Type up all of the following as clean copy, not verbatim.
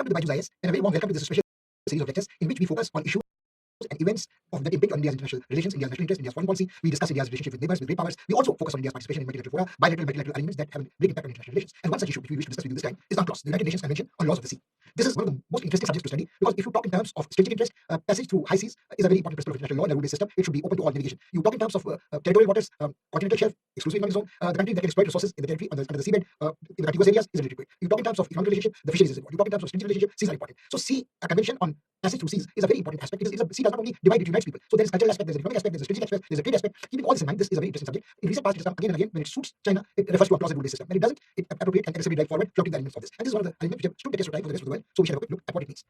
Welcome to the Byju's IS, and a very warm welcome to this special series of lectures in which we focus on issues and events of that impact on India's international relations, India's national interest, India's foreign policy. We discuss India's relationship with neighbors, with great powers. We also focus on India's participation in multilateral fora, bilateral, multilateral arrangements that have a big impact on international relations. And one such issue which we wish to discuss with you this time is UNCLOS, the United Nations Convention on Laws of the Sea. This is one of the most interesting subjects to study because if you talk in terms of strategic interest, passage through high seas is a very important principle of international law and the rule-based system. It should be open to all navigation. You talk in terms of territorial waters, continental shelf, exclusive economic zone, the country that can exploit resources in the territory under the seabed, in the contiguous areas is related to it. You talk in terms of economic relationship, the fisheries is important. You talk in terms of strategic relationship, seas are important. So a convention on passage through seas is a very important aspect. Sea does not only divide, it unites people. So there is cultural aspect, there is economic aspect, there is a strategic aspect, there is a trade aspect. Keeping all this in mind, this is a very interesting subject. In recent past, it has come again and again. When it suits China, it refers to a clause and rule-based system. When it doesn't, it appropriate and aggressively drive forward, flouting the elements of this. And this is one of the elements which have stood the test of time for the rest of the world. So we shall have a quick look at what it means.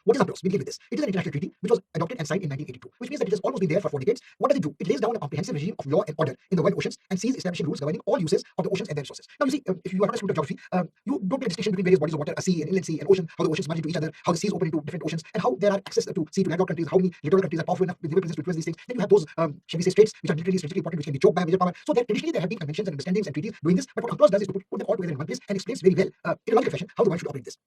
What is UNCLOS? We begin with this. It is an international treaty which was adopted and signed in 1982, which means that it has almost been there for 4 decades. What does it do? It lays down a comprehensive regime of law and order in the world oceans and seas, establishing rules governing all uses of the oceans and their resources. Now, you see, if you are not a student of geography, you don't make a distinction between various bodies of water, a sea, an inland sea, an ocean, how the oceans merge into each other, how the seas open into different oceans, and how there are access to sea to landlocked countries, how many littoral countries are powerful enough with naval presence to influence these things. Then you have those, shall we say, straits, which are literally strategically important, which can be choked by a major power. So traditionally there have been conventions and understandings and treaties doing this, but what UNCLOS does is to put them all together in one place and explains very well, in a logical fashion, how the world should operate this.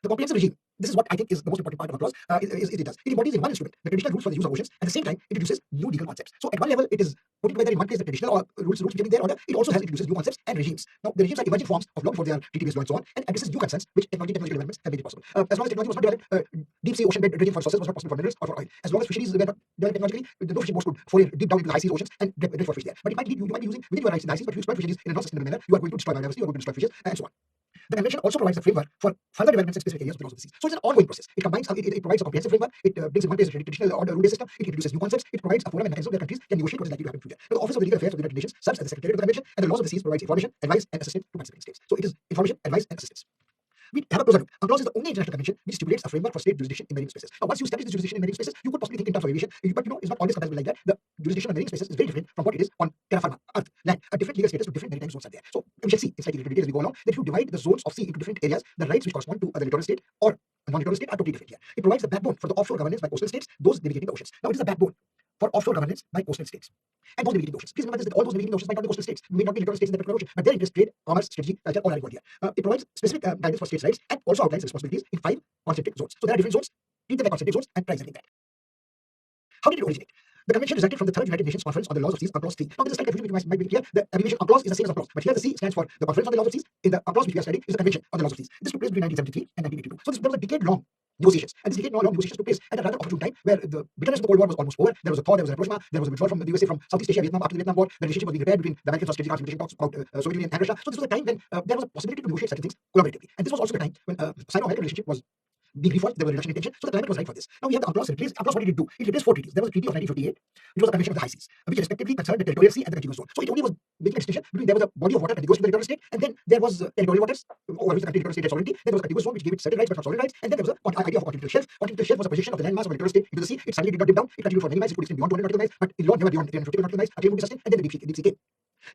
The comprehensive regime, this is what I think is the most important part of UNCLOS, it does. It embodies in one instrument the traditional rules for the use of oceans, at the same time introduces new legal concepts. So at one level, it is putting together in one place the traditional rules which have been there order. It also has introduces new concepts and regimes. Now, the regimes are emerging forms of law before they are treaty-based law and so on, and addresses new concerns which technological developments have made it possible. As long as technology was not developed, deep sea ocean bed dredging for resources was not possible for minerals or for oil. As long as fisheries were not developed technologically, no fishing boats could foray deep down into the high seas oceans and dredge for fish there. But you might be using within your rights in the high seas, but if you exploit fisheries in a non-sustainable manner, you are going to destroy biodiversity, you are going to destroy fishes, and so on. The convention also provides a framework for further developments in specific areas of the laws of the sea. So it's an ongoing process. It combines, it provides a comprehensive framework. It brings in one place the traditional order rule-based system. It introduces new concepts. It provides a forum and mechanism where countries can negotiate what is likely to happen in the future. Now, the Office of the Legal Affairs of the United Nations serves as the secretariat of the convention, and the laws of the seas provides information, advice, and assistance to participating states. So it is information, advice, and assistance. We have a closer look. UNCLOS is the only international convention which stipulates a framework for state jurisdiction in marine spaces. Now, once you establish this jurisdiction in marine spaces, you could possibly think in terms of aviation, but it's not always compatible like that. The jurisdiction of marine spaces is very different from what it is on terra firma, earth, land. A different legal status to different maritime zones are there. So we shall see in slightly different detail as we go along that if you divide the zones of sea into different areas, the rights which correspond to the littoral state or a non-littoral state are totally different here. It provides the backbone for the offshore governance by coastal states, those navigating the oceans. Now, it is a backbone for offshore governance by coastal states and those navigating the oceans. Please remember this, that all those navigating the oceans might not be coastal states, may not be littoral states in the particular ocean, but their interest, trade, commerce, strategy, culture, all are involved here. It provides specific guidance for states' rights and also outlines responsibilities in 5 concentric zones. So there are different zones, treat them like concentric zones and try something that. How did it originate? The convention resulted from the Third United Nations Conference on the Laws of Seas, UNCLOS 3. Now, this is slight confusion which might be clear. The abbreviation UNCLOS is the same as UNCLOS, but here the C stands for the Conference on the Laws of Seas. In the UNCLOS which we are studying is the Convention on the Laws of Seas. This took place between 1973 and 1982. So there was a decade-long negotiations. And this decade-long negotiations took place at a rather opportune time where the bitterness of the Cold War was almost over. There was a thaw, there was a rapprochement, there was a withdrawal from the USA from Southeast Asia, Vietnam after the Vietnam War. The relationship was being repaired between the Americans on strategic arms talks about Soviet Union and Russia. So this was a time when there was a possibility to negotiate certain things collaboratively. And this was also the time when Sino-American relationship was being reforged, there was a reduction in tension, so the climate was right for this. Now we have the UNCLOS replaced. UNCLOS, what did it do? It replaced 4 treaties. There was a treaty of 1958, which was a convention of the high seas, which respectively concerned the territorial sea and the contiguous zone. So it only was making a distinction between there was a body of water contiguous to the littoral state, and then there was territorial waters over which the country littoral state had sovereignty. Then there was a contiguous zone which gave it certain rights but not sovereign rights, and then there was a idea of a continental shelf. Continental shelf was a position of the landmass of a littoral state into the sea. It suddenly did not dip down. It continued for many miles. It could extend beyond 200 nautical miles, but in law never beyond 350 nautical miles. A claim would be sustained, and then the deep sea came.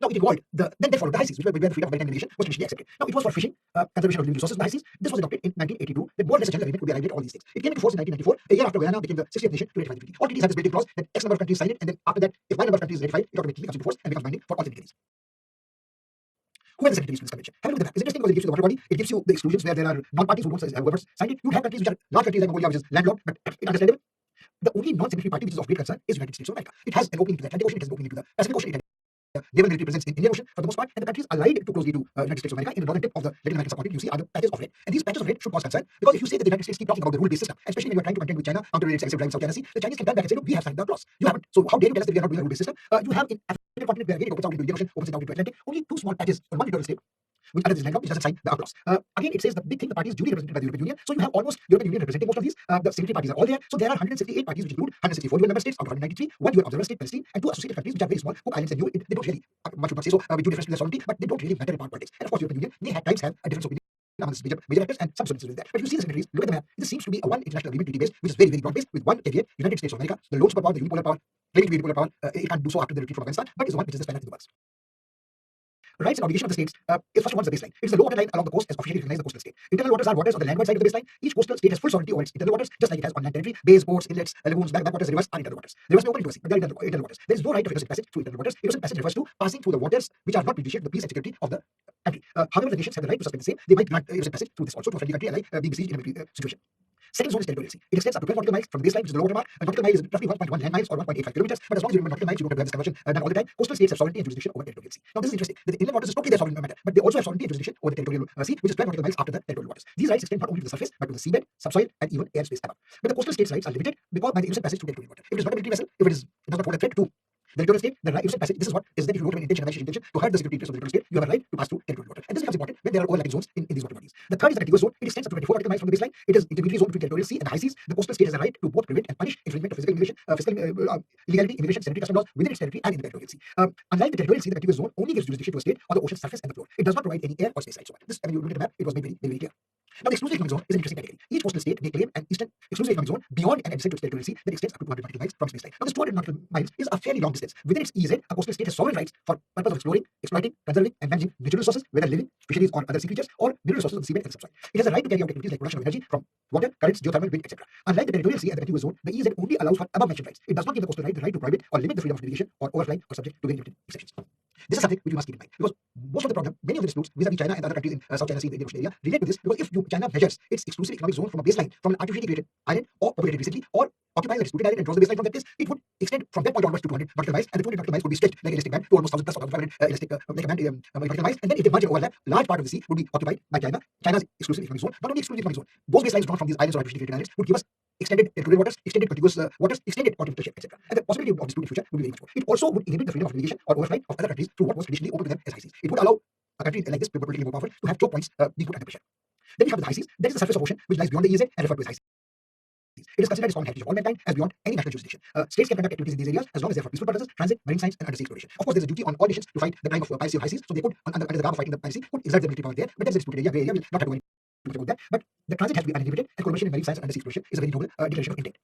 Now it evolved. Then they followed the high seas, where the freedom of maritime navigation was traditionally accepted. Now it was for fishing, conservation of living resources in the high seas. This was adopted in 1982. That more or less a general agreement could be arrived at all these things. It came into force in 1994, a year after Guyana became the 60th nation to ratify the treaty. All treaties have this built-in clause that X number of countries sign it, and then after that, if Y number of countries ratify it, it automatically comes into force and becomes binding for all signatories. Who are the signatories to this convention? Have a look at that. It's interesting because it gives you the water body, it gives you the exclusions where there are non-parties who don't have whoever signed it. You have countries which are large countries like Mongolia, which is landlocked, but understandable. The only non-signatory party which is of great concern is United States of America. It has an opening to the Atlantic Ocean, it has an opening to the Pacific Ocean, it has naval military presence in Indian Ocean for the most part, and the countries allied too closely to United States of America in the northern tip of the Latin American subcontinent. You see are the patches of red, and these patches of red should cause concern because if you say that the United States keep talking about the rule-based system, especially when you are trying to contend with China counter its aggressive drive in South China Sea, the Chinese can turn back and say, look, we have signed the clause. You haven't. So how dare you tell us that we are not doing a rule-based system? You have in African continent where again it opens out into Indian Ocean, opens it out into Atlantic, only 2 small patches on one littoral state, which others is landlocked, which doesn't sign the UNCLOS. Again, it says the big thing, the parties duly represented by the European Union. So you have almost European Union representing most of these. The signatory parties are all there. So there are 168 parties, which include 164 UN member states out of 193, 1 UN observer state, Palestine, and 2 associated countries, which are very small, Cook Islands and UAE. They don't really, one should not say so, with due difference to their sovereignty, but they don't really matter in part politics. And of course, European Union, they at times have a difference of opinion among major actors, and some differences with that. But if you see the signatories, look at the map. This seems to be a one international agreement, treaty based, which is very, very broad based, with one caveat: United States of America, the lone superpower, the unipolar power, claiming to be unipolar power. It can't do so after the retreat from Afghanistan, but is the one which is the spanner in the works. Rights and obligation of the states is first of all the baseline. It is the low water line along the coast as officially recognized the coastal state. Internal waters are waters on the landward side of the baseline. Each coastal state has full sovereignty over its internal waters, just like it has on land territory. Bays, ports, inlets, lagoons, backwaters, rivers are internal waters. Rivers may open into the sea, but they are internal waters. There is no right of innocent passage through internal waters. Innocent passage refers to passing through the waters which are not prejudicial to the peace and security of the country. However, the nations have the right to suspend the same. They might grant innocent passage through this also to a friendly country like being besieged in a military situation. Second zone is territorial sea. It extends up to 12 nautical miles from the baseline, which is the low water mark. A nautical mile is roughly 1.1 land miles or 1.85 kilometers. But as long as you remember nautical miles, you don't have to have this conversion done all the time. Coastal states have sovereignty and jurisdiction over territorial sea. Now, this is interesting. The inland waters is totally their sovereign matter, but they also have sovereignty and jurisdiction over the territorial sea, which is 12 nautical miles after the territorial waters. These rights extend not only to the surface, but to the seabed, subsoil, and even airspace above. But the coastal states' rights are limited because by the innocent passage through territorial water. If it is not a military vessel, if it does not hold a threat to the territorial state, the right innocent passage, this is what is that if you don't have an intention, a malicious intention to hurt the security interests of the territorial state, you have a right to pass through territorial water. And this becomes important when there are overlapping zones in these water bodies. The third is the contiguous zone. It extends up to 24 nautical miles from the baseline. It is intermediary zone between territorial sea and the high seas. The coastal state has a right to both prevent and punish infringement of physical immigration, illegality, immigration, sanitary custom laws within its territory and in the territorial sea. Unlike the territorial sea, the contiguous zone only gives jurisdiction to a state on the ocean surface and the floor. It does not provide any air or space rights. So this, when you look at the map, it was made very clear. Now, the exclusive economic zone is an interesting category. Each coastal state may claim an eastern exclusive economic zone beyond and adjacent to its territorial sea that extends up to 200 nautical miles from its baseline. Now, this 200 nautical miles is a fairly long distance. Within its EEZ, a coastal state has sovereign rights for purpose of exploring, exploiting, conserving, and managing natural resources, whether living, fisheries, or other sea creatures, or mineral resources of the seabed and subsoil. It has a right to carry out activities like production of energy from water, currents, geothermal, wind, etc. Unlike the territorial sea and the contiguous zone, the EEZ only allows for above-mentioned rights. It does not give the coastal right the right to prohibit or limit the freedom of navigation or overflying or subject to very limited exceptions. This is something which we must keep in mind because most of the problem, many of the disputes vis-a-vis China and other countries in South China Sea, the Indian Ocean area, relate to this because if China measures its exclusive economic zone from a baseline from an artificially created island or populated recently or occupies a disputed island and draws the baseline from that place, it would extend from that point onwards to 200 nautical miles, and the 200 nautical miles would be stretched like an elastic band to almost 1,000 plus or 1,500 elastic like a band nautical miles, and then if they merge and overlap, large part of the sea would be occupied by China's exclusive economic zone. Not only exclusive economic zone, those baselines drawn from these islands or artificially created islands would give us extended territorial waters, extended contiguous waters, extended continental shelf, etc. And the possibility of dispute in future would be very much more. It also would inhibit the freedom of navigation or overflight of other countries through what was traditionally open to them as high seas. It would allow a country like this, politically more powerful, to have choke points being put under pressure. Then we have the high seas. That is the surface of ocean which lies beyond the EEZ and referred to as high seas. It is considered as common heritage of all mankind as beyond any national jurisdiction. States can conduct activities in these areas as long as they are for peaceful purposes, transit, marine science, and undersea exploration. Of course, there is a duty on all nations to fight the crime of piracy of high seas, so they could, under the garb of fighting the piracy, could exert their military power there. But that is a disputed area, gray area. We'll not have to go into much about that. But the transit has to be uninhibited, and collaboration in marine science and undersea exploration is a very noble declaration of intent.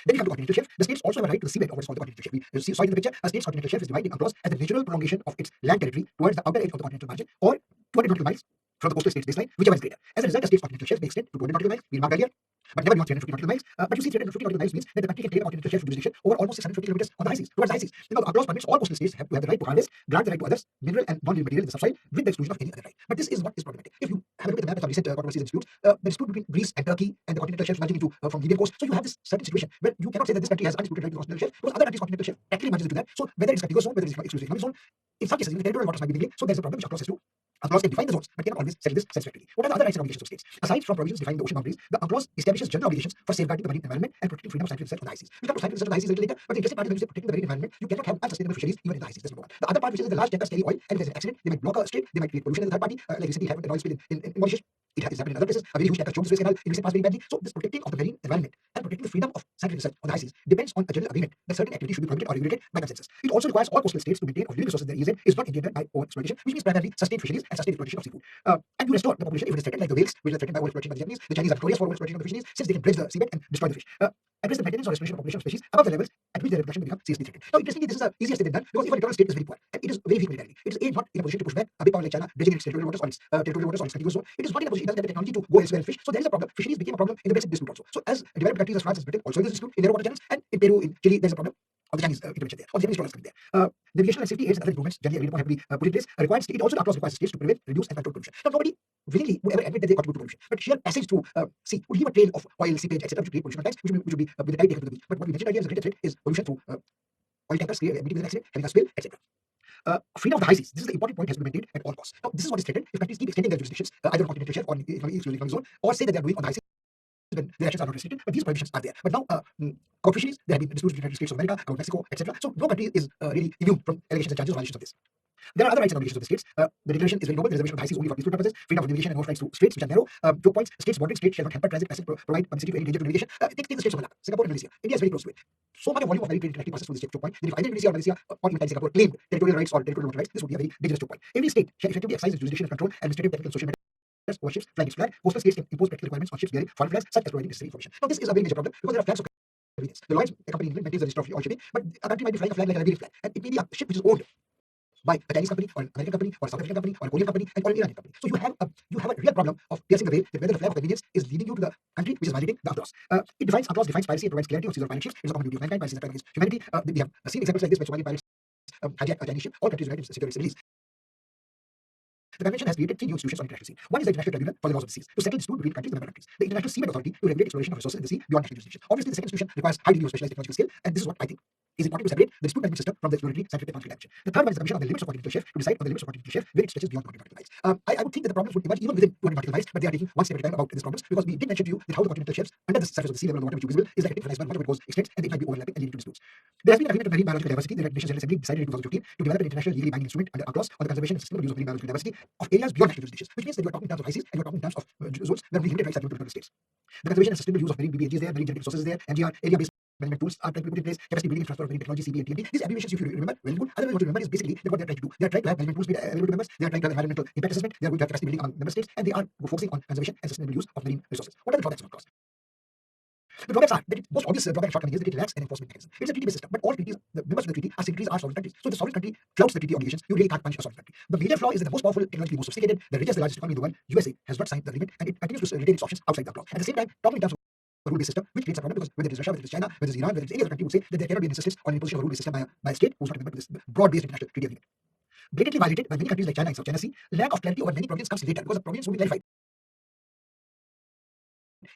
Then we come to continental shelf. The states also have a right to the seabed of what is called the continental shelf. We saw it in the picture. A state's continental shelf is divided in unclos as the natural prolongation of its land territory towards the outer edge of the continental margin, or 200 nautical miles from the coastal state's baseline, whichever is greater. As a result, a state's continental shelf may extend to 200 nautical miles, we'll mark earlier, but never beyond 350 nautical miles. But you see, 350 nautical miles means that the country can claim a continental shelf jurisdiction over almost 650 kilometers on the high seas, towards the high seas. Now, the unclos permits all coastal states to have the right to harvest, grant the right to others, mineral and non-mineral material in the subsoil, with the exclusion of any other right. But this is what is problematic. If you have a look at the map of some recent controversies and disputes, the dispute between Greece and Turkey and the continental shelf merging into from the Libyan coast, so you have this certain situation where you cannot say that this country has undisputed right to the continental shelf because other countries' continental shelf actually merges into that. So whether it's contiguous zone, whether it's exclusive economic zone, in some cases, even territorial waters might be mingling. So there's a problem which unclos has to. UNCLOS can define the zones, but cannot always settle this satisfactorily. What are the other rights and obligations of states? Aside from provisions defining the ocean boundaries, the UNCLOS establishes general obligations for safeguarding the marine environment and protecting freedom of scientific research on the high seas. We'll come to scientific research on the high seas a little later, but the interesting part is when you say protecting the marine environment, you cannot have unsustainable fisheries even in the high seas. That's number one. The other part, which is the large tankers carry oil, and if there's an accident, they might block a strait, they might create pollution in the third party, like recently happened an oil spill in Mauritius. It has happened in other places. A very huge tanker choked the Suez Canal in recent past very badly. So this protecting of the marine environment and protecting the freedom of scientific research on the high seas depends on a general agreement that certain activities should be prohibited or regulated by consensus. It also requires all coastal states to maintain of living resources that the EEZ is not endangered by overexploitation, which means primarily sustained fisheries and sustained exploitation of seafood. And you restore the population if it is threatened, like the whales, which are threatened by overexploitation by the Japanese. The Chinese are notorious for overexploitation of the fisheries since they can dredge the seabed and destroy the fish. Address the maintenance or restoration of population of species above the levels at which their reproduction may become seriously threatened. Now, interestingly, this is easier said than done because if a littoral state is very poor and it is very weak militarily, it is not in a position to push back a big power like China, dredging its territorial waters or its territorial waters or its contiguous zone. It is not in a position, it doesn't have the technology to go elsewhere and fish. So there is a problem. Fisheries became a problem in the Brexit dispute also. So as developed countries as France and Britain also in this dispute in their water channels, and in Peru, in Chile, there is a problem of the Chinese intervention there, or the Japanese trawlers coming there. Navigational and safety aids and other improvements generally agreed upon have to be put in place. It also requires states to prevent, reduce, and control pollution. Now, nobody willingly would ever admit that they contribute to pollution, but sheer passage through sea would leave a trail of oil, seepage, etc., which would create pollution tanks, which would be with the tide taken to the beach. But what we mentioned earlier as a greater threat is pollution through oil tankers meeting with an accident, having a spill, etc. Freedom of the high seas. This is the important point, has to be maintained at all costs. Now, this is what is threatened if countries keep extending their jurisdictions, either on continental shelf or in the economic zone, or say that they are doing on the high seas when their actions are not restricted, but these prohibitions are there. But now, about fisheries, there have been disputes between the United States of America, about Mexico, etc. So no country is really immune from allegations and charges or violations of this. There are other rights and obligations of the states. The declaration is very noble. The reservation of the high seas only for peaceful purposes. Freedom of navigation and no rights to straits, which are narrow. Choke points. States bordering states shall not hamper transit, passage, provide publicity to any danger to navigation. Take the states of Malacca, Singapore, and Malaysia. India is very close to it. So much volume of marine trade interacting passes through this choke point that if either Indonesia or Malaysia or even Singapore claimed territorial rights or territorial water rights, this would be a very dangerous choke point. Every state shall effectively exercise its jurisdiction and control administrative, technical, social matters over ships flying its flag. Coastal states can impose practical requirements on ships bearing foreign flags, such as providing necessary information. Now, this is a very major problem because there are flags of convenience. The Lloyd's company in England maintains the register of all shipping, but a country might be flying a flag like a Liberian flag, and it may be a ship which is owned by a Chinese company or an American company or a South African company or a Korean company or an Iranian company. So you have a real problem of piercing the veil that whether the flag of convenience is leading you to the country which is violating the UNCLOS. UNCLOS defines piracy and provides clarity on seizure of pirate ships. It is a common duty of mankind. Piracy is a crime against humanity. We have seen examples like this when Somali pirates hijack a Chinese ship. All countries united to secure its release. The convention has created three new institutions on international scene. One is the International Tribunal for the Laws of the Seas to settle dispute between countries and member countries. The International Seabed Authority to regulate exploration of resources in the sea beyond national jurisdiction. Obviously, the second institution requires high degree of specialized technological skill, and this is what I think is important to separate the dispute management system from the exploratory scientific technological dimension. The third one is the Commission on the Limits of Continental Shelf to decide on the limits of continental shelf where it stretches beyond 200 nautical miles. I would think that the problems would emerge even within 200 nautical miles, but they are taking one step at a time about these problems because we did mention to you that how the continental shelves under the surface of the sea level of the water which is visible is like a tip for an iceberg. Much of it goes extinct and it might be overlapping and leading to disputes. There has been an agreement on marine biological diversity. The United Nations General Assembly decided in 2015 to develop an international legally binding instrument under UNCLOS on the conservation and sustainable use of marine biological diversity of areas beyond national jurisdictions, which means that you are talking in terms of ICES and you are talking in terms of zones where only limited rights are given to the states. The conservation and sustainable use of marine BBAG is there, marine genetic resources is there, MGR, area-based management tools are trying to be put in place, capacity building and transfer of marine technology, CB and TMT. These abbreviations, if you remember, well good. Otherwise, what you remember is basically that what they are trying to do. They are trying to have management tools made available to members. They are trying to have environmental impact assessment. They are going to have capacity building among member states, and they are focusing on conservation and sustainable use of marine resources. What are the drawbacks of UNCLOS? The drawbacks are that most obvious drawback and shortcoming is that it lacks an enforcement mechanism. It's a treaty-based system, but all treaties, the members of the treaty are signatories, are sovereign countries. So if the sovereign country flouts the treaty obligations, you really can't punish a sovereign country. The major flaw is that the most powerful, technologically most sophisticated, the richest, the largest economy in the world, USA, has not signed the agreement, and it continues to retain its options outside the UNCLOS. At the same time, talking in terms of a rule-based system, which creates a problem because whether it is Russia, whether it is China, whether it is Iran, whether it is any other country, would say that there cannot be an insistence on imposition of a rule-based system by a state who is not a member to this broad-based international treaty agreement. Blatantly violated by many countries like China and South China Sea, lack of clarity over many provisions comes later because the provisions will be clarified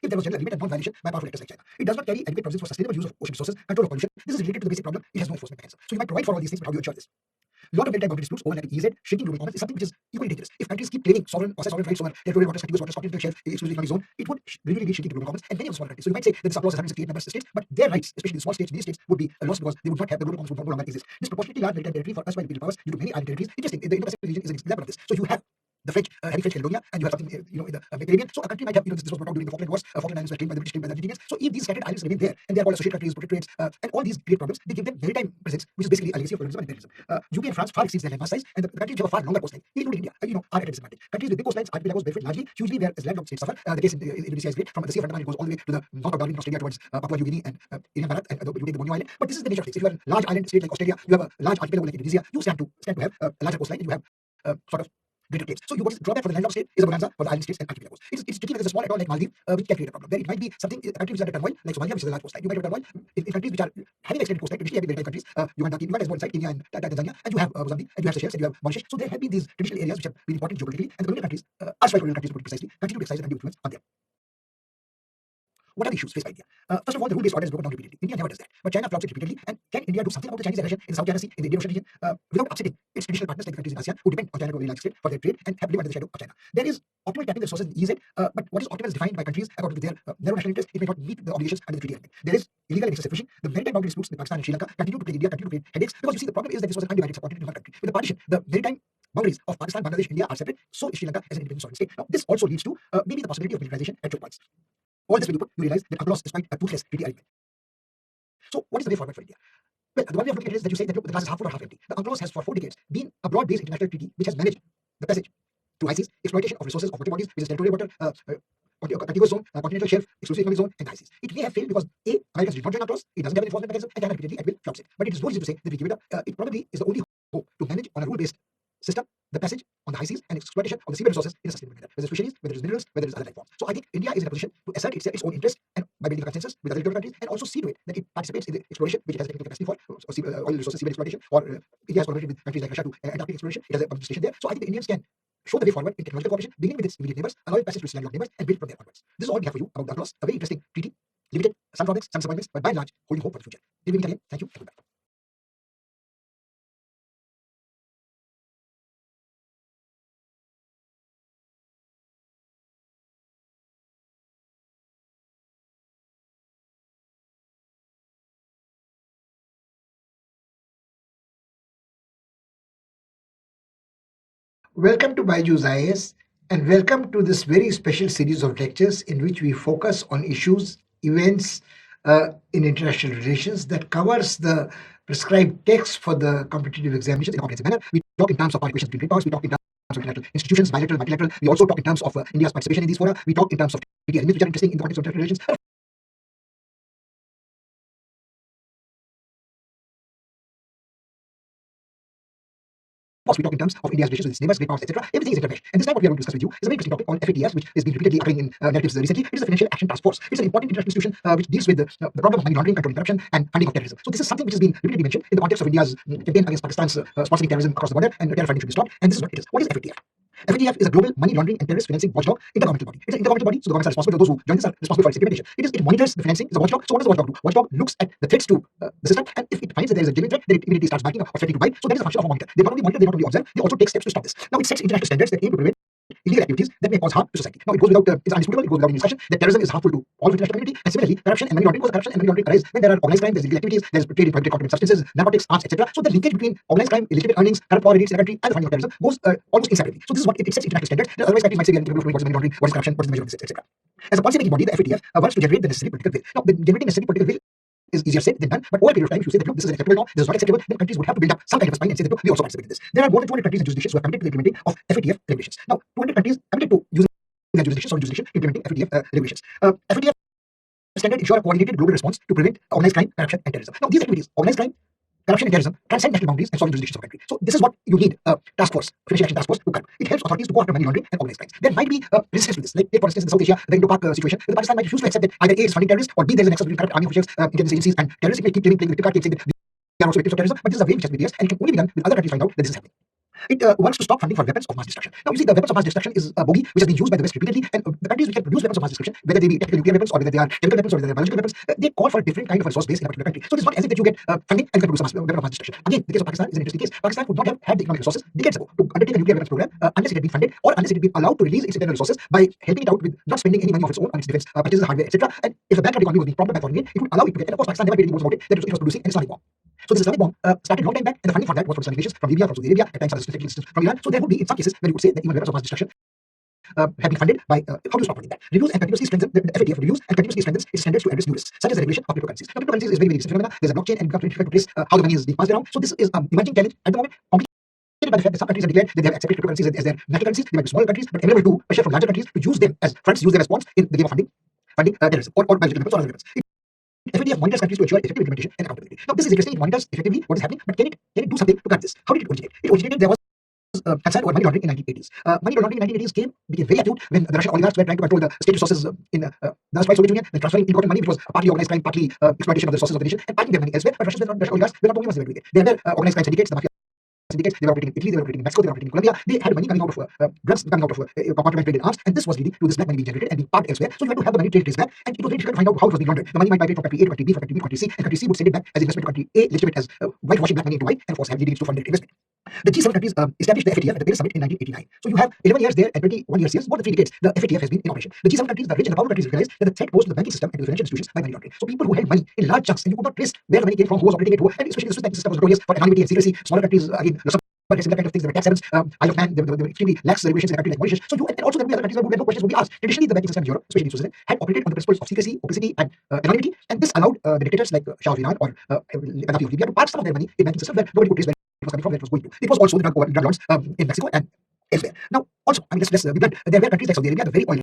if there was general agreement and non-violation by powerful actors like China. It does not carry adequate provisions for sustainable use of ocean resources, control of pollution. This is related to the basic problem. It has no enforcement mechanism. So you might provide for all these things, but how do you ensure this? Lot of maritime boundary disputes, overlapping EEZ, shrinking global commerce is something which is equally dangerous. If countries keep claiming sovereign rights over territorial waters, contiguous waters, continental shelf, exclusive economic zone, it would really lead shrinking global commerce and many of the smaller countries. So you might say that this applause is 168 member states, but their rights, especially the small states, many states, would be lost because they would not have the global commerce would no longer exist. Disproportionately large maritime territory for us by the powers due to many island territories. Interesting. The Indo-Pacific region is an example of this. So you have the French, having French Caledonia, and you have something, in the Mediterranean. So a country might have, this was brought out during the Falkland Wars. Falkland Islands were claimed by the British, claimed by the Argentinians. So if these scattered islands remain there, and they are called associate countries, protectorates, and all these create problems, they give them maritime presence, which is basically a legacy of colonialism and imperialism. UK and France far exceeds their landmass size, and the countries which have a far longer coastline, including India, are at a disadvantage. Countries with big coastlines, archipelagos benefit largely, hugely, whereas landlocked states suffer. The case in Indonesia is great. From the Sea of Andaman, it goes all the way to the north of Darwin, Australia, towards Papua New Guinea and Irian Barat, and you take the Borneo Island. But this is the nature of things. If you have a large island state like Australia, you have a large archipelago like Indonesia, you stand to have a larger coastline, and you have sort of greater claims. So what is the drawback for the landlocked state is a bonanza for the island states and archipelagos. It's tricky when there's a small atoll like Maldives, which can create a problem. There it might be something, a country which is under turmoil, like Somalia, which is a large coastline. You might have turmoil in countries which are having extended coastline, traditionally having maritime countries. Uganda has one side, Kenya and Tanzania, and you have Mozambique, and you have Seychelles, and you have Mauritius. So there have been these traditional areas which have been important geopolitically, and the colonial countries, colonial countries to put it precisely, continue to exercise an undue influence on them. What are the issues faced by India? First of all, the rule-based order is broken down repeatedly. India never does that, but China flouts it repeatedly. And can India do something about the Chinese aggression in the South China Sea, in the Indian Ocean region, without upsetting its traditional partners like the countries in ASEAN who depend on China to a very large extent for their trade and have lived under the shadow of China? There is optimal tapping the resources in EEZ, but what is optimal is defined by countries according to their narrow national interests. It may not meet the obligations under the treaty agreement. There is illegal and excessive fishing. The maritime boundary disputes with Pakistan and Sri Lanka continue to plague India, continue to create headaches because you see the problem is that this was an undivided subcontinent in one country. With the partition, the maritime boundaries of Pakistan, Bangladesh, India are separate. So is Sri Lanka as an independent sovereign state. Now, this also leads to maybe the possibility of militarization at choke points. All this will you realize that UNCLOS is quite a toothless treaty agreement. So what is the way forward for India? Well, the one way of looking at it is that you say that look, the glass is half full or half empty. The UNCLOS has for 4 decades been a broad-based international treaty which has managed the passage through ICES, exploitation of resources of water bodies, which is territorial water, contiguous zone, continental shelf, exclusive economic zone, and ICES. It may have failed because A, Americans did not join UNCLOS, it doesn't have an enforcement mechanism, and China repeatedly and will flouts it. But it is no reason to say that we give it up. It probably is the only hope to manage on a rule-based system the passage on the high seas and exploitation of the seabed resources in a sustainable manner, whether it's fisheries, whether it's minerals, whether it's other life forms. So I think India is in a position to assert its own interest and by building a consensus with other countries and also see to it that it participates in the exploration which it has technical capacity for, oil resources, seabed exploitation, or India has collaborated with countries like Russia to Antarctic exploration. It has a public station there. So I think the Indians can show the way forward in technological cooperation, beginning with its immediate neighbors, allowing passage to its landlocked neighbors, and build from there onwards. This is all we have for you about the UNCLOS, a very interesting treaty, limited, some drawbacks, some disappointments, but by and large, holding hope for the future. Till we meet again, thank you and goodbye. Welcome to Byju's IAS and welcome to this very special series of lectures in which we focus on issues, events in international relations that covers the prescribed text for the competitive examinations in a comprehensive manner. We talk in terms of equations between great powers, we talk in terms of international institutions, bilateral, multilateral. We also talk in terms of India's participation in these fora. We talk in terms of treaty elements which are interesting in the context of international relations. course, we talk in terms of India's relations with its neighbors, great powers, etc. Everything is intermeshed. And this time, what we are going to discuss with you is a very interesting topic called FATF, which has been repeatedly occurring in narratives recently. It is the Financial Action Task Force. It's an important international institution which deals with the problem of money laundering, controlling corruption, and funding of terrorism. So this is something which has been repeatedly mentioned in the context of India's campaign against Pakistan's sponsoring terrorism across the border, and terror funding should be stopped. And this is what it is. What is FATF? FATF is a global money laundering and terrorist financing watchdog intergovernmental body. It's an intergovernmental body, so the governments are responsible. Those who join this are responsible for its implementation. It monitors the financing. It's a watchdog. So what does the watchdog do? Watchdog looks at the threats to the system, and if it finds that there is a genuine threat, then it immediately starts biting or threatening to bite. So that is the function of a monitor. They not only monitor, they not only observe, they also take steps to stop this. Now it sets international standards that aim to prevent illegal activities that may cause harm to society. Now, it goes without, it's undisputable, it goes without any discussion that terrorism is harmful to all of the international community. And similarly, corruption and money laundering, because corruption and money laundering arise when there are organized crime, there's illegal activities, there's trade in prohibited contraband substances, narcotics, arms, etc. So the linkage between organized crime, illegitimate earnings, corrupt power elites in the country, and the funding of terrorism goes almost inseparably. So this is what it sets international standards. Otherwise, countries might say we are incapable of knowing what is money laundering, what is corruption, what is the measure of this, etc. As a policy-making body, the FATF wants to generate the necessary political will. Now, generating necessary political will is easier said than done, but over a period of time, if you say that look, this is unacceptable now, this is not acceptable, then countries would have to build up some kind of a spine and say that look, we also participate in this. There are more than 200 countries and jurisdictions who have committed to the implementing of FATF regulations. Now, 200 countries committed to using their jurisdiction implementing FATF regulations. FATF standard ensure a coordinated global response to prevent organized crime, corruption, and terrorism. Now, these activities, organized crime, corruption, and terrorism, transcend national boundaries and sovereign jurisdictions of a country. So this is what you need a task force, financial action task force, to curb. It helps authorities to go after money laundering and organized crimes. There might be resistance to this. Like, take for instance, in South Asia, the Indo-Pak situation, where Pakistan might refuse to accept that either A is funding terrorists, or B, there is a nexus between corrupt army officials, intelligence agencies, and terrorists. It may keep playing victim card, keep saying that we are also victims of terrorism, but this is a way which has been years, and it can only be done with other countries find out that this is happening. It wants to stop funding for weapons of mass destruction. Now, you see, the weapons of mass destruction is a bogey which has been used by the West repeatedly, and the countries which can produce weapons of mass destruction, whether they be tactical nuclear weapons, or whether they are chemical weapons, or whether they are biological weapons, they call for a different kind of resource base in a particular country. So this is not as if that you get funding and you can produce a weapon of mass destruction. Again, the case of Pakistan is an interesting case. Pakistan would not have had the economic resources decades ago to undertake a nuclear weapons program unless it had been funded, or unless it had been allowed to release its internal resources by helping it out with not spending any money of its own on its defense purchases, hardware, etc. And if a bankrupt economy was being propped up by foreign aid, it would allow it to get. And of course, Pakistan never paid any more about it that it was producing an Islamic bomb. So this Islamic bomb started long time back, and the funding for that was from Islamic nations, from Libya, from Saudi Arabia, at times other systems from Iran. So there would be, in some cases, where you would say that even weapons of mass destruction have been funded by how do you stop funding that? Reviews and continuously strengthen the FATF reviews and continuously strengthens its standards to address new risks, such as the regulation of cryptocurrencies. Now, cryptocurrencies is very recent phenomena. There's a blockchain, and you have to difficult to trace how the money is being passed around. So this is emerging challenge at the moment, complicated by the fact that some countries have declared that they have accepted cryptocurrencies as their national currencies. They might be smaller countries, but able to pressure from larger countries to use them as fronts, use them as pawns in the game of funding terrorism or biological weapons or other weapons. FATF monitors countries to ensure effective implementation and accountability. Now, this is interesting. It monitors effectively what is happening, but can it do something to curb this? How did it originate? It originated, there was concern over money laundering in 1980s. Money laundering in 1980s became very acute when the Russian oligarchs were trying to control the state resources in the erstwhile Soviet Union, then transferring important money, which was partly organized crime, partly exploitation of the resources of the nation, and parking their money elsewhere. But Russian oligarchs were not the only ones who were doing it. There were organized crime syndicates, the mafia syndicates. They were operating in Italy, they were operating in Mexico, they were operating in Colombia. They had money coming out of drugs, coming out of contraband trade in arms, and this was leading to this black money being generated and being parked elsewhere. So you had to have the money traced back, and it was very difficult to find out how it was being laundered. The money might migrate from country A to country B, from country B to country C, and country C would send it back as investment to country A, legitimate as whitewashing black money into white, and of course have leading to funded investment. The G7 countries established the FATF at the Paris Summit in 1989. So you have 11 years there and 21 years here, more than 3 decades, the FATF has been in operation. The G7 countries, the rich and the powerful countries, realized that the threat posed to the banking system and to the financial institutions by money laundering. So people who held money in large chunks, and you could not trace where the money came from, who was operating it, and especially the Swiss banking system was notorious for anonymity and secrecy. Smaller countries, again, but similar kind of things. There were tax havens, Isle of Man, there were extremely lax regulations in a country like Mauritius. So you, and also there were other countries where no questions would be asked. Traditionally, the banking system in Europe, especially in Switzerland, had operated on the principles of secrecy, opacity, and anonymity, and this allowed the dictators like Shah of Iran or Gaddafi of Libya to park some of their money in banking system where nobody could trace where it was coming from, where it was going to. It was also the drug lords in Mexico and elsewhere. Now, also, I mean, let's be blunt. There were countries like Saudi Arabia, the very oil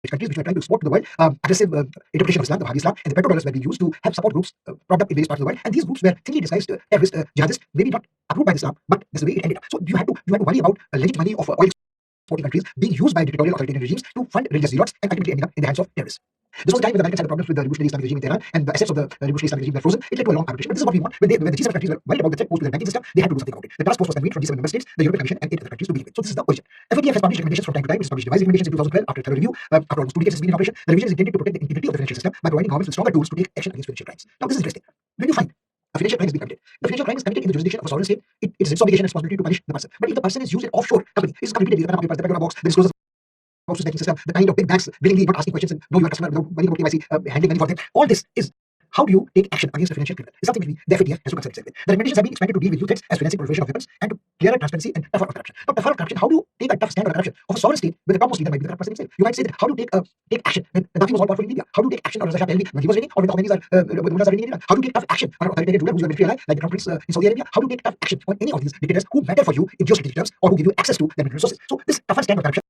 countries which were trying to export to the world aggressive interpretation of Islam, the Wahhabi Islam, and the petrodollars were being used to have support groups propped up in various parts of the world. And these groups were thinly disguised terrorist jihadists, maybe not approved by Islam, but that's the way it ended up. So you had to worry about legit money of oil exporting countries being used by dictatorial authoritarian regimes to fund religious zealots and ultimately ending up in the hands of terrorists. This was the time when the Americans had problems with the revolutionary Islamic regime in Tehran, and the assets of the revolutionary Islamic regime were frozen. It led to a long arbitration. But this is what we want. When the G7 countries were worried about the threat posed to their banking system, they had to do something about it. The task force was convened from G7 member states, the European Commission, and 8 other countries to begin with. So this is the origin. FATF has published recommendations from time to time. It has published revised recommendations in 2012 after a thorough review. After almost 2 decades it's been in operation. The revision is intended to protect the integrity of the financial system by providing governments with stronger tools to take action against financial crimes. Now this is interesting. When you find a financial crime has been committed, the financial crime is committed in the jurisdiction of a sovereign state. It is its obligation and responsibility to punish the person. But if the person is used in offshore company, this is completely the Panama box, the disclosures to banking system, the kind of big banks willingly not asking questions and know your customer without worrying about KYC, handling money for them. All this is how do you take action against a financial criminal? It's something which the FATF has to concern itself with. The recommendations have been expanded to deal with new threats as financing proliferation of weapons and to clearer transparency and tougher on corruption. Now, tougher on corruption, how do you take a tough stand on corruption of a sovereign state where the topmost leader might be the corrupt person himself? You might say that how do you take action when Gaddafi was all powerful in Libya? How do you take action on Reza Shah Pahlavi when he was reigning, or when the Khomeini's are reigning in Iran? How do you take tough action on an authoritarian ruler who's your military ally like the Crown Prince in Saudi Arabia? How do you take tough action on any of these dictators who matter for you in geostrategic terms or who give you access to their resources? So this tougher stand on corruption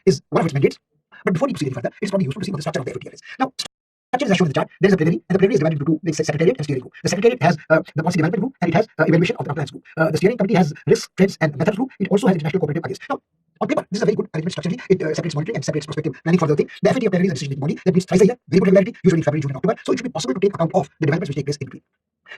is one of its mandates. But before we proceed any further, it's probably useful to see what the structure of the FATF is. Now, structure is as shown in the chart. There is a plenary, and the plenary is divided into two: the secretariat and steering group. The secretariat has the policy development group, and it has evaluation of the compliance group. The steering committee has risk, trends, and methods group. It also has international cooperative ideas. Now, on paper, this is a very good arrangement structurally. It separates monitoring and separates prospective planning for the thing. The FATF plenary is a decision-making body that meets twice a year, very good regularity, usually in February, June, and October. So it should be possible to take account of the developments which take place in between.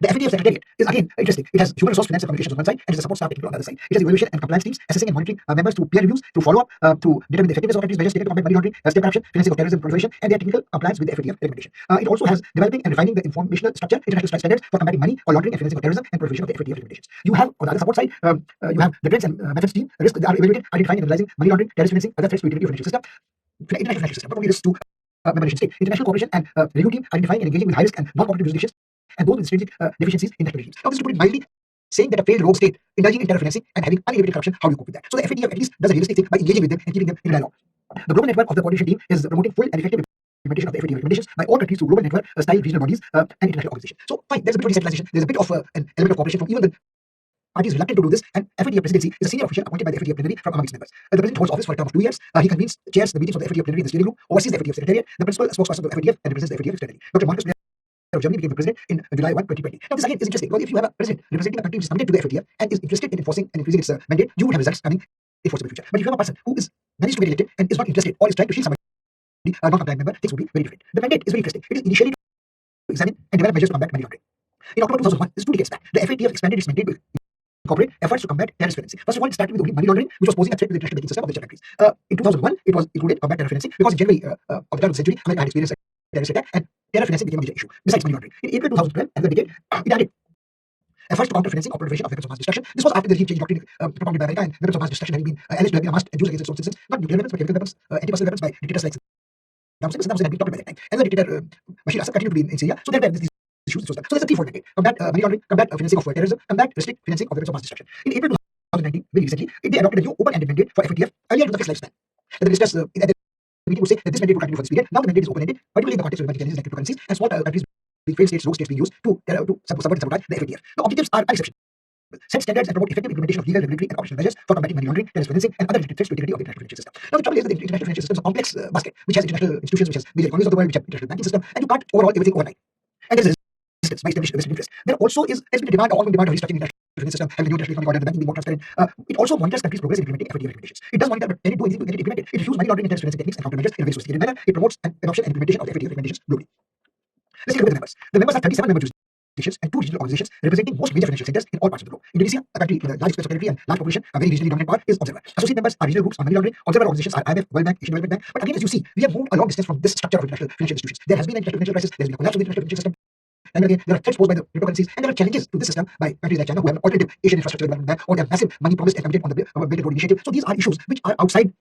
The FATF Secretariat is again interesting. It has human resource, finance, and communications on one side, and it has a support staff technical on the other side. It has evaluation and compliance teams assessing and monitoring members through peer reviews, through follow-up, to determine the effectiveness of countries' measures taken to combat money laundering, state corruption, financing of terrorism, proliferation, and their technical compliance with the FATF recommendation. It also has developing and refining the informational structure, international strike standards for combating money or laundering and financing of terrorism and proliferation of the FATF recommendations. You have on the other support side, you have the trends and methods team, risks that are evaluated, identifying and analyzing money laundering, terrorist financing, other threats to integrity of financial system, international financial system, not only risks to member nation state, international cooperation and review team identifying and engaging with high risk and non-cooperative jurisdictions and those with strategic deficiencies in national regimes. Now, this is to put it mildly, saying that a failed rogue state indulging in terror financing and having uninhibited corruption, how do you cope with that? So the FATF at least does a realistic thing by engaging with them and keeping them in a dialogue. The global network of the coordination team is promoting full and effective implementation of the FATF recommendations by all countries through global network, style regional bodies, and international organizations. So fine, there's a bit of decentralization, there's a bit of an element of cooperation from even the parties reluctant to do this, and FATF presidency is a senior official appointed by the FATF plenary from among its members. The president holds office for a term of 2 years. He convenes, chairs the meetings of the FATF plenary in the steering group, oversees the FATF secretariat, the principal spokesperson of the FATF, and represents the FATF externally. Dr. Marcus of Germany became the president in July 1, 2020. Now, this again is interesting because if you have a president representing a country which is committed to the FATF and is interested in enforcing and increasing its mandate, you would have results coming in foreseeable future. But if you have a person who is managed to get elected and is not interested or is trying to shield somebody, a non-compliant member, things would be very different. The mandate is very interesting. It is initially to examine and develop measures to combat money laundering. In October 2001, this is 2 decades back, the FATF expanded its mandate to incorporate efforts to combat terrorist financing. First of all, it started with only money laundering, which was posing a threat to the international banking system of the countries. In 2001, it was included combat terror financing because in January of the turn of the century, America had experienced a terrorist attack and terror financing became a major issue. Besides money laundering, in April 2012, another decade, it added efforts to counter financing or proliferation of weapons of mass destruction. This was after the regime change doctrine propounded by America and weapons of mass destruction having been alleged to have been amassed and used against its own citizens, not nuclear weapons, but chemical weapons, anti-personnel weapons by dictators like Saddam Hussein had been adopted by that time. And the dictator Bashir Assad continued to be in Syria. So there were these issues. So there's a threefold mandate: combat money laundering, combat financing of terrorism, combat restrict financing of weapons of mass destruction. In April 2019, very recently, they adopted a new open-ended mandate for FATF earlier to the fixed lifespan. And the ministers at the meeting would say that this mandate will continue for this period. Now the mandate is open-ended, particularly in the context of emerging challenges like cryptocurrencies and small countries being failed states, rogue states being used to subvert and sabotage the FATF. The objectives are exceptional: set standards and promote effective implementation of legal, regulatory, and operational measures for combating money laundering, terrorist financing, and other related threats to the integrity of the international financial system. Now, the trouble is that the international financial system is a complex basket which has international institutions, which has major economies of the world, which have international banking system, and you can't overhaul everything overnight. And there is resistance by established Western interests. There also is there's been a demand, ongoing demand of restructuring the international financial system, having the new international economic order, the banking being more transparent. It also monitors countries' progress in implementing FATF recommendations. It does monitor, but can it do anything to get it implemented? It reviews money laundering and terrorist financing techniques and countermeasures in a very sophisticated manner. It promotes an adoption and implementation of the FATF recommendations globally. Let's take a look at the members. The members are 37 member jurisdictions and 2 regional organizations representing most major financial centers in all parts of the globe. Indonesia, a country with a large express territory and large population, a very regionally dominant power, is observer. Associate members are regional groups on money laundering. Observer organizations are IMF, World Bank, Asian Development Bank. But again, as you see, we have moved a long distance from this structure of international financial institutions. There has been an international financial crisis, there has been a collapse of the international financial system. And again, there are threats posed by the cryptocurrencies, and there are challenges to this system by countries like China, who have an alternative Asian infrastructure development bank, or they have massive money promised and committed on the Belt and Road Initiative. So these are issues which are outside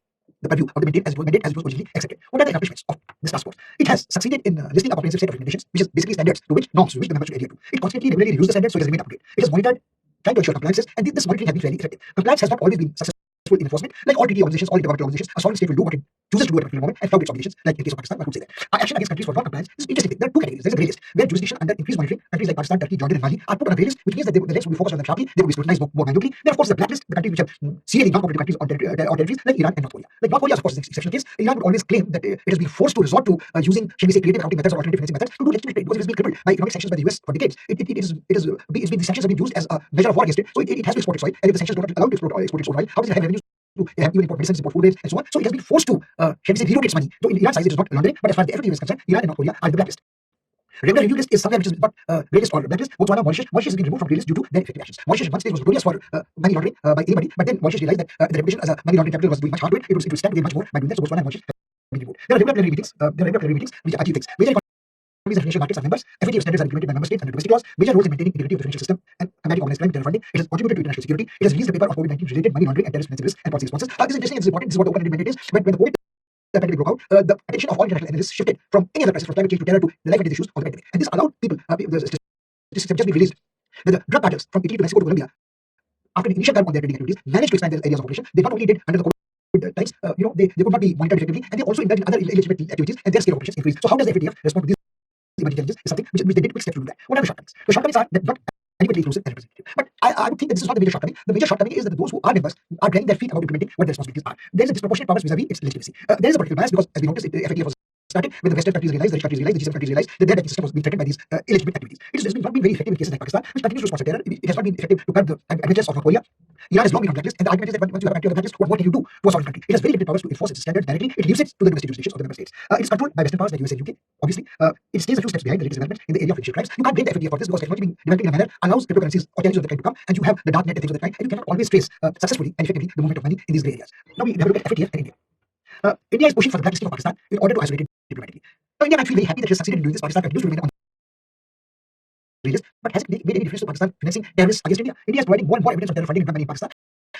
the purview of the mandate as it was originally accepted. What are the accomplishments of this task force? It has succeeded in listing a comprehensive set of recommendations, which is basically standards to which norms to which the members should adhere to. It constantly regularly reviews the standards so it has remained up to date. It has monitored, trying to ensure compliances, and this monitoring has been fairly effective. Compliance has not always been successful in enforcement. Like all treaty organizations, all intergovernmental organizations, a sovereign state will do what it chooses to do at a particular moment and flout its obligations, like in case of Pakistan, one could say that. Action against countries for non-compliance is interesting. There are 2 categories. There's a grey list, where jurisdiction under increased monitoring, countries like Pakistan, Turkey, Jordan, and Mali are put on a grey list, which means that the lens will be focused on them sharply, they will be scrutinized more minutely. Then, of course, the blacklist, the countries which have seriously non-cooperative countries or territories, like Iran and North Korea. Like North Korea, of course, is an exceptional case. Iran would always claim that it has been forced to resort to using, shall we say, creative accounting methods or alternative financing methods to do legitimate trade, because it has been crippled by economic sanctions by the US for decades. The sanctions have been used as a measure of war against it, so it has to export its oil, and if the sanctions don't allow it to export its own oil, how does it have revenues to even import medicines, import food grades, and so on? So it has been forced to, shall we say, relocate its money. So in Iran's size, it is not laundering, but as far as the FATF is concerned, Iran and North Korea are in the blacklist. Regular review list is somewhere which is not grey list or blacklist. Botswana, Mauritius has been removed from grey list due to their effective actions. Mauritius at one stage was notorious for money laundering by anybody, but then Mauritius realized that the reputation as a money laundering capital was doing much harm to it. It would stand to gain much more by doing that. So Botswana and Mauritius have been removed. There are regular plenary meetings which achieve things. Major economies and financial markets are members. FATF standards are implemented by member states under domestic laws. Major roles in maintaining integrity of the financial system and combating organized crime, terror funding. It has contributed to international security. It has released the paper on COVID-19 related money laundering and terrorist financing risks and policy responses. This is interesting. This is important. This is what the open-ended mandate is. When the COVID pandemic broke out, the attention of all international analysts shifted from any other crisis, from climate change to terror, to the life and death issues of the pandemic. And this allowed people, the statistics have just been released, that the drug cartels from Italy to Mexico to Colombia, after the initial ban on their trading activities, managed to expand their areas of operation. They not only did under the COVID times, they could not be monitored effectively, and they also indulged in other illegitimate activities, and their scale of operations increased. So how does the FATF respond to these emerging challenges? Is something which they did quick steps to do that. What are the shortcomings? The shortcomings are that not adequately inclusive and representative. But I would think that this is not the major shortcoming. The major shortcoming is that those who are members are dragging their feet about implementing what their responsibilities are. There is a disproportionate powers vis-a-vis its legitimacy. There is a political bias because, as we noticed, the FATF was started when the Western countries realized, the rich countries realized, the G7 countries realized that their banking system was being threatened by these illegitimate activities. It has not been very effective in cases like Pakistan, which continues to sponsor terror. It has not been effective to curb the adventures of North Korea. Iran has long been on blacklist, and the argument is that once you have a country on the blacklist, what more can you do to a sovereign country? It has very limited powers to enforce its standards directly. It leaves it to the domestic jurisdictions of the member states. It is controlled by Western powers like US and UK. Obviously, it stays a few steps behind the latest developments in the area of financial crimes. You can't blame the FATF for this because technology being developed in a manner allows cryptocurrencies or technologies of the kind to come, and you have the darknet and things of the kind, and you cannot always trace successfully and effectively the movement of money in these gray areas. Now we have a look at FATF and India. India is pushing for the blacklisting of Pakistan in order to isolate it diplomatically. Now, India might feel very happy that it has succeeded in doing this. Pakistan continues to remain on the list, but has it made any difference to Pakistan financing terrorists against India? India is providing more and more evidence of terror funding and drug money in Pakistan.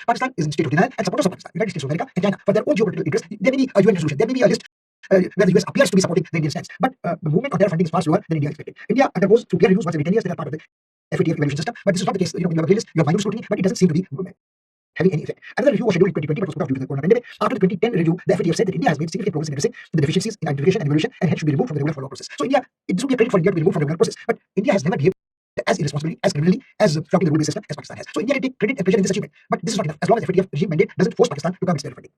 Pakistan is in state of denial, and supporters of Pakistan, United States of America, and China, for their own geopolitical interests, there may be a UN resolution, there may be a list where the US appears to be supporting the Indian stance. But the movement of terror funding is far slower than India expected. India undergoes through peer reviews once every 10 years. They are part of the FATF evaluation system, but this is not the case. You have a playlist, you have minute scrutiny, but it doesn't seem to be having any effect. Another review was scheduled in 2020 but was put off due to the corona pandemic. After the 2010 review, the FATF said that India has made significant progress in addressing the deficiencies in identification and evaluation, and hence should be removed from the regular follow-up process. So India, it would be a credit for India to be removed from the regular process, but India has never behaved as irresponsibly, as criminally, as flouting the rule-based system as Pakistan has. So India can take credit and pleasure in this achievement, but this is not enough as long as the FATF regime mandate doesn't force Pakistan to come its terror funding.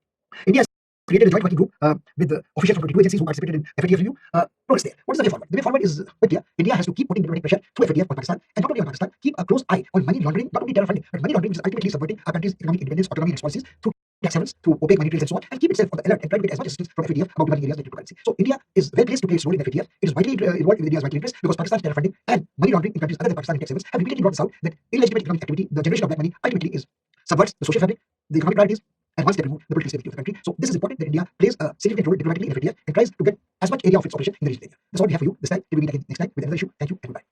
India has created a joint working group with the officials from 22 agencies who participated in FATF review. Progress there. What is the way forward? The way forward is quite clear. India has to keep putting diplomatic pressure through FATF on Pakistan, and not only on Pakistan, keep a close eye on money laundering, not only terror funding, but money laundering, which is ultimately subverting our country's economic independence, autonomy, and its policies through tax havens, through opaque money trails, and so on, and keep itself on the alert and try to get as much assistance from FATF about developing areas like cryptocurrency. So India is well placed to play its role in FATF. It is vitally involved in India's vital interests because Pakistan's terror funding and money laundering in countries other than Pakistan and tax havens have repeatedly brought this out that illegitimate economic activity, the generation of black money, ultimately is subverts the social fabric, the economic priorities, and one step removed, the political stability of the country. So this is important that India plays a significant role diplomatically in FATF and tries to get as much area of its operation in the regional area. That's all we have for you this time. We will meet again next time with another issue. Thank you and goodbye.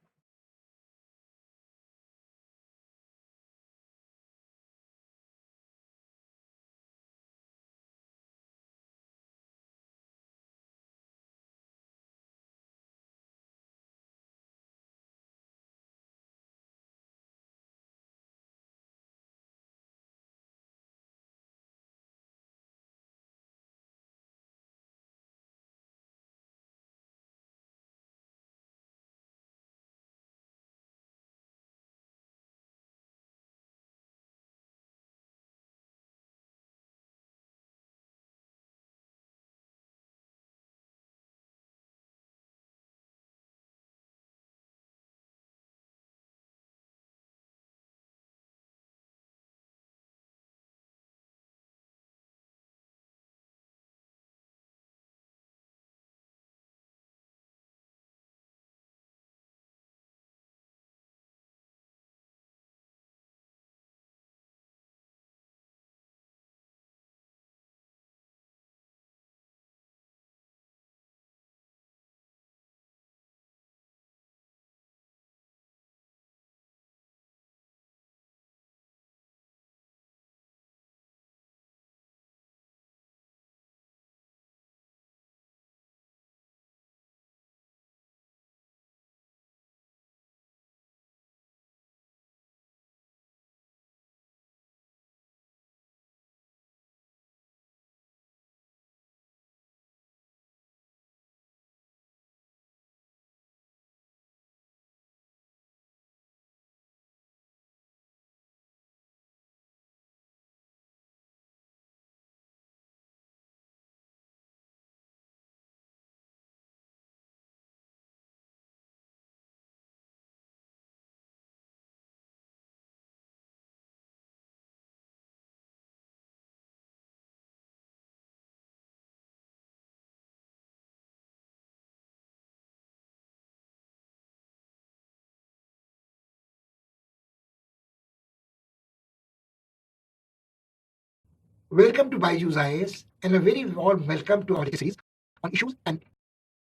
Welcome to Byju's IAS, and a very warm welcome to our lecture series on issues and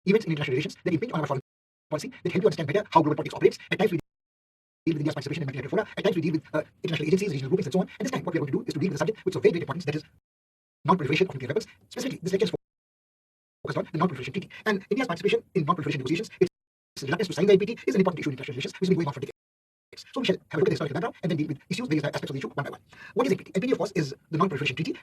events in international relations that impinge on our foreign policy, that help you understand better how global politics operates. At times we deal with India's participation in multilateral fora, at times we deal with international agencies, regional groupings, and so on. And this time, what we are going to do is to deal with a subject which is of very great importance, that is non-proliferation of nuclear weapons. Specifically, this lecture is focused on the non-proliferation treaty. And India's participation in non-proliferation negotiations, its reluctance to sign the NPT, is an important issue in international relations, which has been going on for decades. So we shall have a look at the historical background and then deal with issues, various aspects of the issue one by one. What is NPT? NPT, of course, is the non-proliferation treaty.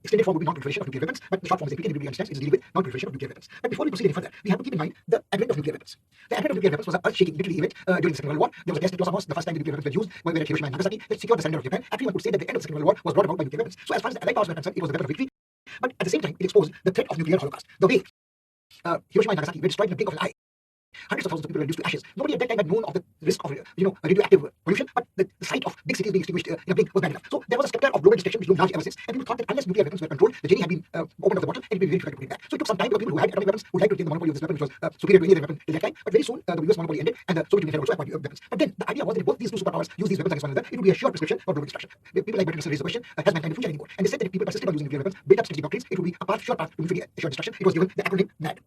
Extended form would be non-proliferation of nuclear weapons, but the short form is NPT, and everybody understands it is dealing with non-proliferation of nuclear weapons. But before we proceed any further, we have to keep in mind the advent of nuclear weapons. The advent of nuclear weapons was an earth-shaking literary event during the Second World War. There was a test at Los Alamos, the first time the nuclear weapons were used, when at Hiroshima and Nagasaki, that secured the surrender of Japan. Actually, one could say that the end of the Second World War was brought about by nuclear weapons. So as far as the Allied powers were concerned, it was the weapon of victory. But at the same time, it exposed the threat of nuclear holocaust. The way Hiroshima and Nagasaki were destroyed in a blink of an eye. Hundreds of thousands of people were reduced to ashes. Nobody at that time had known of the risk of radioactive pollution, but the sight of big cities being extinguished in a blink was bad enough. So there was a specter of global destruction which loomed large ever since, and people thought that unless nuclear weapons were controlled, the genie had been opened up the bottle and it would be very difficult to put it back. So it took some time for people who had atomic weapons would like to retain the monopoly of this weapon, which was superior to any other weapon till that time. But very soon the US monopoly ended, and the Soviet Union had also acquired weapons. But then the idea was that if both these two superpowers use these weapons against one another, it would be a sure prescription for global destruction. People like Bertrand Russell raised the question: has mankind a future anymore? And they said that if people persisted on using nuclear weapons, built up strategic doctrines, it would be a sure path to mutually assured destruction. It was given the acronym NAD.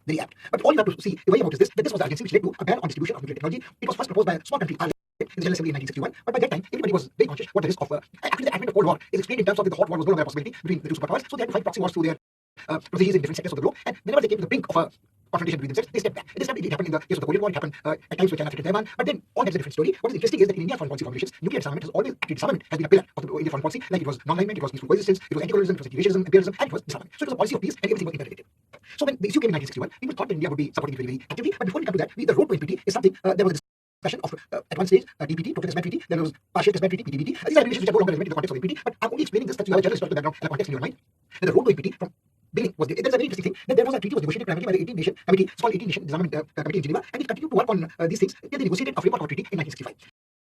Very apt. But all you have to see, the way about is this, that this was the agency which led to a ban on distribution of nuclear technology. It was first proposed by a small country, Ireland, in the General Assembly in 1961, but by that time, everybody was very conscious what the risk of, actually the advent of Cold War is explained in terms of the hot war was no longer a possibility between the two superpowers, so they had to fight proxy wars through their procedures in different sectors of the globe, and whenever they came to the brink of a confrontation between themselves, they stepped back. This time it happened in the case of the Korean War, it happened at times with China threatened Taiwan, but then all that is a different story. What is interesting is that in India's foreign policy formulations, nuclear disarmament has always, actually disarmament has been a pillar of the Indian foreign policy, like it was non-alignment, it was peaceful coexistence, it was anti-colonialism, it was anti-racism, imperialism, and it was disarmament. So it was a policy of peace and everything was interrelated. So when the issue came in 1961, people thought that India would be supporting it very, very actively, but before we come to that, the road to NPT is something, there was a discussion of, at one stage, DPT, total test ban treaty, then there was partial test ban treaty, PTBT. These are relations which are no longer relevant in the context of NPT, but I'm only explaining this that you have a general historical background and a context in your mind. And the road to NPT from beginning was there's a very interesting thing that there was a treaty was negotiated primarily by the 18-nation committee. It's called 18-nation disarmament committee in Geneva, and it continued to work on these things till they negotiated a framework treaty in 1965.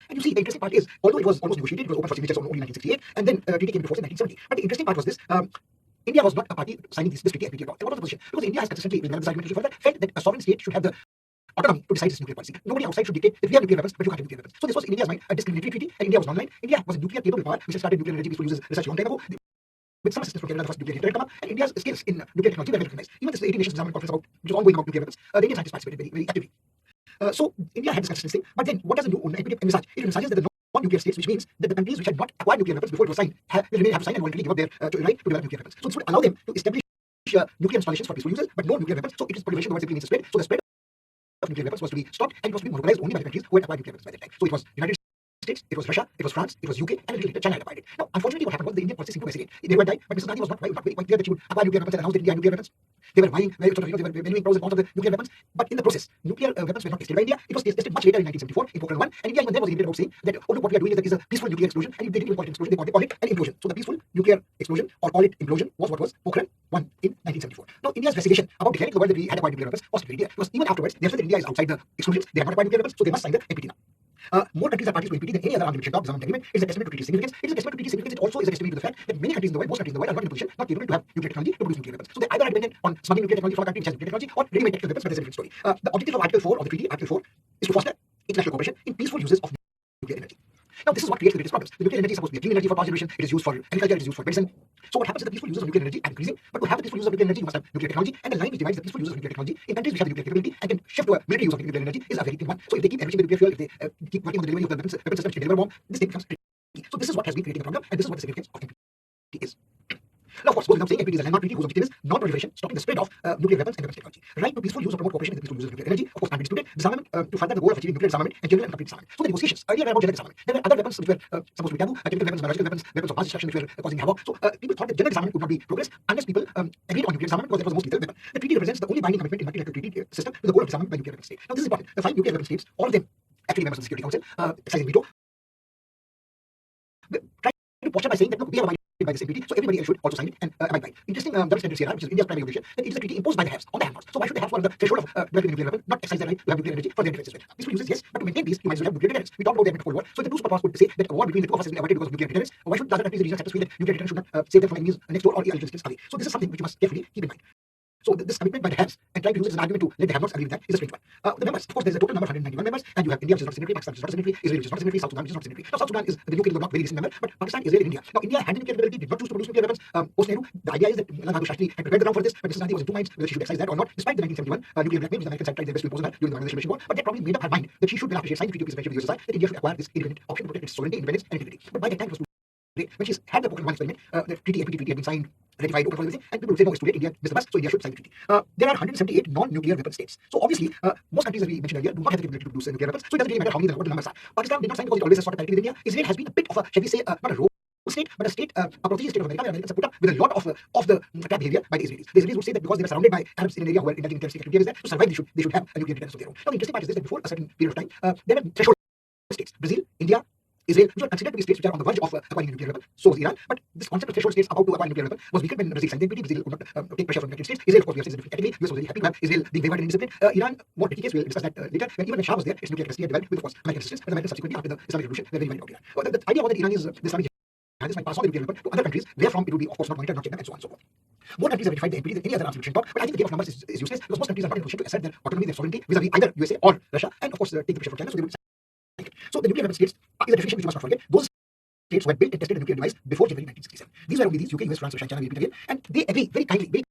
And you see, the interesting part is, although it was almost negotiated, it was open for signatures only in 1968, and then treaty came into force in 1970. But the interesting part was this: India was not a party signing this treaty NPT at all. What was the position? Because India has consistently, with this argument further, felt that a sovereign state should have the autonomy to decide its nuclear policy. Nobody outside should dictate that we have nuclear weapons, but you can't have nuclear weapons. So this was in India's mind a discriminatory treaty, and India was non-aligned. India was a nuclear capable power which had started nuclear energy peaceful uses research a long time ago. With some assistance from Canada, the first nuclear reactor had come up, and India's skills in nuclear technology were well recognized. Even this 18 Nations Disarmament Conference which was ongoing about nuclear weapons, the Indian scientists participated very, very actively. So India had this consistency, but then what does the new NPT envisage? It envisages that the non-nuclear states, which means that the countries which had not acquired nuclear weapons before it was signed, will remain have to sign and voluntarily give up their right to develop nuclear weapons. So this would allow them to establish nuclear installations for peaceful users, but no nuclear weapons. So it is proliferation, the word simply means spread. So the spread of nuclear weapons was to be stopped, and it was to be monopolized only by the countries who had acquired nuclear weapons by that time. So it was United States, it was Russia, it was France, it was UK, and a little later China had acquired it. Now, unfortunately, what happened was the Indian policy seemed to vacillate. They were died, but Mrs. Gandhi was not very quite clear that she would acquire nuclear weapons and announce that India had nuclear weapons. They were vying, they were valuing pros and cons of the nuclear weapons, but in the process, nuclear weapons were not tested by India. It was tested much later in 1974 in Pokhran 1, and India even then was irritated about saying that, oh look, what we are doing is that is a peaceful nuclear explosion, and if they didn't even call it explosion, they called it an implosion. So the peaceful nuclear explosion, or call it implosion, was what was Pokhran 1 in 1974. Now, India's investigation about declaring to the world that we had acquired nuclear weapons was very clear, because even afterwards, they said that India is outside the exclusions, they have not acquired nuclear weapons, so they must sign the NPT now. More countries are parties to NPT than any other armed disarmament agreement. It is a testament to treaty significance. It is a testament to treaty significance. It also is a testimony to the fact that many countries in the world, most countries in the world, are not in a position, not capable to have nuclear technology to produce nuclear weapons. So they either are dependent on smuggling nuclear technology from a country which has nuclear technology, or ready-made tactical weapons, but that's a different story. The objective of Article 4 of the treaty, Article 4, is to foster international cooperation in peaceful uses of nuclear energy. Now, this is what creates the greatest problems. The nuclear energy is supposed to be a clean energy for power generation. It is used for agriculture. It is used for medicine. So what happens is the peaceful uses of nuclear energy are increasing. But to have the peaceful use of nuclear energy, you must have nuclear technology. And the line which divides the peaceful use of nuclear technology in countries which have the nuclear capability and can shift to a military use of nuclear energy is a very thin one. So if they keep enriching the nuclear fuel, if they keep working on the delivery of the weapon systems which can deliver bomb, this thing becomes tricky. So this is what has been creating a problem, and this is what the significance of NPT is. Now, of course, goes without saying, NPT is a landmark treaty whose objective is non-proliferation, stopping the spread of nuclear weapons and weapons technology. Right to peaceful use or promote cooperation in the peaceful use of nuclear energy, of course, can't be disputed. Disarmament to further the goal of achieving nuclear disarmament and general and complete disarmament. So the negotiations earlier were about general disarmament. There were other weapons which were supposed to be taboo, chemical weapons, biological weapons, weapons of mass destruction which were causing havoc. So people thought that general disarmament would not be progress unless people agreed on nuclear disarmament, because that was the most lethal weapon. The treaty represents the only binding commitment in multilateral treaty system to the goal of disarmament by nuclear weapon state. Now, this is important. The 5 nuclear weapon states, all of them actually members of the Security Council, exercising veto, try to posture by saying that look, we have abided by this NPT, so everybody else should also sign it and abide by it. Interesting double standard CRR, which is India's primary obligation, that it is a treaty imposed by the haves on the have-nots. So why should the haves, who are the threshold of developing a nuclear weapon, not exercise their right to have nuclear energy for their defense as well? Peaceful uses, yes, but to maintain peace, you might as well have nuclear deterrence. We talked about the advent of Cold War. So the two superpowers could say that a war between the two of us has been avoided because of nuclear deterrence. Why should the other countries in the region feel that nuclear deterrence should not save them from enemies next door or allegiance away? So this is something which you must carefully keep in mind. So this commitment by the haves and trying to use it as an argument to let the have-nots agree with that is a strange one. The members, of course, there is a total number of 191 members, and you have India, which is not a signatory, Pakistan, which is not a signatory, Israel, which is not a signatory, South Sudan, which is not a signatory. Now, South Sudan is the new kid of the block, very recent member, but Pakistan, Israel, and India. Now, India had the nuclear capability, did not choose to produce nuclear weapons. Post-Nehru, the idea is that Lal Bahadur Shastri had prepared the ground for this, but Mrs. Gandhi was in two minds whether she should exercise that or not, despite the 1971 nuclear blackmail, which the Americans had tried their best to impose on her during the Bangladesh Liberation War. But that probably made up her mind that she should, after she had signed the Treaty of Peace and Friendship with the USSR, that India should acquire this independent option to protect its sovereignty, independence, and integrity. But by that time, it was too late. When she's had the Pokhran 1 experiment, the treaty, NPT treaty had been signed, ratified, open for everything, and people would say, no, it's too late, India missed the bus, so India should sign the treaty. There are 178 non-nuclear weapon states. So obviously, most countries, as we mentioned earlier, do not have the capability to produce nuclear weapons, so it doesn't really matter how many what the numbers are. Pakistan did not sign because it always has sought a parity with India. Israel has been a bit of a, shall we say, not a rogue state, but a state, a protégé state of America, where Americans have put up with a lot of the trap behavior by the Israelis. The Israelis would say that because they were surrounded by Arabs in an area where indulging in terroristic activity is there, to survive, they should have a nuclear deterrence of their own. Now, the interesting part is this, that before a certain period of time, there were threshold states: Brazil, India, Israel, which are considered to be states which are on the verge of acquiring a nuclear weapon. So was Iran. But this concept of threshold states about to acquire a nuclear weapon was weakened when Brazil signed the NPT. Brazil could not take pressure from the United States. Israel, of course, we have said is a different category. US was very happy to have Israel being wavered and indisciplined. Iran, more tricky case, we'll discuss that later. When even when Shah was there, its nuclear capacity had developed with, of course, American assistance, but the Americans subsequently, after the Islamic Revolution, were very worried about Iran. The idea was that Iran is the Islamic jihadists might pass on the nuclear weapon to other countries, wherefrom it would be, of course, not monitored, not checked, and so on and so forth. More countries have ratified the NPT than any other arms reduction talk, but I think the game of numbers is useless because most countries are not in a position to assert their autonomy, their sovereignty vis-a-vis either USA or Russia, and of course take the pressure from China. So they will sign it. So the nuclear weapon states is a definition which you must not forget. Those states who had built and tested a nuclear device before January 1967. These were only these: UK, US, France, Russia, China, we repeat again, and they agree very kindly, very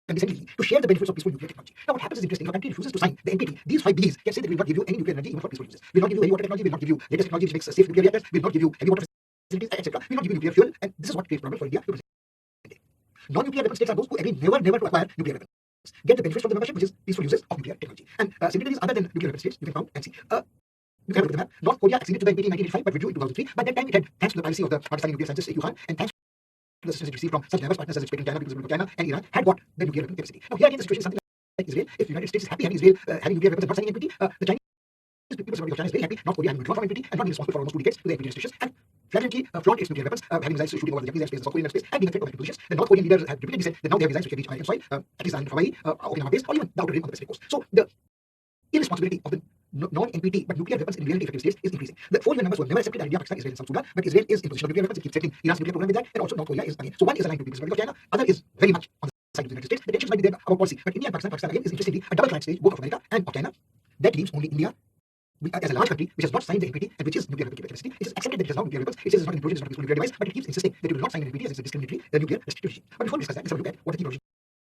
condescendingly to share the benefits of peaceful nuclear technology. Now, what happens is interesting. If a country refuses to sign the NPT, these 5 Bs can say that we will not give you any nuclear energy even for peaceful uses. We will not give you heavy water technology. We will not give you latest technology which makes safe nuclear reactors. We will not give you heavy water facilities, etc. We will not give you nuclear fuel, and this is what creates problems for India. Non-nuclear weapon states are those who agree never to acquire nuclear weapons, get the benefits from the membership, which is peaceful uses of nuclear technology. And signatories other than nuclear weapon states, you can count and see. You can look at the map. North Korea acceded to the NPT in 1985, but withdrew in 2003. By that time, it had, thanks to the policy of the Pakistani nuclear scientist A.Q. Khan, and thanks to the assistance it received from such diverse partners as its patron China, People's Republic of China, and Iran, had got the nuclear weapon capacity. Now, here again, the situation is something like Israel. If the United States is happy having Israel having nuclear weapons and not signing NPT, the Chinese People's Republic of China is very happy North Korea having withdrawn from NPT and not being responsible for almost 2 decades to the NPT restrictions, and flagrantly flaunt its nuclear weapons, having missiles shooting over the Japanese airspace, the South Korean airspace, and being a threat to American positions. The North Korean leaders have repeatedly said that now they have missiles which can reach American soil, at least in Hawaii, Okinawa base, or even the outer rim of the Pacific coast. So the irresponsibility of the non-NPT but nuclear weapons in reality effective states is increasing. The 4 UN members were never accepted that India, Pakistan, Israel, and South Sudan, but Israel is in position of nuclear weapons. It keeps threatening Iran's nuclear program with that, and also North Korea is again. So one is aligned to the People's Republic of China, other is very much on the side of the United States. The tensions might be there about policy, but India and Pakistan again is interestingly a double client stage, both of America and of China. That leaves only India as a large country which has not signed the NPT and which is nuclear weapon capacity. It is accepted that it has now nuclear weapons. It says it's not an implosion, it's not a peaceful nuclear device, but it keeps insisting that it will not sign an NPT as it's a discriminatory nuclear restrictive regime. But before we discuss that, let's have a look at what the key provisions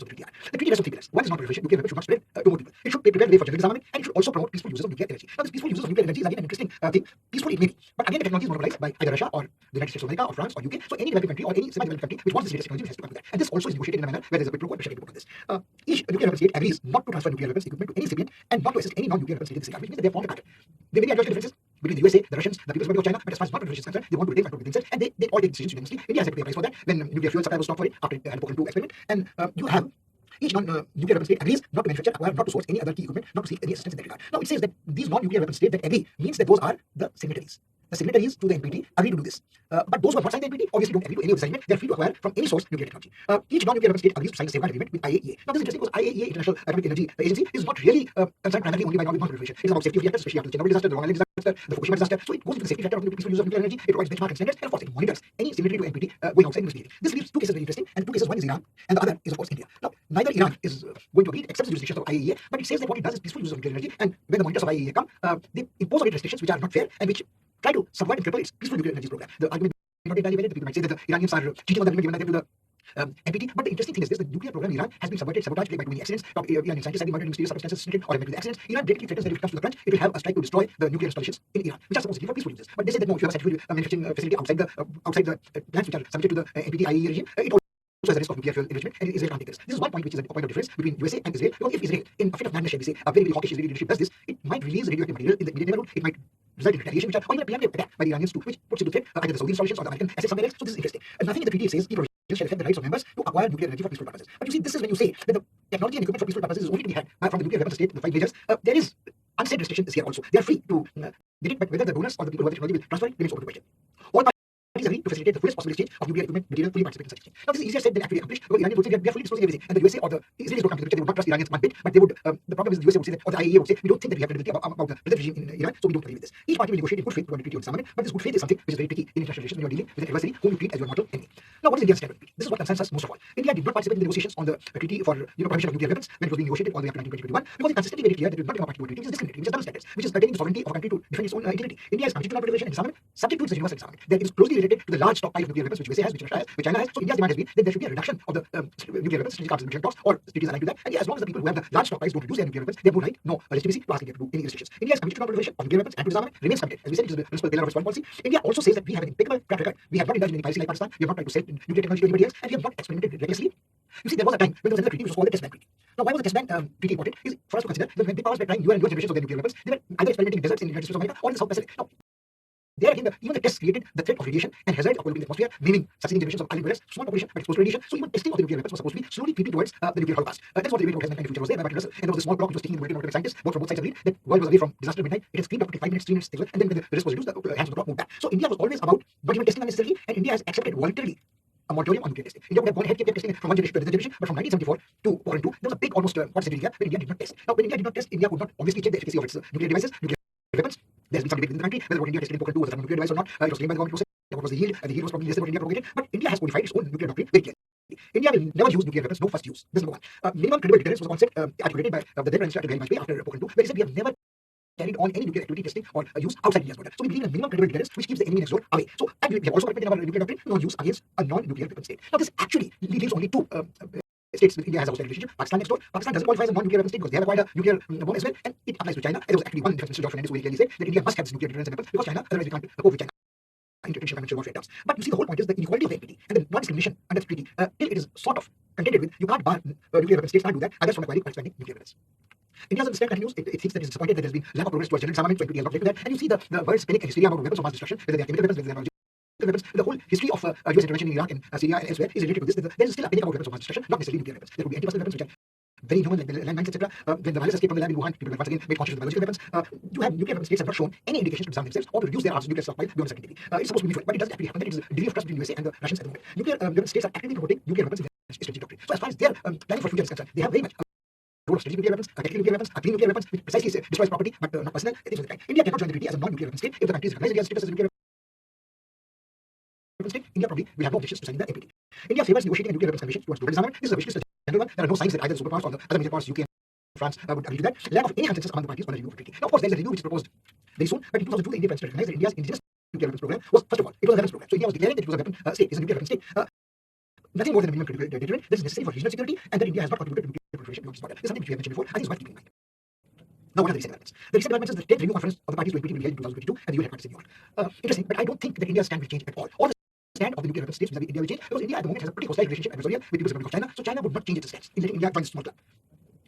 of the treaty are. The treaty rests on 3 pillars. One is non-proliferation. Nuclear weapons should not spread to more people. It should prepare the way for general disarmament, and it should also promote peaceful uses of nuclear energy. Now, this peaceful uses of nuclear energy is again an interesting thing. Peaceful it may be, but again the technology is monopolized by either Russia or the United States of America or France or UK. So any developing country or any semi-developed country which wants this latest technology has to come with that. And this also is negotiated in a manner where there is a quid pro quo and pressure to this. Each nuclear weapon state agrees not to transfer nuclear weapons equipment to any recipient and not to assist any non-nuclear weapon state in this regard, which means that they have formed a pact. There may be ideological differences between the USA, the Russians, the People's Republic of China, but as far as non-proliferation is concerned, they want to retain control within themselves, and they all take decisions unanimously. India has had to pay a price for that when nuclear fuel supply was stopped for it after the Pokhran 2 experiment, and you have each non-nuclear weapon state agrees not to manufacture, acquire, not to source any other key equipment, not to seek any assistance in that regard. Now, it says that these non-nuclear weapon states that agree means that those are the signatories. The signatories to the NPT agree to do this. But those who have not signed the NPT obviously don't agree to any of the assignment. They are free to acquire from any source nuclear technology. Each non-nuclear weapon state agrees to sign a safeguard agreement with IAEA. Now, this is interesting because IAEA, International Atomic Energy Agency, is not really concerned primarily only by non-proliferation. It is about safety of reactors, especially after the Chernobyl disaster, the Long Island disaster, the Fukushima disaster. So it goes into the safety factor of the peaceful use of nuclear energy. It provides benchmark and standards, and of course, it monitors any signatory to NPT going outside misbehaving. This leaves 2 cases very interesting, and 2 cases, one is Iran, and the other is, of course, India. Now, neither Iran is going to agree, accepts the jurisdiction of IAEA, but it says that what it does is peaceful use of nuclear energy, and when the monitors of IAEA come, they impose on it restrictions which are not fair and which try to subvert and cripple its peaceful nuclear energy program. The argument may not be entirely valid. The people might say that the Iranians are cheating on the agreement given by them to the NPT. But the interesting thing is this: the nuclear program in Iran has been subverted, sabotaged by too many accidents. Iranian scientists have been murdered in mysterious circumstances or admitted to the accidents. Iran directly threatens that if it comes to the crunch, it will have a strike to destroy the nuclear installations in Iran, which are supposedly for peaceful uses. But they say that no, if you have a central manufacturing facility outside the plants which are subject to the NPT IAEA regime, it also has a risk of nuclear fuel enrichment, and Israel can't take this. This is one point which is a point of difference between USA and Israel, because if Israel, in a fit of madness, shall we say, a very, very hawkish Israeli leadership does this, it might release radioactive material in the immediate neighborhood. It might result in retaliation, which are or even a preemptive attack by the Iranians too, which puts into threat either the Saudi installations or the American assets somewhere else. So this is interesting. And nothing in the treaty says key provisions shall affect the rights of members to acquire nuclear energy for peaceful purposes. But you see, this is when you say that the technology and equipment for peaceful purposes is only to be had from the nuclear weapons state, the 5 majors. There is unsaid restrictions here also. They are free to get it, but whether the donors or the people who have the technology will transfer it remains open to question. All parties agree to facilitate the fullest possible exchange of nuclear equipment material, fully participate in such exchange. Now, this is easier said than actually accomplished, because Iranians would say we are fully disclosing everything, and the USA or the Israelis don't come to the picture. They would not trust Iranians one bit, but they would. The problem is the USA would say that, or the IAEA would say, we don't think that we have credibility about the present regime in Iran, so we don't agree with this. Each party will negotiate in good faith to a treaty on disarmament, but this good faith is something which is very tricky in international relations when you are dealing with an adversary whom you treat as your mortal enemy. Now, what is India's stand on treaty? This is what concerns us most of all. India did not participate in the negotiations on the treaty for prohibition of nuclear weapons when it was being negotiated all the way up to 1921, because it consistently very clear that it will not become a party to a treaty, which is discriminating, which is double standards, which is pertaining the sovereignty of a country to defend its own integrity. India is committed to non-proliferation and disarmament, subject to its universal disarmament. That is closely related to the large stockpile of nuclear weapons which USA has, which Russia has, which China has. So India's demand has been that there should be a reduction of the nuclear weapons, strategic arms reduction talks, or treaties aligned to that. And as long as the people who have the large stockpiles don't reduce their nuclear weapons, they have no right, no legitimacy to ask India to do any restrictions. India is committed to non-proliferation of nuclear weapons and to disarmament, remains committed. As we said, it is the principal pillar of its foreign policy. India also says that we have an impeccable track record. We have not indulged in any policy like Pakistan. We have not tried to sell nuclear technology to anybody else, and we have not experimented recklessly. You see, there was a time when there was another treaty which was called the Test Ban Treaty. Now, why was the Test Ban treaty important? Is for us to consider that when big powers were trying newer and newer generations of their nuclear weapons, they were either experimenting in deserts in the United States of America or in the South Pacific. Now, There again, even the tests created the threat of radiation and hazard of polluting the atmosphere, naming succeeding generations of island dwellers, small population but exposed to radiation. So even testing of the nuclear weapons was supposed to be slowly creeping towards the nuclear holocaust. That's what the debate about mankind and future was there by Martin Russell. And there was a small block which was taking the bulletin of scientists, both from both sides agreed that world was away from disaster at midnight. It had screamed up to 5 minutes, 3 minutes, and then when the risk was reduced, the hands of the block moved back. So India was always about not even testing unnecessarily, and India has accepted voluntarily a moratorium on nuclear testing. India would have gone ahead, kept testing from one generation to another generation, but from 1974 to Pokhran 2, there was a big almost quarter century gap when India did not test. Now, when India did not test, India could not obviously check the efficacy of its nuclear devices, nuclear weapons. There's been some debate within the country whether what India tested in Pokhran 2 was a nuclear device or not. It was claimed by the government what was the yield, and the yield was probably less than what India propagated. But India has codified its own nuclear doctrine very clearly. India will never use nuclear weapons, no first use. This is number one. Minimum credible deterrence was a concept articulated by the then Prime Minister Atal Bihari Vajpayee after Pokhran 2, where he said we have never carried on any nuclear activity testing or use outside India's border. So we believe in a minimum credible deterrence which keeps the enemy next door away. So, and we have also committed in our nuclear doctrine non-use against a non-nuclear weapon state. Now this actually leaves only two states with India has a hostile relationship. Pakistan next door. Pakistan doesn't qualify as a non-nuclear weapon state because they have acquired a nuclear bomb as well, and it applies to China. And there was actually one Defense Minister, George Fernandez, who very clearly said that India must have this nuclear deterrence and weapons because China, otherwise we can't cope with China in traditional financial warfare terms. But you see, the whole point is the inequality of the NPT and the non-discrimination under the treaty till it is sort of contended with. You can't bar nuclear weapon states can't do that. Others from acquiring or expanding nuclear weapons. India's stand continues. It thinks that it's disappointed that there's been lack of progress towards general disarmament, so NPT has not led to that. And you see the world's panic and hysteria about weapons of mass destruction, whether they are chemical weapons, whether they are biological weapons. The whole history of US intervention in Iraq and Syria and elsewhere is related to this. There is still a panic about weapons of mass destruction, not necessarily nuclear weapons. There could be anti-personnel weapons which are very known, like the landmines, etc. When the virus escaped from the lab in Wuhan, people were once again made conscious of the biological weapons. You have nuclear weapon states have not shown any indications to disarm themselves or to reduce their arms nuclear stockpile beyond a certain degree. It's supposed to be mutual, but it doesn't actually happen. That it is a degree of trust between the USA and the Russians at the moment. Nuclear weapon states are actively promoting nuclear weapons in their strategic doctrine. So as far as their planning for future is concerned, they have very much role of strategic nuclear weapons, tactical nuclear weapons, clean nuclear weapons, which precisely destroys property but not personnel, things of that kind. India cannot join the treaty as a non-nuclear weapon state. If the country is recognized India's status as a nuclear weapon state, India probably will have no objections to signing the NPT. India favors negotiating a nuclear weapons convention towards global disarmament. This is a wish list, a general one. There are no signs that either the superpowers or the other major powers, UK and France, would agree to that. Lack of any consensus among the parties on the review of the treaty. Now, of course, there is a review which is proposed very soon, but in 2002, the Indian Prime Minister recognized that India's indigenous nuclear weapons program was, first of all, it was a weapons program. So India was declaring that it was a weapon state, is a nuclear weapon state. Nothing more than a minimum critical deterrent that is necessary for regional security, and that India has not contributed to nuclear proliferation beyond this border. This is something which we have mentioned before. I think it's worth keeping in mind. Now, what are the recent developments? The recent developments is the 10th review conference of the parties to NPT will be held in 2022 at the UN headquarters in New York. Interesting, but I don't think that India's stand will change at all. Or the stand of the nuclear weapon states vis-à-vis India will change because India at the moment has a pretty hostile relationship adversarial with the People's Republic of China, so China would not change its stance in letting India join this small club.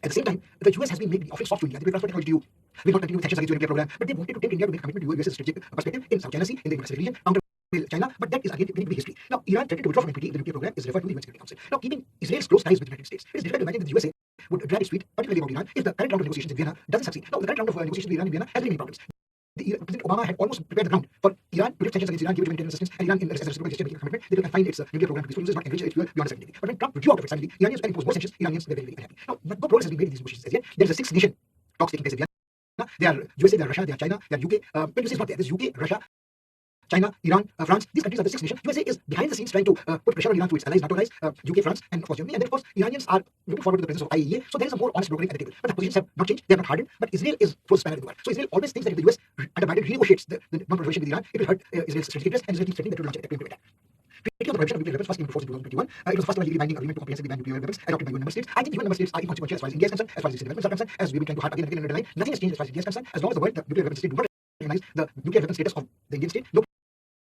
At the same time, the US has been making offering soft to India. They will transfer technology to you. We will not continue with sanctions against your nuclear program, but they wanted to take India to make a commitment to US's strategic perspective in South China Sea, in the Indo-Pacific region, counter China, but that is again going to be history. Now, Iran threatened to withdraw from NPT if the nuclear program is referred to the UN Security Council. Now, keeping Israel's close ties with the United States, it is difficult to imagine that the USA would drag its feet, particularly about Iran, if the current round of negotiations in Vienna doesn't succeed. Now, the current round of negotiations with Iran in Vienna has very many problems. President Obama had almost prepared the ground for Iran to lift sanctions against Iran, give it humanitarian assistance, and Iran, as a reciprocal gesture, making a commitment that it can find its nuclear program to peaceful uses, not enrich its fuel beyond a certain degree. But when Trump withdrew out of it suddenly, Iranians can impose more sanctions. Iranians were very, very unhappy. Now, no progress has been made in these negotiations as yet. There is a six-nation talks taking place in Vienna. They are USA, they are Russia, they are China, they are UK. But USA is not there. There's UK, Russia, China, Iran, France. These countries are the six nations. USA is behind the scenes trying to put pressure on Iran through its allies, NATO allies, UK, France, and of course Germany. And then of course Iranians are looking forward to the presence of IAEA. So there is a more honest brokering at the table. But the positions have not changed. They have not hardened. But Israel is full spanner in the world. So Israel always thinks that if the US under Biden renegotiates the non-proliferation with Iran, it will hurt Israel's strategic interests, and Israel keeps threatening that it will launch an attack. Treaty on the Prohibition of Nuclear Weapons first came into force in 2021. It was the first ever legally binding agreement to comprehensively ban nuclear weapons adopted by UN member states. I think UN member states are inconsequential as far as India is concerned, as far as recent developments are concerned, as we've been trying to harp again and again and underline. Nothing has changed as far as India is concerned. As long as the world, the nuclear weapons state do not recognize the nuclear weapons status of the Indian state, no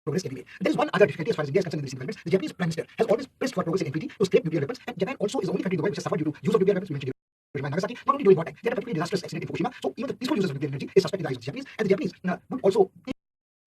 progress can be made. There is one other difficulty as far as India is concerned in recent developments. The Japanese Prime Minister has always pressed for progress in NPT to scrape nuclear weapons, and Japan also is the only country in the world which has suffered due to use of nuclear weapons. We mentioned Hiroshima and Nagasaki, not only during wartime. They had a particularly disastrous accident in Fukushima, so even the peaceful users of nuclear energy is suspect in the eyes of the Japanese, and the Japanese would also take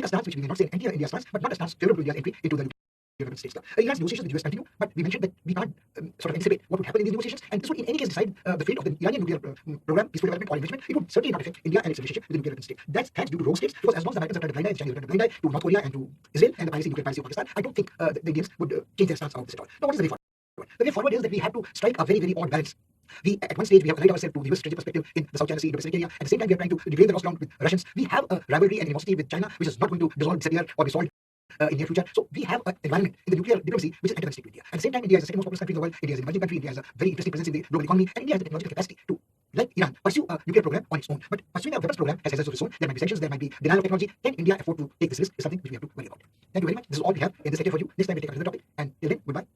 a stance which we may not say an anti-India stance, but not a stance favorable to India's entry into the nuclear states club. Iran's negotiations with the US continue, but we mentioned that we can't sort of anticipate what would happen in these negotiations, and this would in any case decide the fate of the Iranian nuclear program, peaceful development or enrichment. It would certainly not affect India and its relationship with the nuclear weapon state. That's thanks due to rogue states, because as long as the Americans have turned a blind eye, the Chinese have turned a blind eye to North Korea and to Israel and the piracy, nuclear piracy of Pakistan, I don't think the Indians would change their stance about this at all. Now, what is the way forward? The way forward is that we have to strike a very, very odd balance. We, at one stage, we have allied ourselves to the US strategic perspective in the South China Sea, Indo-Pacific area. At the same time, we are trying to degrade the lost ground with Russians. We have a rivalry and animosity with China, which is not going to dissolve, disappear, or be solved in near future. So we have an environment in the nuclear diplomacy which is antagonistic to India. At the same time, India is the second most populous country in the world. India is an emerging country. India has a very interesting presence in the global economy, and India has the technological capacity to, like Iran, pursue a nuclear program on its own. But pursuing a weapons program has hazards of its own. There might be sanctions, there might be denial of technology. Can India afford to take this risk? Is something which we have to worry about. Thank you very much. This is all we have in this lecture for you. Next time we take another topic, and till then, goodbye.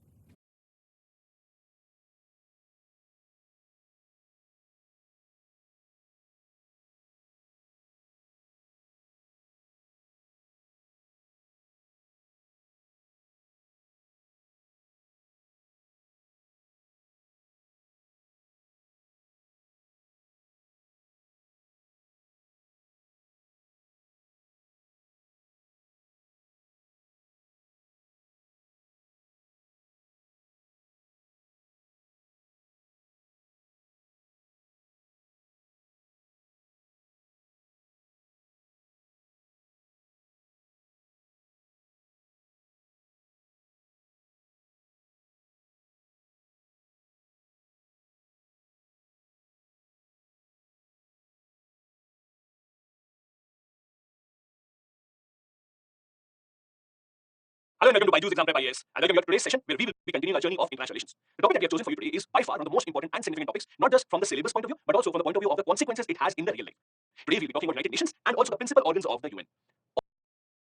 Hello and welcome to Byju's Exam Prep IAS, and welcome to today's session where we will be continuing our journey of international relations. The topic that we have chosen for you today is by far one of the most important and significant topics, not just from the syllabus point of view, but also from the point of view of the consequences it has in the real life. Today we'll be talking about United Nations and also the principal organs of the UN.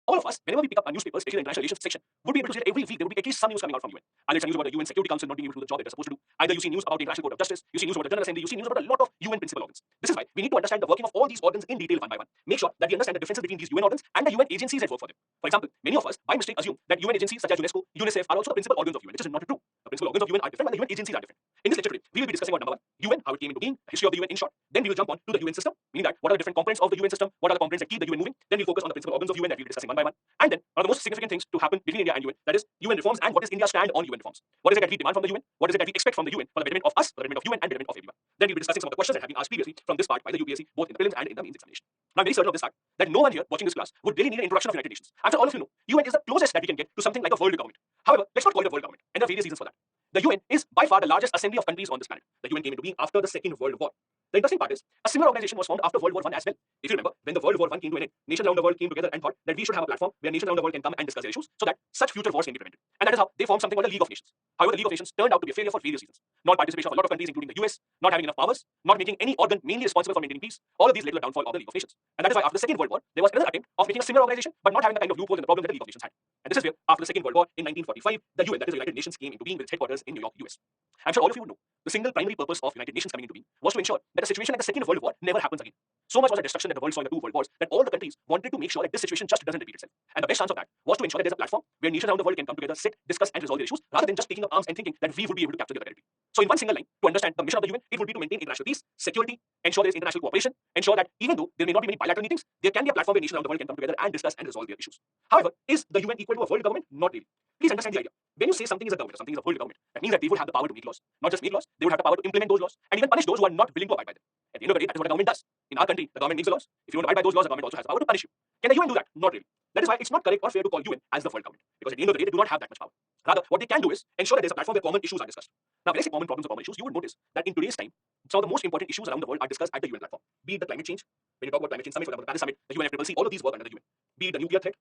All of us, whenever we pick up a newspaper, especially the international relations section, would be able to see that every week there would be at least some news coming out from UN. Either it's a news about the UN Security Council not being able to do the job that they're supposed to do. Either you see news about the International Court of Justice, you see news about the General Assembly, you see news about a lot of UN principal organs. This is why we need to understand the working of all these organs in detail one by one. Make sure that we understand the differences between these UN organs and the UN agencies that work for them. For example, many of us by mistake assume that UN agencies such as UNESCO, UNICEF are also the principal organs of UN, which is not true. The principal organs of UN are different, while the UN agencies are different. In this lecture today, we will be discussing about number one, UN, how it came into being, history of the UN in short. Then we will jump on to the UN system, meaning that what are the different components of the UN system, what are the components that keep the UN moving. Then we'll focus on the principal organs of UN that we'll be discussing one by one. And then one of the most significant things to happen between India and UN, that is UN reforms and what is India's stand on UN reforms. What is it that we demand from the UN? What is it that we expect from the UN for the betterment of us, for the betterment of UN and betterment of everyone? Then we'll be discussing some of the questions that have been asked previously from this part by the UPSC, both in the prelims and in the mains examination. Now I'm very certain of this fact that no one here watching this class would really need an introduction of United Nations. After all of you know, UN is the closest that we can get to something like a world government. However, let's not call it a world government, and there are various reasons for that. The UN is by far the largest assembly of countries on this planet. The UN came into being after the Second World War. The interesting part is, a similar organization was formed after World War I as well. If you remember, when the World War I came to an end, nations around the world came together and thought that we should have a platform where nations around the world can come and discuss their issues so that such future wars can be prevented. And that is how they formed something called the League of Nations. However, the League of Nations turned out to be a failure for various reasons. Non-participation of a lot of countries, including the US, not having enough powers, not making any organ mainly responsible for maintaining peace. All of these led to the downfall of the League of Nations. And that is why after the Second World War, there was another attempt of making a similar organization, but not having the kind of loopholes and the problems that the League of Nations had. And this is where, after the Second World War, in 1945, the UN, that is the United Nations, came into being with its headquarters in New York, US. I'm sure all of you would know, the single primary purpose of United Nations coming into being was to ensure that a situation like the Second World War never happens again. So much was the destruction that the world saw in the two world wars that all the countries wanted to make sure that this situation just doesn't repeat itself. And the best chance of that was to ensure that there's a platform where nations around the world can come together, sit, discuss, and resolve their issues, rather than just taking up arms and thinking that we would be able to capture their territory. So in one single line, to understand the mission of the UN, it would be to maintain international peace, security, ensure there's international cooperation, ensure that even though there may not be many bilateral meetings, there can be a platform where nations around the world can come together and discuss and resolve their issues. However, is the UN equal to a world government? Not really. Please understand the idea. When you say something is a government or something is a world government, that means that they would have the power to make laws. Not just make laws, they would have the power to implement those laws and even punish those who are not willing to abide by them. At the end of the day, that is what a government does. In our country, the government makes the laws. If you don't abide by those laws, the government also has the power to punish you. Can the UN do that? Not really. That is why it's not correct or fair to call UN as the world government. Because at the end of the day, they do not have that much power. Rather, what they can do is ensure that there's a platform where common issues are discussed. Now, when I say common problems or common issues, you would notice that in today's time, some of the most important issues around the world are discussed at the UN platform. Be it the climate change, when you talk about climate change summit, for example, the Paris Summit, the UNFCCC, all of these work under the UN. Be it the nuclear threat,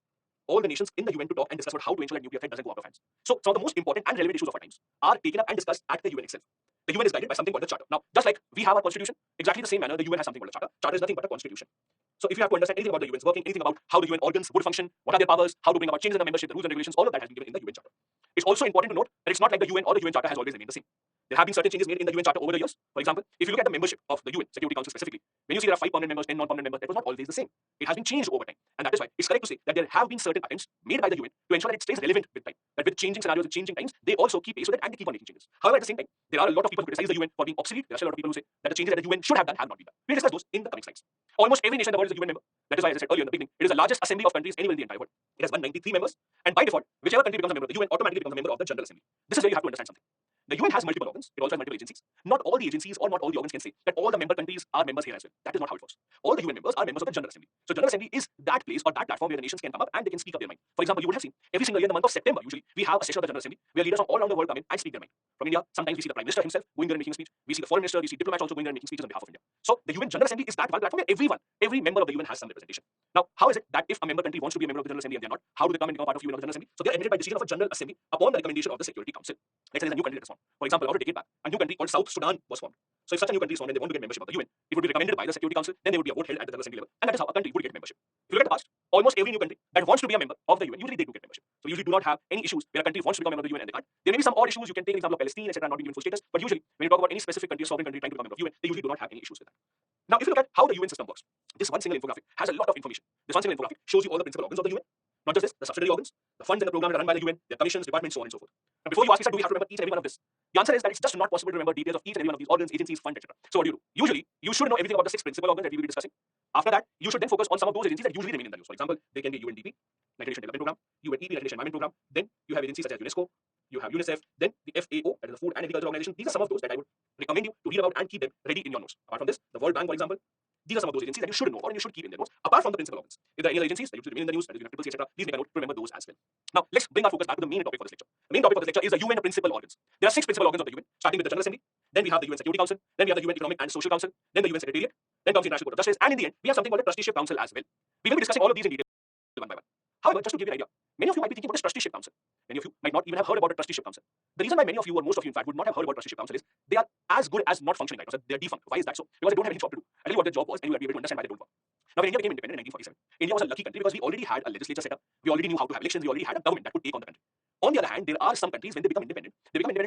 all the nations in the UN to talk and discuss about how to ensure that nuclear threat doesn't go out of hands. So some of the most important and relevant issues of our times are taken up and discussed at the UN itself. The UN is guided by something called the Charter. Now, just like we have our constitution, exactly the same manner, the UN has something called a Charter. Charter is nothing but a constitution. So if you have to understand anything about the UN's working, anything about how the UN organs would function, what are their powers, how to bring about changes in the membership, the rules and regulations, all of that has been given in the UN Charter. It's also important to note that it's not like the UN or the UN Charter has always remained the same. There have been certain changes made in the UN Charter over the years. For example, if you look at the membership of the UN Security Council specifically, when you see there are 5 permanent members, 10 non-permanent members, that was not always the same. It has been changed over time. And that is why it's correct to say that there have been certain attempts made by the UN to ensure that it stays relevant with time. That with changing scenarios, with changing times, they also keep pace with it and they keep on making changes. However, at the same time, there are a lot of people who criticize the UN for being obsolete. There are still a lot of people who say that the changes that the UN should have done have not been done. We'll discuss those in the coming slides. Almost every nation in the world is a UN member. That is why, as I said earlier in the beginning, it is the largest assembly of countries anywhere in the entire world. It has 193 members, and by default, whichever country becomes a member of the UN automatically becomes a member of the General Assembly. This is where you have to understand something. The UN has multiple organs. It also has multiple agencies. Not all the agencies or not all the organs can say that all the member countries are members here as well. That is not how it works. All the UN members are members of the General Assembly. So General Assembly is that place or that platform where the nations can come up and they can speak up their mind. For example, you would have seen every single year in the month of September, usually, we have a session of the General Assembly where leaders from all around the world come in and speak their mind. From India, sometimes we see the Prime Minister himself going there and making a speech. We see the Foreign Minister, we see diplomats also going there and making speeches on behalf of India. So the UN General Assembly is that one platform where every member of the UN has some representation. Now, how is it that if a member country wants to be a member of the General Assembly and they're not, how do they come and become part of UN or the General Assembly? So they're admitted by decision of a General Assembly upon the recommendation of the Security Council. Let's say there's a new country that is formed. For example, about a decade back, a new country called South Sudan was formed. So if such a new country is formed and they want to get membership of the UN, it would be recommended by the Security Council, then there would be a vote held at the General Assembly level. And that is how a country would get membership. If you look at the past, almost every new country that wants to be a member of the UN, usually they do get membership. So we usually do not have any issues where a country wants to become a member of the UN and they can't. There may be some odd issues. You can take an example of Palestine, etc., not being given full status. But usually, when you talk about any specific country, sovereign country trying to become a member of the UN, they usually do not have any issues with that. Now, if you look at how the UN system works, this one single infographic has a lot of information. This one single infographic shows you all the principal organs of the UN. Not just this, the subsidiary organs, the funds and the programs that are run by the UN, their commissions, departments, so on and so forth. Now, before you ask me, sir, do we have to remember each and every one of this? The answer is that it's just not possible to remember details of each and every one of these organs, agencies, funds, etc. So what do? Usually, you should know everything about the 6 principal organs that we will be discussing. After that, you should then focus on some of those agencies that usually remain in the news. For example, they can be UNDP, United Nations Development Program, UNEP, United Nations Environment Program. Then you have agencies such as UNESCO, you have UNICEF, then the FAO, that is the Food and Agriculture Organization. These are some of those that I would recommend you to read about and keep them ready in your notes. Apart from this, the World Bank, for example, these are some of those agencies that you should know or you should keep in their notes, apart from the principal organs. If there are any other agencies that you should remain in the news, that is UNFCCC, etc., please make a note to remember those as well. Now, let's bring our focus back to the main topic for this lecture. The main topic for this lecture is the UN principal organs. There are 6 principal organs of the UN, starting with the General Assembly, then we have the UN Security Council, then we have the UN Economic and Social Council, then the UN Secretariat, then comes the International Court of Justice, and in the end, we have something called the Trusteeship Council as well. We will be discussing all of these in detail one by one. However, just to give you an idea, Many of you might be thinking, what is Trusteeship Council? Many of you might not even have heard about a Trusteeship Council. The reason why many of you, or most of you in fact, would not have heard about Trusteeship Council is they are as good as not functioning right now. So they are defunct. Why is that so? Because they don't have any job to do. I'll tell you what their job was, and you will be able to understand why they don't work. Now, when India became independent in 1947, India was a lucky country because we already had a legislature set up. We already knew how to have elections. We already had a government that could take on the country. On the other hand, there are some countries when they become independent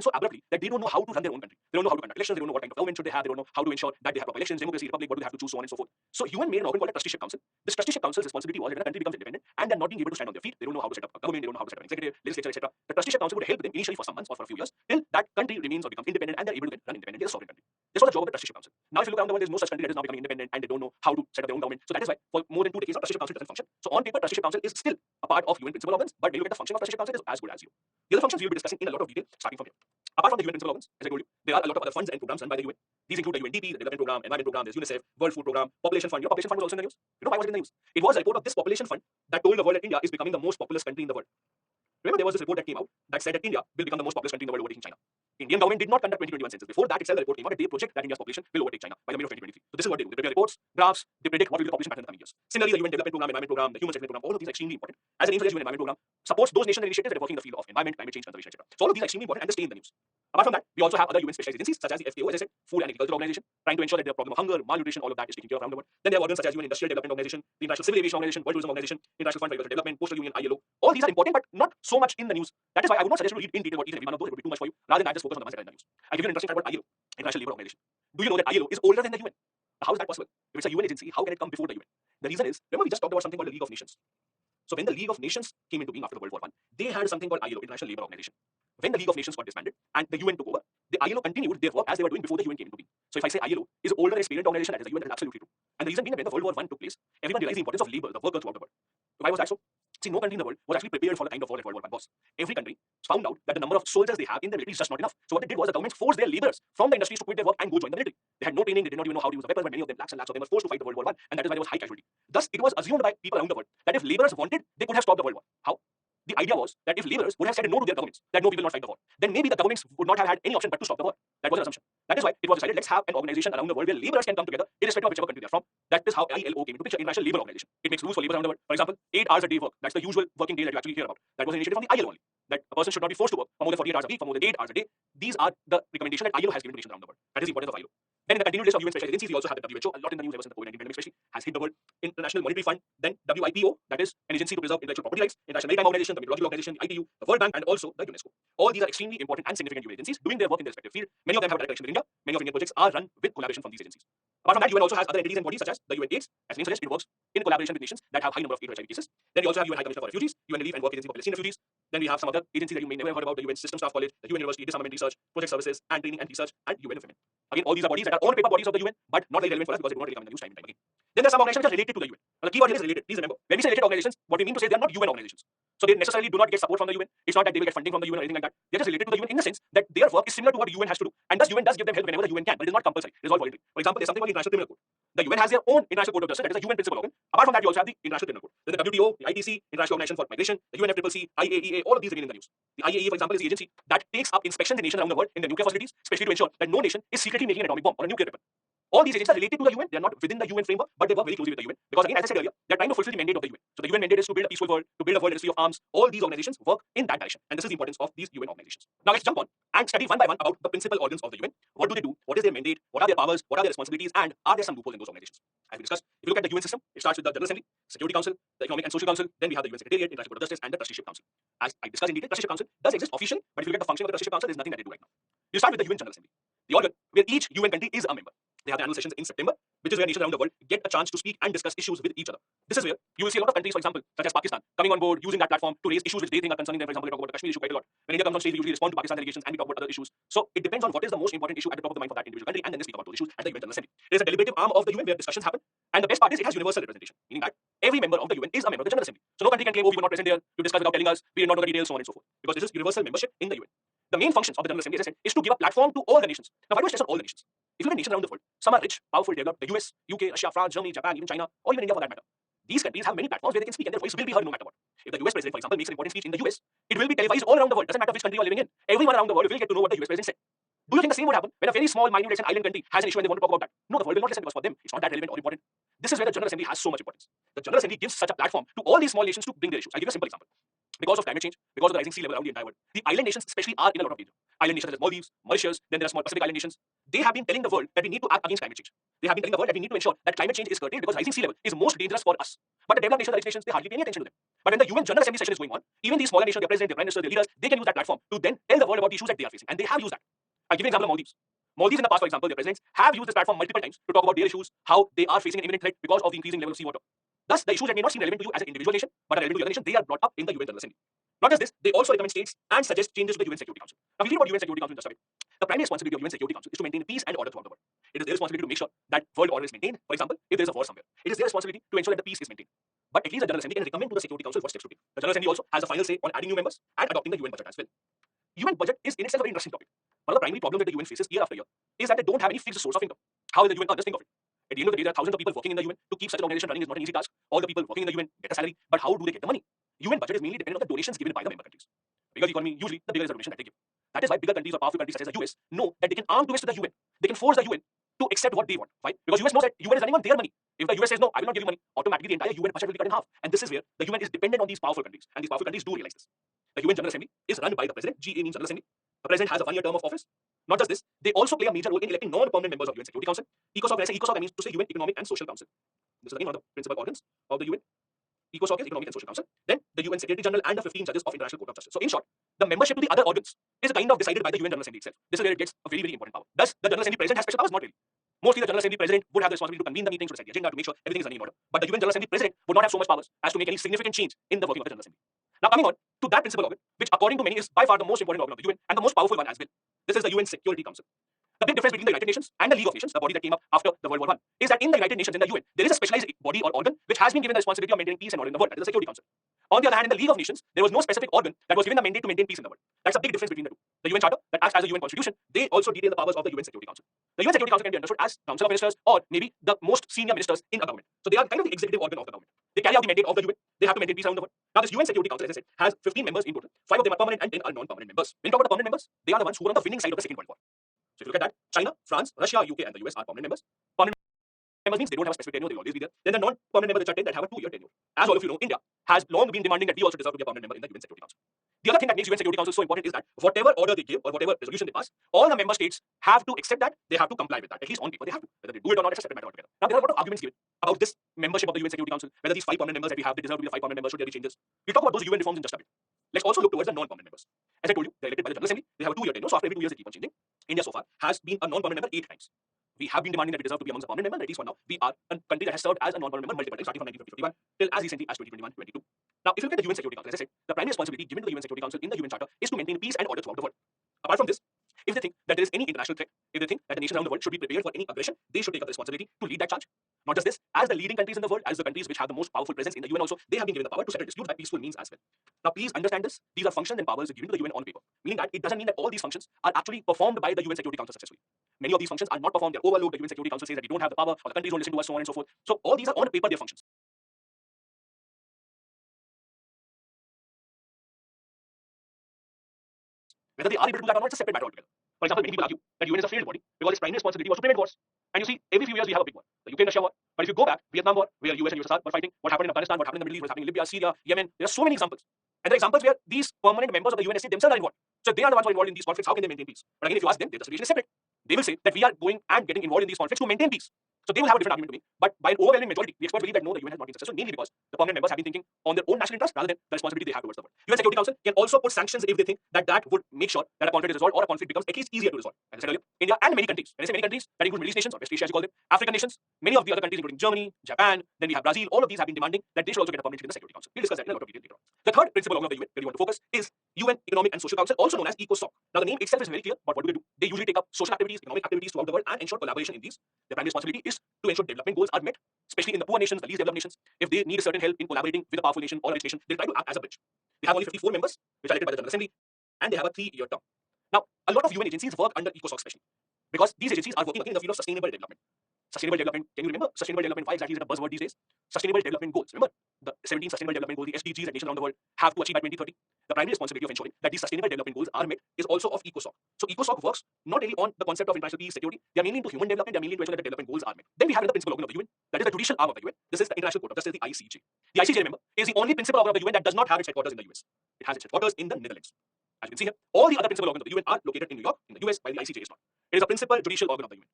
so abruptly that they don't know how to run their own country. They don't know how to conduct elections. They don't know what kind of government should they have. They don't know how to ensure that they have proper elections, democracy, republic, what do they have to choose, so on and so forth. So UN made an organ called a Trusteeship Council. This Trusteeship Council's responsibility was that when a country becomes independent and they're not being able to stand on their feet, they don't know how to set up a government, they don't know how to set up an executive, legislature, etc. The Trusteeship Council would help them initially for some months or for a few years till that country remains or becomes independent and they're able to run independently as a sovereign country. This was the job of the Trusteeship Council. Now, if you look around the world, there's no such country that is now becoming independent and they don't know how to set up their own government. So that is why for more than 2 decades, the Trusteeship Council doesn't function. So on paper, Trusteeship Council is still a part of UN principal organs, but when you look at the function of Trusteeship Council, it is as good as you. The other functions we will be discussing in a lot of detail starting from here. Apart from the UN principal organs, as I told you, there are a lot of other funds and programs run by the UN. These include the UNDP, the Development Program, Environment Program, there's UNICEF, World Food Program, Population Fund. Your Population Fund was also in the news. You know why was it in the news? It was a report of this Population Fund that told the world that India is becoming the most populous country in the world. Remember, there was this report that came out that said that India will become the most populous country in the world, overtaking China. Indian government did not conduct 2021 census. Before that itself, the report came out that they project that India's population will overtake China by the middle of 2023. So this is what they do. They prepare reports, graphs, they predict what will be the population pattern in the coming years. Similarly, the UN Development Program, Environment Program, the Human Settlement Program, all of these are extremely important. As the name suggests, UN Environment Program supports those nations and initiatives that are working in the field of environment, climate change, conservation, etc. So all of these are extremely important and they stay in the news. Apart from that, we also have other UN specialized agencies such as the FAO, as I said, Food and Agriculture Organization, trying to ensure that the problem of hunger, malnutrition, all of that is taken care of around the world. Then there are organs such as UN Industrial Development Organization, the International Civil Aviation Organization, World Tourism Organization, International Fund for Agricultural Development, Postal Union, ILO. All these are important, but not so much in the news. That is why I would not suggest you to read in detail about each and every one of those. It would be too much for you. Rather than that, just focus on the ones that are in the news. I'll give you an interesting fact about ILO, International Labour Organization. Do you know that ILO is older than the UN? How is that possible? If it's a UN agency, how can it come before the UN? The reason is, remember we just talked about something called the League of Nations. So when the League of Nations came into being after the World War I, they had something called ILO, International Labour Organization. When the League of Nations got disbanded and the UN took over, the ILO continued their work as they were doing before the UN came into being. So if I say ILO is older as parent organization, that is the UN, that is absolutely true. And the reason being that when the World War I took place, everyone realized the importance of labor, the worker throughout the world. Why was that so? See, no country in the world was actually prepared for the kind of war that World War I was. Every country found out that the number of soldiers they have in the military is just not enough. So what they did was the government forced their laborers from the industries to quit their work and go join the military. They had no training, they did not even know how to use the weapons, but many of them, lakhs and lakhs of them, were forced to fight the World War I, and that is why there was high casualty. Thus, it was assumed by people around the world that if laborers wanted, they could have stopped the World War. How? The idea was that if laborers would have said no to their governments, that no, we will not fight the war, then maybe the governments would not have had any option but to stop the war. That was an assumption. That is why it was decided, let's have an organization around the world where laborers can come together, irrespective of whichever country they are from. That is how ILO came into picture, International Labour Organization. It makes rules for laborers around the world. For example, 8 hours a day work. That's the usual working day that you actually hear about. That was an initiative from the ILO only. That a person should not be forced to work for more than 48 hours a week, for more than 8 hours a day. These are the recommendations that ILO has given to nations around the world. That is the importance of ILO. Then in the continued list of UN special agencies, we also have the WHO, a lot in the news ever since the COVID-19 pandemic especially, has hit the world. International Monetary Fund, then WIPO, that is an agency to preserve intellectual property rights, International Maritime Organization, the Meteorological Organization, the ITU, the World Bank, and also the UNESCO. All these are extremely important and significant UN agencies doing their work in their respective field. Many of them have a direct connection with India. Many of Indian projects are run with collaboration from these agencies. Apart from that, UN also has other entities and bodies such as the UN AIDS. As the name suggests, it works in collaboration with nations that have high number of AIDS or HIV cases. Then we also have UN High Commissioner for Refugees, UN Relief and Work Agency for Palestinian Refugees. Then we have some other agencies that you may never have heard about, the UN System Staff College, the UN University Disarmament Research, Project Services and Training and Research, and UN Women. Again, all these are bodies that are on paper bodies of the UN, but not very relevant for us because they do not really come in the news time and time again. Then there are some organizations which are related to the UN. Now, the key word here is related. Please remember, when we say related organizations, what we mean to say they are not UN organizations. So they necessarily do not get support from the UN. It's not that they will get funding from the UN or anything like that. They're just related to the UN in the sense that their work is similar to what the UN has to do. And thus UN does give them help whenever the UN can, but it is not compulsory. It is all voluntary. For example, there's something called the International Criminal Court. The UN has their own International Court of Justice, that is a UN principal organ. Apart from that, we also have the International Criminal Court. Then the WTO, the ITC, International Organization for Migration, the UNFCCC, IAEA, all of these remain in the news. The IAEA, for example, is the agency that takes up inspections in nations around the world in their nuclear facilities, especially to ensure that no nation is secretly making an atomic bomb or a nuclear weapon. All these agencies are related to the UN. They are not within the UN framework, but they work very closely with the UN. Because again, as I said earlier, they are trying to fulfill the mandate of the UN. So the UN mandate is to build a peaceful world, to build a world that is free of arms. All these organizations work in that direction. And this is the importance of these UN organizations. Now let's jump on and study one by one about the principal organs of the UN. What do they do? What is their mandate? What are their powers? What are their responsibilities? And are there some loopholes in those organizations? As we discussed, if you look at the UN system, it starts with the General Assembly, Security Council, the Economic and Social Council, then we have the UN Secretariat, International Court of Justice, and the Trusteeship Council. As I discussed in detail, Trusteeship Council does exist officially, but if you look at the function of the Trusteeship Council, there's nothing that they do right now. You start with the UN General Assembly, the organ where each UN country is a member. They have the annual sessions in September, which is where nations around the world get a chance to speak and discuss issues with each other. This is where you will see a lot of countries, for example, such as Pakistan, coming on board, using that platform to raise issues which they think are concerning them. For example, they talk about the Kashmir issue quite a lot. When India comes on stage, we usually respond to Pakistan delegations and we talk about other issues. So it depends on what is the most important issue at the top of the mind for that individual country, and then they speak about those issues at the UN General Assembly. There is a deliberative arm of the UN where discussions happen, and the best part is it has universal representation, meaning that every member of the UN is a member of the General Assembly. So no country can claim, oh, we were not present there to discuss without telling us, we did not know the details, so on and so forth. Because this is universal membership in the UN. The main functions of the General Assembly, as I said, is to give a platform to all the nations. Now, why do I stress on all the nations? If you look at nations around the world, some are rich, powerful, developed, the US, UK, Russia, France, Germany, Japan, even China, or even India for that matter. These countries have many platforms where they can speak and their voice will be heard no matter what. If the US president, for example, makes an important speech in the US, it will be televised all around the world. Doesn't matter which country you are living in. Everyone around the world will get to know what the US president said. Do you think the same would happen when a very small, minute, island country has an issue and they want to talk about that? No, the world will not listen because for them, it's not that relevant or important. This is where the General Assembly has so much importance. The General Assembly gives such a platform to all these small nations to bring their issues. I'll give you a simple example. because of climate change, because of the rising sea level around the entire world, the island nations especially are in a lot of danger. Island nations such as Maldives, Mauritius, then there are small Pacific island nations. They have been telling the world that we need to act against climate change. They have been telling the world that we need to ensure that climate change is curtailed because rising sea level is most dangerous for us. But the developed nations, the rich nations, they hardly pay any attention to them. But when the UN General Assembly session is going on, even these smaller nations, their president, their prime minister, their leaders, they can use that platform to then tell the world about the issues that they are facing. And they have used that. I'll give you an example of Maldives. Maldives in the past, for example, their presidents have used this platform multiple times to talk about their issues, how they are facing an imminent threat because of the increasing level of seawater. Thus, the issues that may not seem relevant to you as an individual nation, but are relevant to the other nation, they are brought up in the UN General Assembly. Not just this, they also recommend states and suggest changes to the UN Security Council. Now, we read about UN Security Council in just a bit. The primary responsibility of UN Security Council is to maintain peace and order throughout the world. It is their responsibility to make sure that world order is maintained. For example, if there is a war somewhere, it is their responsibility to ensure that the peace is maintained. But at least the General Assembly can recommend to the Security Council what steps to take. The General Assembly also has a final say on adding new members and adopting the UN budget as well. UN budget is in itself a very interesting topic. One of the primary problems that the UN faces year after year is that they don't have any fixed source of income. How will the UN earn? Just think of it. At the end of the day, there are thousands of people working in the UN. To keep such an organization running is not an easy task. All the people working in the UN get a salary, but how do they get the money? UN budget is mainly dependent on the donations given by the member countries. Bigger the economy, usually the bigger is the donation that they give. That is why bigger countries or powerful countries such as the US know that they can arm twist the UN. They can force the UN to accept what they want. Why? Because US knows that UN is running on their money. If the US says no, I will not give you money, automatically the entire UN budget will be cut in half. And this is where the UN is dependent on these powerful countries. And these powerful countries do realize this. The UN General Assembly is run by the president. GA means General Assembly. The president has a 1-year term of office. Not just this, they also play a major role in electing non-permanent members of the UN Security Council. ECOSOC, when I say ECOSOC, I mean to say UN Economic and Social Council. This is again one of the principal organs of the UN. ECOSOC is Economic and Social Council. Then the UN Secretary General and the 15 judges of International Court of Justice. So in short, the membership to the other organs is kind of decided by the UN General Assembly itself. This is where it gets a very, very important power. Does the General Assembly President has special powers? Not really. Mostly the General Assembly President would have the responsibility to convene the meetings, to set the agenda, to make sure everything is running in order. But the UN General Assembly President would not have so much powers as to make any significant change in the working of the General Assembly. Now coming on to that principal organ, which according to many is by far the most important organ of the UN and the most powerful one as well. This is the UN Security Council. The big difference between the United Nations and the League of Nations, the body that came up after the World War I, is that in the United Nations, in the UN, there is a specialized body or organ which has been given the responsibility of maintaining peace and order in the world. That is the Security Council. On the other hand, in the League of Nations, there was no specific organ that was given the mandate to maintain peace in the world. That's a big difference between the two. The UN Charter, that acts as a UN constitution, they also detail the powers of the UN Security Council. The UN Security Council can be understood as Council of Ministers or maybe the most senior ministers in a government. So they are kind of the executive organ of the government. They carry out the mandate of the UN. They have to maintain peace around the world. Now this UN Security Council, as I said, has 15 members in total. 5 of them are permanent and 10 are non-permanent members. When you talk about the permanent members, they are the ones who were on the winning side of the Second World War. So if you look at that, China, France, Russia, UK, and the US are permanent members. Permanent members means they don't have a specific tenure, they will always be there. Then the non-permanent members, which are 10, that have a 2-year tenure. As all of you know, India has long been demanding that we also deserve to be a permanent member in the UN Security Council. The other thing that makes UN Security Council so important is that whatever order they give or whatever resolution they pass, all the member states have to accept that, they have to comply with that. At least on paper, they have to. Whether they do it or not, it's a separate matter altogether. Now, there are a lot of arguments given about this membership of the UN Security Council, whether these 5 permanent members that we have, they deserve to be the 5 permanent members, should there be changes. We'll talk about those UN reforms in just a bit. Let's also look towards the non-permanent members. As I told you, they're elected by the General Assembly, they have a 2-year tenure, so after every 2 years they keep on changing. India so far has been a non-permanent member 8 times. We have been demanding that we deserve to be amongst the permanent members, at least for now. We are a country that has served as a non-permanent member multiple times, starting from 1950-51 till as recently as 2021-22. Now, if you look at the UN Security Council, as I said, the primary responsibility given to the UN Security Council in the UN Charter is to maintain peace and order throughout the world. Apart from this, if they think that there is any international threat, if they think that the nations around the world should be prepared for any aggression, they should take up the responsibility to lead that charge. Not just this, as the leading countries in the world, as the countries which have the most powerful presence in the UN also, they have been given the power to settle disputes by peaceful means as well. Now, please understand this. These are functions and powers given to the UN on paper, meaning that it doesn't mean that all these functions are actually performed by the UN Security Council successfully. Many of these functions are not performed, they're overlooked. The UN Security Council says that we don't have the power, or the countries don't listen to us, so on and so forth. So all these are on paper, their functions. Whether they are able to do that or not, it's a separate matter altogether. For example, many people argue that UN is a failed body because its primary responsibility was to prevent wars. And you see, every few years we have a big war. The Ukraine-Russia war. But if you go back, Vietnam war, where US and USSR were fighting, what happened in Afghanistan, what happened in the Middle East, what happened in Libya, Syria, Yemen, there are so many examples. And there are examples where these permanent members of the UNSC themselves are involved. So if they are the ones who are involved in these conflicts, how can they maintain peace? But again, if you ask them, their situation is separate. They will say that we are going and getting involved in these conflicts to maintain peace. So they will have a different argument to me. But by an overwhelming majority, the experts believe that no, the UN has not been successful, mainly because the permanent members have been thinking on their own national interest rather than the responsibility they have towards the world. UN Security Council can also put sanctions if they think that that would make sure that a conflict is resolved or a conflict becomes at least easier to resolve. As I said earlier, India and many countries, when I say many countries, that includes Middle East nations or West Asia as you call them, African nations, many of the other countries including Germany, Japan, then we have Brazil, all of these have been demanding that they should also get a permanent seat in the Security Council. We'll discuss that in a lot of detail later on. The third principal organ of the UN where we want to focus is UN Economic and Social Council, also known as ECOSOC. Now the name itself is very clear, but what do? They usually take up social activities, economic activities throughout the world and ensure collaboration in these. Their primary responsibility is to ensure development goals are met, especially in the poor nations, the least developed nations. If they need a certain help in collaborating with a powerful nation or a rich nation, they try to act as a bridge. They have only 54 members, which are elected by the General Assembly, and they have a 3-year term. Now, a lot of UN agencies work under ECOSOC especially, because these agencies are working again in the field of sustainable development. Sustainable development, can you remember sustainable development? Why exactly is it a buzzword these days? Sustainable development goals. Remember the 17 sustainable development goals, the SDGs that nations around the world have to achieve by 2030? The primary responsibility of ensuring that these sustainable development goals are met is also of ECOSOC. So ECOSOC works not only on the concept of international peace, security, they are mainly into human development, they are mainly to ensure that the development goals are met. Then we have another principal organ of the UN, that is the judicial arm of the UN. This is the International Court of Justice, the ICJ. The ICJ, remember, is the only principal organ of the UN that does not have its headquarters in the US. it has its headquarters in the Netherlands. As you can see here, all the other principal organs of the UN are located in New York, in the US, while the ICJ is not. It is a principal judicial organ of the UN.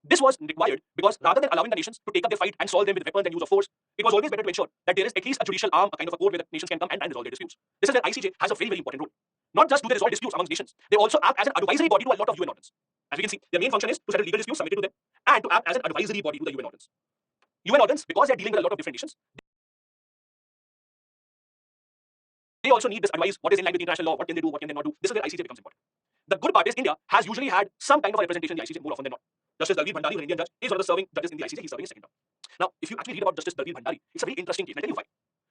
This was required because rather than allowing the nations to take up their fight and solve them with weapons and use of force, it was always better to ensure that there is at least a judicial arm, a kind of a court where the nations can come and resolve their disputes. This is where ICJ has a very, very important role. Not just do they resolve disputes amongst nations, they also act as an advisory body to a lot of UN organs. As we can see, their main function is to settle legal disputes submitted to them and to act as an advisory body to the UN organs. UN organs, because they are dealing with a lot of different nations, they also need this advice. What is in line with international law? What can they do? What can they not do? This is where ICJ becomes important. The good part is India has usually had some kind of a representation in the ICJ more often than not. Justice Dalveer Bhandari, an Indian judge, is one of the serving judges in the ICJ. He's serving his second term. Now, if you actually read about Justice Dalveer Bhandari, it's a very interesting case. I'll tell you why.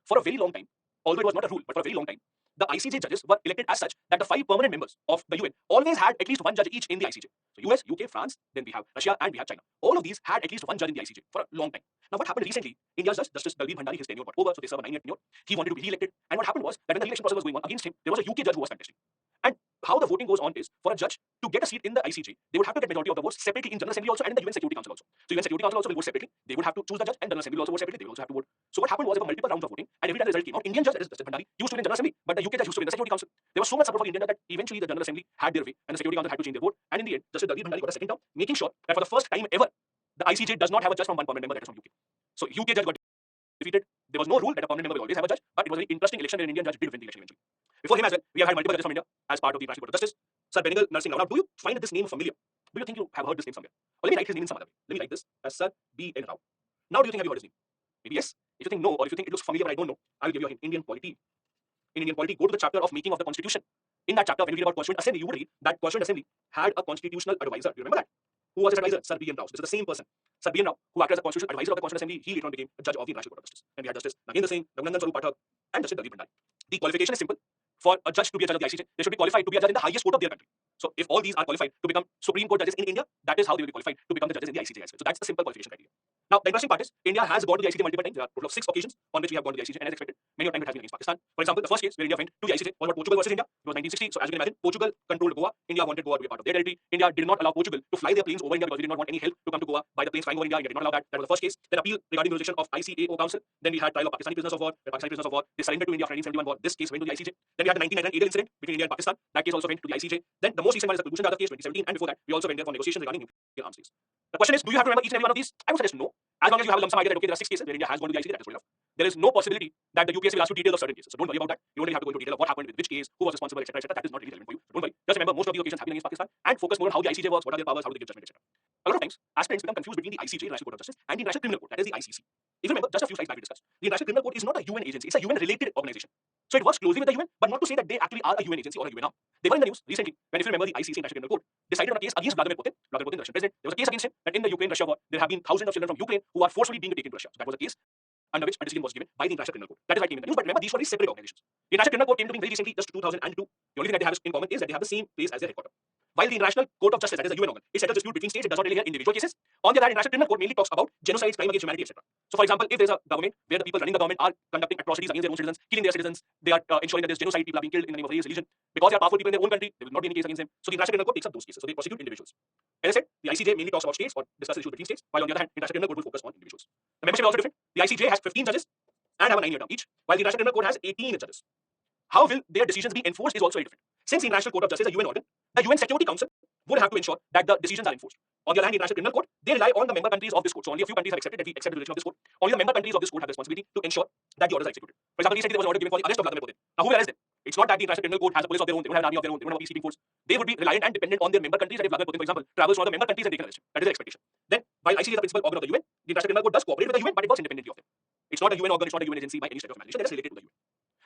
For a very long time, although it was not a rule, but for a very long time, the ICJ judges were elected as such that the 5 permanent members of the UN always had at least one judge each in the ICJ. So US, UK, France, then we have Russia, and we have China. All of these had at least one judge in the ICJ for a long time. Now, what happened recently? India's judge, Justice Dalveer Bhandari, his tenure got over, so they serve a 9-year tenure. He wanted to be re-elected, and what happened was that when the election process was going on against him, there was a UK judge who was contesting. And how the voting goes on is, for a judge to get a seat in the ICJ, they would have to get majority of the votes separately in General Assembly also and in the UN Security Council also. So UN Security Council also will vote separately. They would have to choose the judge, and General Assembly will also vote separately. They will also have to vote. So what happened was there were multiple rounds of voting, and every time the result came out, Indian judge, that is Justice Bhandari, used to win in General Assembly, but the UK judge used to win the Security Council. There was so much support for India that eventually the General Assembly had their way, and the Security Council had to change their vote. And in the end, Justice Dalveer Bhandari got a second term, making sure that for the first time ever, the ICJ does not have a judge from one permanent member, that is from UK. So UK judge got defeated. There was no rule that a permanent member will always have a judge, but it was a very interesting election where an Indian judge did win the election eventually. Before him as well, we have had multiple judges from India as part of the International Court of Justice. Sir Benegal Narsingh Rao. Now, do you find this name familiar? Do you think you have heard this name somewhere? Or let me write his name in some other way. Let me write this as Sir B.N. Rao. Now, do you think have you heard his name? Maybe yes. If you think no, or if you think it looks familiar but I don't know, I will give you a hint. Indian polity. In Indian polity, go to the chapter of making of the Constitution. In that chapter, when you read about Constituent Assembly, you would read that Constituent Assembly had a constitutional advisor. You remember that? Who was his advisor? Sir B.N. Rao. So this is the same person. Sir B.N. Rao, who acted as a constitutional advisor of the Constituent Assembly, he later on became a judge of the International Court of Justice. And we had Justice Nagendra Singh, Raghunandan Swarup Pathak, and Justice Dalveer Bhandari. The qualification is simple. For a judge to be a judge of the ICJ, they should be qualified to be a judge in the highest court of their country. So if all these are qualified to become Supreme Court judges in India, that is how they will be qualified to become the judges in the ICJ as well. So that's the simple qualification criteria. Now, the interesting part is, India has gone to the ICJ multiple times. There are a total of 6 occasions on which we have gone to the ICJ, and as expected, many of them it has been against Pakistan. For example, the first case where India went to the ICJ was about Portugal versus India. It was 1960. So as you can imagine, Portugal controlled Goa. India wanted Goa to be a part of their territory. India did not allow Portugal to fly their planes over India because they did not want any help to come to Goa by the planes flying over India. India did not allow that. That was the first case. Then appeal regarding the jurisdiction of ICAO Council. Then we had trial of Pakistani prisoners of war. The Pakistani prisoners of war, they surrendered to India after 1971 war. This case went to the ICJ. Then we had the 1999 Adel incident between India and Pakistan. That case also went to the ICJ. Then the most recent one is the Kulbhushan Jadhav case, 2017, and before that, we also went there for negotiations regarding nuclear arms deals. The question is, do you have to remember each and every one of these? I would suggest no. As long as you have a lump sum idea that okay, there are 6 cases where India has gone to the ICJ, that is good enough. There is no possibility that the UPSC will ask you details of certain cases. So don't worry about that. You only have to go into detail of what happened with which case, who was responsible, etc., etc. That is not really relevant for you. So don't worry. Just remember, most of the occasions happening against Pakistan, and focus more on how the ICJ works, what are their powers, how do they give judgment, etc. A lot of times, aspirants become confused between the ICJ, International Court of Justice, and the International Criminal Court, that is the ICC. If you remember, just a few slides back we discussed, the International Criminal Court is not a UN agency, it's a UN-related organization. So it works closely with the UN, but not to say that they actually are a UN agency or a UN arm. They were in the news recently when, if you remember, the ICC, International Criminal Court, decided on a case against Vladimir Putin, the Russian president. There was a case against him that in the Ukraine-Russia war, there have been thousands of children from Ukraine who are forcibly being taken to Russia. So that was a case under which a decision was given by the International Criminal Court. That is why it came in the news. But remember, these were separate organizations. The International Criminal Court came to being very recently, just 2002. The only thing that they have in common is that they have the same place as their headquarters. While the International Court of Justice, that is a UN organ, it settles dispute between states, it does not really hear individual cases. On the other hand, International Criminal Court mainly talks about genocides, crime against humanity, etc. So, for example, if there's a government where the people running the government are conducting atrocities against their own citizens, killing their citizens, they are ensuring that there's genocide, people are being killed in the name of race, religion, because they are powerful people in their own country, there will not be any case against them. So the International Criminal Court takes up those cases. So they prosecute individuals. As I said, the ICJ mainly talks about states or discusses issues between states, while on the other hand, International Criminal Court will focus on individuals. The membership is also different. The ICJ has 15 judges and have a 9-year term each, while the International Criminal Court has 18 judges. How will their decisions be enforced is also very different. Since the International Court of Justice is a UN organ, the UN Security Council would have to ensure that the decisions are enforced. On the other hand, the International Criminal Court, they rely on the member countries of this court. So only a few countries have accepted that we accept the jurisdiction of this court. Only the member countries of this court have the responsibility to ensure that the orders are executed. For example, recently there was an order given for the arrest of Vladimir Putin. Now, who will arrest them? It's not that the International Criminal Court has a police of their own, they don't have an army of their own, they don't have a peacekeeping force. They would be reliant and dependent on their member countries. That if Vladimir Putin, for example, travels to other member countries and they can arrest him. That is the expectation. Then, while ICJ is the principal organ of the UN, the International Criminal Court does cooperate with the UN, but it works independently of them. It's not a UN organ, it's not a UN agency by any stretch of imagination. That is related to the UN.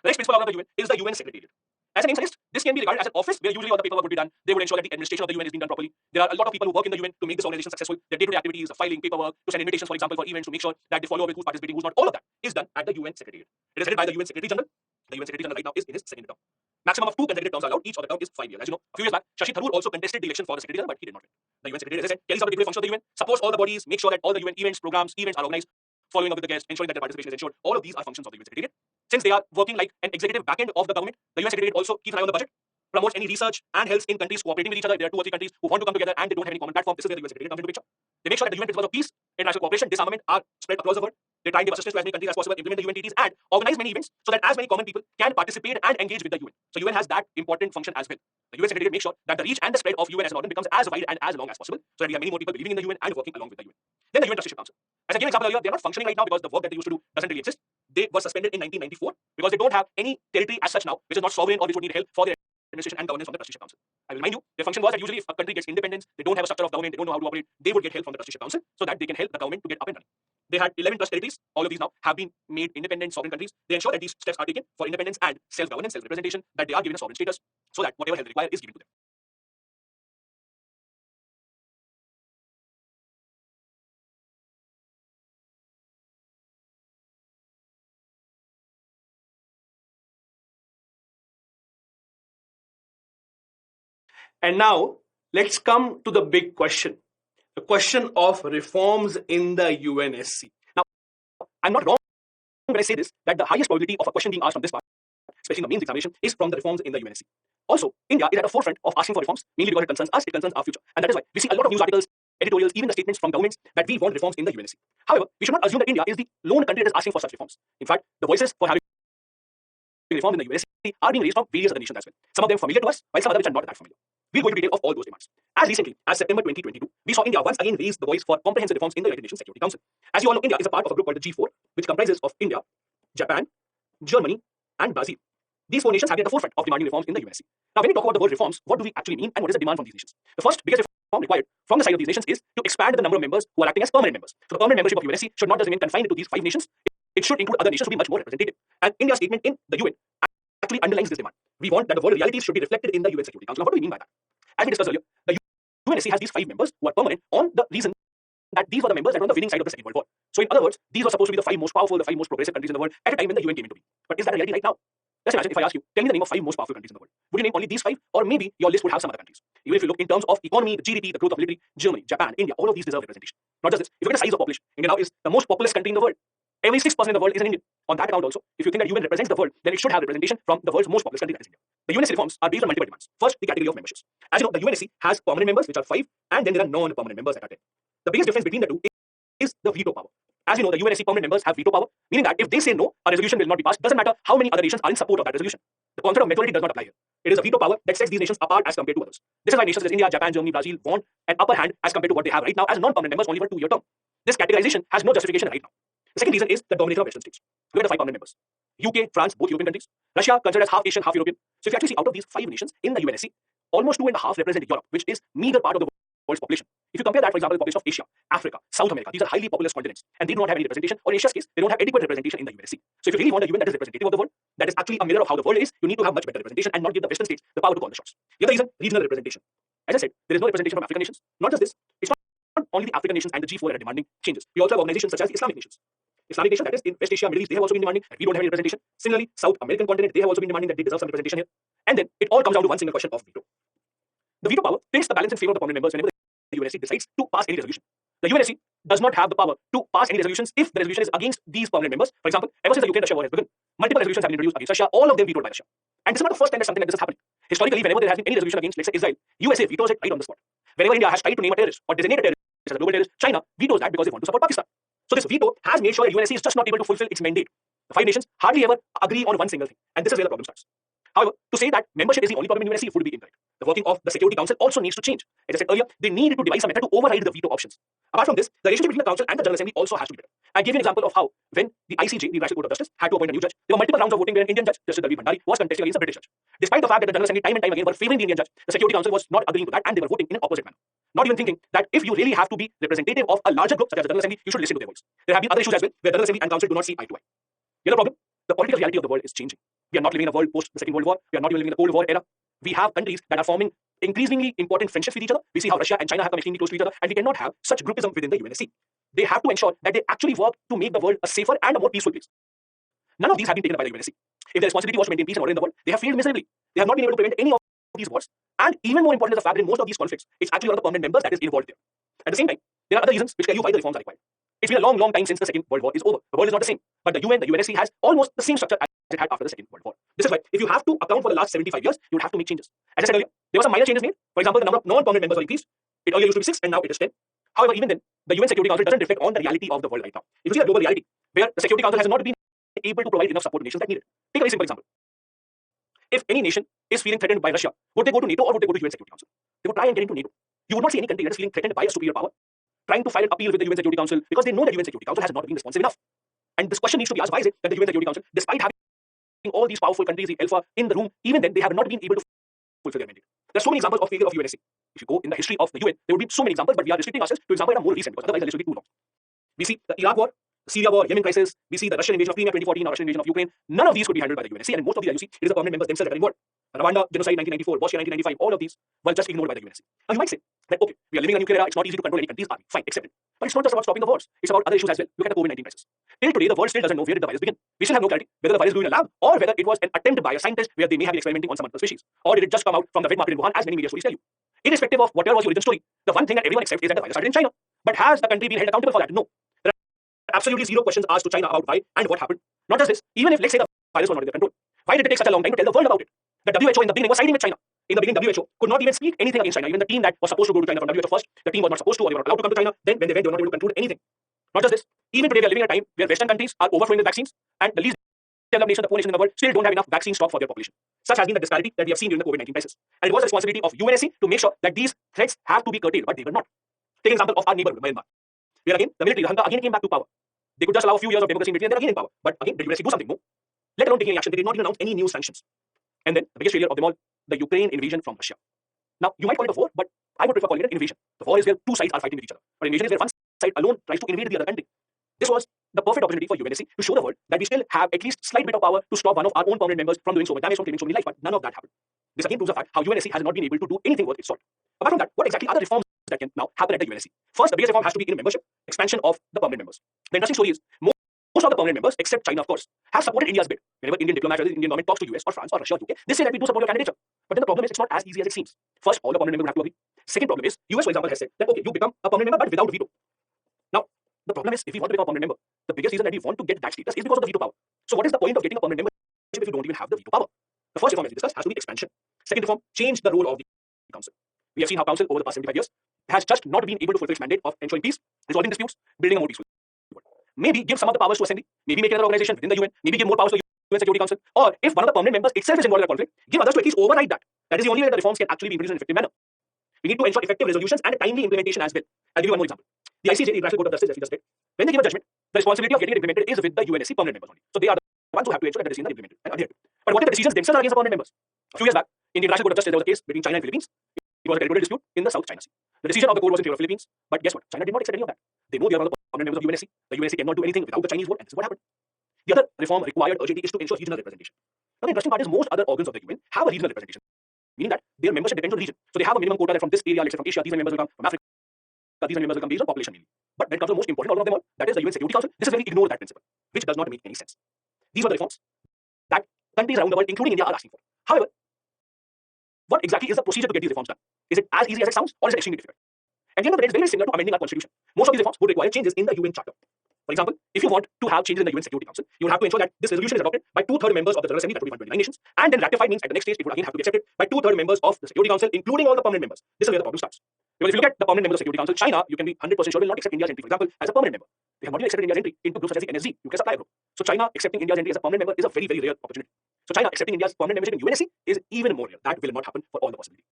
The next principal organ of the UN is the UN Secretariat. As the name suggests, this can be regarded as an office where usually all the paperwork would be done. They would ensure that the administration of the UN is being done properly. There are a lot of people who work in the UN to make this organization successful. Their day-to-day activities, filing, paperwork, to send invitations, for example, for events, to make sure that they follow up with who's participating, who's not. All of that is done at the UN Secretariat. It is headed by the UN Secretary General. The UN Secretary General right now is in his second term. Maximum of 2 consecutive terms are allowed. Each of the term is 5 years. As you know, a few years back, Shashi Tharoor also contested the election for the Secretary General, but he did not win. The UN Secretary, as I said, carries out the day-to-day function of the UN, supports all the bodies, make sure that all the UN events, programs, events are organized, following up with the guests, ensuring that their participation is ensured. All of these are functions of the UN Secretariat. Since they are working like an executive backend of the government, the UN Secretariat also keeps an eye on the budget, promotes any research and helps in countries cooperating with each other. There are 2 or 3 countries who want to come together and they don't have any common platform. This is where the UN Secretariat comes into the picture. They make sure that the UN principles of peace, international cooperation, disarmament are spread across the world. They try and give assistance to as many countries as possible, implement the UN treaties, and organize many events so that as many common people can participate and engage with the UN. So UN has that important function as well. The UN Secretariat makes sure that the reach and the spread of UN as an organ becomes as wide and as long as possible, so that we have many more people believing in the UN and working along with the UN. Then the UN Trusteeship Council. As I gave an example earlier, they are not functioning right now because the work that they used to do doesn't really exist. They were suspended in 1994 because they don't have any territory as such now, which is not sovereign or which would need help for their administration and governance from the Trusteeship Council. I will remind you, their function was that usually if a country gets independence, they don't have a structure of government, they don't know how to operate, they would get help from the Trusteeship Council so that they can help the government to get up and running. They had 11 trust territories. All of these now have been made independent sovereign countries. They ensure that these steps are taken for independence and self-governance, self-representation, that they are given a sovereign status so that whatever help they require is given to them. And now let's come to the big question, the question of reforms in the UNSC. Now, I'm not wrong when I say this, that the highest probability of a question being asked from this part, especially in the mains examination, is from the reforms in the UNSC. Also, India is at the forefront of asking for reforms, mainly because it concerns us, it concerns our future. And that is why we see a lot of news articles, editorials, even the statements from governments that we want reforms in the UNSC. However, we should not assume that India is the lone country that is asking for such reforms. In fact, the voices for having reform in the UNSC are being raised from various other nations as well. Some of them familiar to us, while some others which are not that familiar. We'll go into detail of all those demands. As recently as September 2022, we saw India once again raise the voice for comprehensive reforms in the United Nations Security Council. As you all know, India is a part of a group called the G4, which comprises of India, Japan, Germany, and Brazil. These four nations have been at the forefront of demanding reforms in the UNSC. Now, when we talk about the word reforms, what do we actually mean and what is the demand from these nations? The first biggest reform required from the side of these nations is to expand the number of members who are acting as permanent members. So the permanent membership of UNSC should not just remain confined to these 5 nations. It should include other nations to be much more representative. And India's statement in the UN actually underlines this demand. We want that the world realities should be reflected in the UN Security Council. Now, what do we mean by that? As we discussed earlier, the UNSC has these 5 members who are permanent on the reason that these were the members that were on the winning side of the Second World War. So in other words, these were supposed to be the 5 most powerful, the 5 most progressive countries in the world at a time when the UN came into being. But is that a reality right now? Just imagine if I ask you, tell me the name of 5 most powerful countries in the world. Would you name only these 5? Or maybe your list would have some other countries. Even if you look in terms of economy, the GDP, the growth of military, Germany, Japan, India, all of these deserve representation. Not just this. If you look at the size of population, India now is the most populous country in the world. Every 6% in the world is an Indian. On that account also, if you think that UN represents the world, then it should have representation from the world's most populous country, that is India. The UNSC reforms are based on multiple demands. First, the category of memberships. As you know, the UNSC has permanent members, which are 5, and then there are non-permanent members that are 10. The biggest difference between the two is the veto power. As you know, the UNSC permanent members have veto power, meaning that if they say no, a resolution will not be passed. Doesn't matter how many other nations are in support of that resolution. The concept of majority does not apply here. It is a veto power that sets these nations apart as compared to others. This is why nations such as India, Japan, Germany, Brazil want an upper hand as compared to what they have right now as non-permanent members only for a 2-year term. This categorization has no justification right now. The second reason is the domination of Western states. Look at the 5 permanent members. UK, France, both European countries. Russia, considered as half Asian, half European. So if you actually see out of these 5 nations in the UNSC, almost 2.5 represent Europe, which is meager part of the world's population. If you compare that, for example, the population of Asia, Africa, South America, these are highly populous continents, and they do not have any representation, or in Asia's case, they don't have adequate representation in the UNSC. So if you really want a UN that is representative of the world, that is actually a mirror of how the world is, you need to have much better representation and not give the Western states the power to call the shots. The other reason, regional representation. As I said, there is no representation from African nations. Not just this, it's not only the African nations and the G4 that are demanding changes. We also have organizations such as the Islamic nations. Islamic nation, that is in West Asia, Middle East, they have also been demanding that we don't have any representation. Similarly, South American continent, they have also been demanding that they deserve some representation here. And then it all comes down to one single question of veto. The veto power tilts the balance in favor of the permanent members whenever the UNSC decides to pass any resolution. The UNSC does not have the power to pass any resolutions if the resolution is against these permanent members. For example, ever since the Ukraine-Russia war has begun, multiple resolutions have been introduced against Russia, all of them vetoed by Russia. And this is not the first time that something like this has happened. Historically, whenever there has been any resolution against, let's say, Israel, USA vetoes it right on the spot. Whenever India has tried to name a terrorist or designate a terrorist as a global terrorist, China vetoes that because they want to support Pakistan. So this veto has made sure that UNSC is just not able to fulfill its mandate. The 5 nations hardly ever agree on one single thing, and this is where the problem starts. However, to say that membership is the only problem in UNSC would be incorrect. The working of the Security Council also needs to change. As I said earlier, they need to devise a method to override the veto options. Apart from this, the relationship between the Council and the General Assembly also has to be better. I give you an example of how, when the ICJ, the International Court of Justice, had to appoint a new judge, there were multiple rounds of voting where an Indian judge, Justice Dalbir Bhandari, was contesting against a British judge. Despite the fact that the General Assembly time and time again were favoring the Indian judge, the Security Council was not agreeing to that and they were voting in an opposite manner. Not even thinking that if you really have to be representative of a larger group such as the General Assembly, you should listen to their voice. There have been other issues as well where the General Assembly and Council do not see eye to eye. The other problem, the political reality of the world is changing. We are not living in a world post the Second World War. We are not even living in the Cold War era. We have countries that are forming increasingly important friendships with each other. We see how Russia and China have come extremely close to each other, and we cannot have such groupism within the UNSC. They have to ensure that they actually work to make the world a safer and a more peaceful place. None of these have been taken by the UNSC. If the responsibility was to maintain peace and order in the world, they have failed miserably. They have not been able to prevent any of these wars. And even more important is the fact that in most of these conflicts, it's actually one of the permanent members that is involved there. At the same time, there are other reasons which tell you why the reforms are required. It's been a long, long time since the Second World War is over. The world is not the same. But the UN, the UNSC has almost the same structure as it had after the Second World War. This is why, if you have to account for the last 75 years, you would have to make changes. As I said earlier, there were some minor changes made. For example, the number of non-permanent members were increased. It earlier used to be 6 and now it is 10. However, even then, the UN Security Council doesn't reflect on the reality of the world right now. If you see the global reality, where the Security Council has not been able to provide enough support to nations that need it. Take a very simple example. If any nation is feeling threatened by Russia, would they go to NATO or would they go to UN Security Council? They would try and get into NATO. You would not see any country that is feeling threatened by a superior power trying to file an appeal with the UN Security Council because they know that the UN Security Council has not been responsive enough. And this question needs to be asked, why is it that the UN Security Council, despite having all these powerful countries, the alpha, in the room, even then they have not been able to fulfill their mandate? There are so many examples of failure of UNSC. If you go in the history of the UN, there would be so many examples, but we are restricting ourselves to examples that are more recent because otherwise the list will be too long. We see the Iraq war, Syria war, Yemen crisis, we see the Russian invasion of Crimea 2014, or Russian invasion of Ukraine. None of these could be handled by the UNSC, and most of the IUC, it is the permanent members themselves that are involved. Rwanda, genocide 1994, Bosnia 1995, all of these were just ignored by the UNSC. Now you might say that, okay, we are living in a nuclear era, it's not easy to control any countries, fine, accept it. But it's not just about stopping the wars, it's about other issues as well. Look at the COVID-19 crisis. Till today, the world still doesn't know where did the virus begin. We still have no clarity whether the virus grew in a lab or whether it was an attempt by a scientist where they may have been experimenting on some other species. Or did it just come out from the wet market in Wuhan, as many media stories tell you. Irrespective of whatever was the origin story, the one thing that everyone accepts is that the virus started in China. But has the country been held accountable for that? No. There are absolutely zero questions asked to China about why and what happened. Not just this, even if let's say the virus was not in their control, why did it take such a long time to tell the world about it? The WHO in the beginning was siding with China. In the beginning, WHO could not even speak anything against China. Even the team that was supposed to go to China from WHO first, the team was not supposed to, or they were not allowed to come to China. Then when they went, they were not able to conclude anything. Not just this, even today we are living in a time where Western countries are overflowing with vaccines, and the least developed nations, the poor nations in the world, still don't have enough vaccine stock for their population. Such has been the disparity that we have seen during the COVID-19 crisis. And it was the responsibility of UNSC to make sure that these threats have to be curtailed, but they were not. Take an example of our neighborhood, Myanmar. Where again, the military, the junta, again came back to power. They could just allow a few years of democracy in between and then again in power. But again, did UNSC do something? No. Let alone taking any action, they did not even announce any new sanctions. And then the biggest failure of them all, the Ukraine invasion from Russia. Now, you might call it a war, but I would prefer calling it an invasion. The war is where two sides are fighting with each other. But invasion is where one side alone tries to invade the other country. This was the perfect opportunity for UNSC to show the world that we still have at least slight bit of power to stop one of our own permanent members from doing so much damage, from claiming so many lives, but none of that happened. This again proves the fact how UNSC has not been able to do anything worth its salt. Apart from that, what exactly are the reforms that can now happen at the UNSC? First, the biggest reform has to be in membership, expansion of the permanent members. The interesting story is most of the permanent members, except China of course, have supported India's bid. Whenever Indian diplomats or the Indian government talks to US or France or Russia or UK, they say that we do support your candidature. But then the problem is it's not as easy as it seems. First, all the permanent members have to agree. Second problem is, US for example has said that okay, you become a permanent member but without veto. Now, the problem is if we want to become a permanent member, the biggest reason that we want to get that status is because of the veto power. So what is the point of getting a permanent membership if you don't even have the veto power? The first reform as we discussed has to be expansion. Second reform, change the role of the council. We have seen how council over the past 75 years has just not been able to fulfill its mandate of ensuring peace, resolving disputes, building a more peaceful world. Maybe give some of the powers to assembly, maybe make another organization within the UN, maybe give more powers to the UN Security Council, or if one of the permanent members itself is involved in a conflict, give others to at least override that. That is the only way that the reforms can actually be introduced in an effective manner. We need to ensure effective resolutions and timely implementation as well. I'll give you one more example. The ICJ, the International Court of Justice, as we just did, when they give a judgment, the responsibility of getting it implemented is with the UNSC permanent members only. So they are the ones who have to ensure that the decisions are implemented and adhered to. But what if the decisions themselves are against the permanent members? A few years back, in the International Court of Justice, there was a case between China and Philippines. It was a territorial dispute in the South China Sea. The decision of the court was in favor of Philippines, but guess what? China did not accept any of that. They know they are one of the permanent members of UNSC. The UNSC cannot do anything without the Chinese vote, and this is what happened. The other reform required urgently is to ensure regional representation. Now, the interesting part is most other organs of the UN have a regional representation, meaning that their membership depends on the region. So they have a minimum quota that from this area, let's say from Asia, these members will come, from Africa, these members will come based on population mainly. But when it comes to the most important organ of them all, that is the UN Security Council, this is where we ignore that principle, which does not make any sense. These were the reforms that countries around the world, including India, are asking for. However, what exactly is the procedure to get these reforms done? Is it as easy as it sounds, or is it extremely difficult? At the end of the day, it's very similar to amending our constitution. Most of these reforms would require changes in the UN Charter. For example, if you want to have changes in the UN Security Council, you will have to ensure that this resolution is adopted by 2/3 members of the General Assembly, that would be 129 nations, and then ratified means at the next stage it would again have to be accepted by 2/3 members of the Security Council, including all the permanent members. This is where the problem starts. Because if you look at the permanent members of the Security Council, China, you can be 100% sure will not accept India's entry, for example, as a permanent member. They have not even accepted India's entry into groups such as the NSG, UK Supply Group. So China accepting India's entry as a permanent member is a very, very rare opportunity. So China accepting India's permanent membership in UNSC is even more rare. That will not happen for all the possibilities.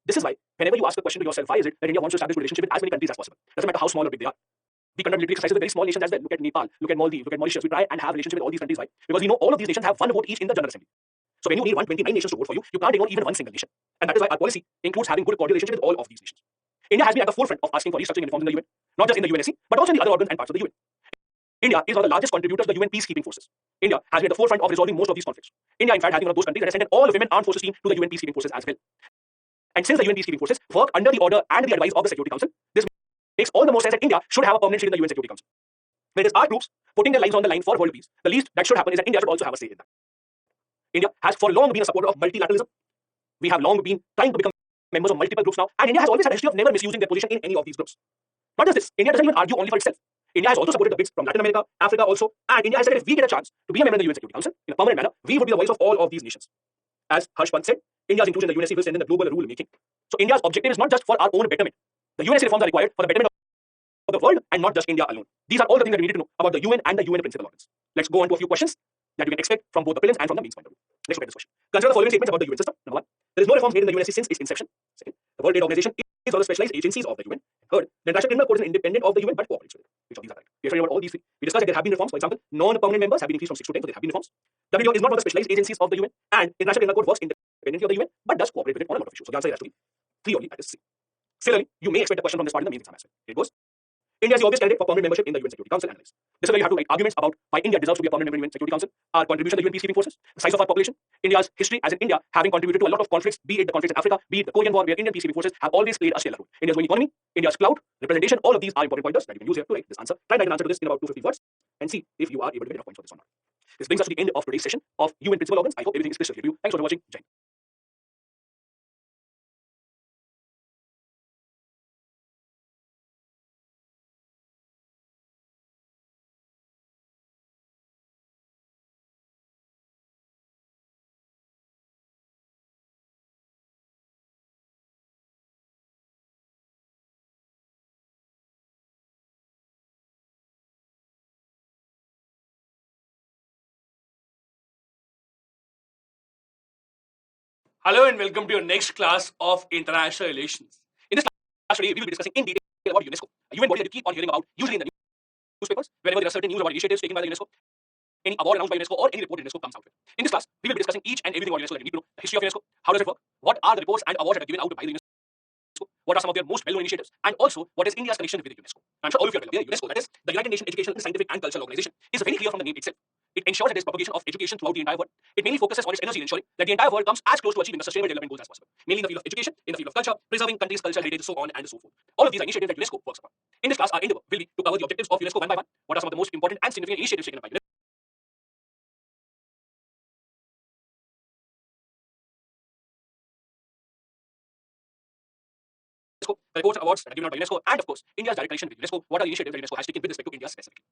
This is why, whenever you ask a question to yourself, why is it that India wants to establish a relationship with as many countries as possible? Doesn't matter how small or big they are. We conduct military exercises with very small nations as well. Look at Nepal, look at Maldives, look at Mauritius. We try and have relationship with all these countries. Why? Because we know all of these nations have one vote each in the General Assembly. So when you need 129 nations to vote for you, you can't ignore even one single nation. And that is why our policy includes having good cordial relationship with all of these nations. India has been at the forefront of asking for restructuring and reforms in the UN, not just in the UNSC, but also in the other organs and parts of the UN. India is one of the largest contributors to the UN peacekeeping forces. India has been at the forefront of resolving most of these conflicts. India, in fact, has been one of those countries that has sent an all-women armed forces team to the UN peacekeeping forces as well. And since the UN peacekeeping forces work under the order and the advice of the Security Council, this makes all the more sense that India should have a permanent seat in the UN Security Council. When it is our troops putting their lives on the line for world peace, the least that should happen is that India should also have a say in that. India has for long been a supporter of multilateralism. We have long been trying to become members of multiple groups now, and India has always had a history of never misusing their position in any of these groups. Not just this, India doesn't even argue only for itself. India has also supported the bids from Latin America, Africa also, and India has said if we get a chance to be a member of the UN Security Council in a permanent manner, we would be the voice of all of these nations. As Harsh Pant said, India's inclusion in the UNSC will strengthen the global rule making. So India's objective is not just for our own betterment. The UNSC reforms are required for the betterment the world and not just India alone. These are all the things that we need to know about the UN and the UN principal organs. Let's go on to a few questions that you can expect from both the prelims and from the mains point of view. Let's look at this question. Consider the following statements about the UN system. Number one, there is no reforms made in the UNSC since its inception. Second, the World Trade Organization is one of the specialized agencies of the UN. Third, the International Criminal Court is independent of the UN but cooperates with it. Which of these are right? We are studying about all these three. We discussed that there have been reforms. For example, non-permanent members have been increased from 6 to 10, so there have been reforms. WTO is not one of the specialized agencies of the UN, and International Criminal Court works independently of the UN but does cooperate with it on a lot of issues. So the answer has to be 3 only, that is C. Similarly, you may expect a question from this part in the mains exam as well. Here it goes. India is the obvious candidate for permanent membership in the UN Security Council. Analyze. This is where you have to write arguments about why India deserves to be a permanent member in the UN Security Council, our contribution to the UN peacekeeping forces, the size of our population, India's history as in India having contributed to a lot of conflicts, be it the conflicts in Africa, be it the Korean War, where Indian peacekeeping forces have always played a stellar role. India's growing economy, India's clout, representation, all of these are important pointers that you can use here to write this answer. Try and write an answer to this in about 250 words and see if you are able to get enough points for this or not. This brings us to the end of today's session of UN principal organs. I hope everything is crystal clear to you. Thanks for watching. Jai Hind. Hello and welcome to your next class of international relations. In this class today, we will be discussing in detail about UNESCO, a UN body that you keep on hearing about, usually in the newspapers, whenever there are certain news about initiatives taken by the UNESCO, any award announced by UNESCO, or any report UNESCO comes out with. In this class, we will be discussing each and everything about UNESCO that you need to know. The history of UNESCO, how does it work, what are the reports and awards that are given out by the UNESCO, what are some of their most well-known initiatives, and also what is India's connection with the UNESCO. I'm sure all of you are aware, UNESCO, that is the United Nations Educational, Scientific and Cultural Organization, is very clear from the name itself. It ensures that there is propagation of education throughout the entire world. It mainly focuses on its energy in ensuring that the entire world comes as close to achieving the sustainable development goals as possible, mainly in the field of education, in the field of culture, preserving countries' cultural heritage, so on and so forth. All of these are initiatives that UNESCO works upon. In this class, our endeavor will be to cover the objectives of UNESCO one by one. What are some of the most important and significant initiatives taken by UNESCO? The reports and awards that are given out by UNESCO, and of course, India's direct connection with UNESCO. What are the initiatives that UNESCO has taken with respect to India specifically?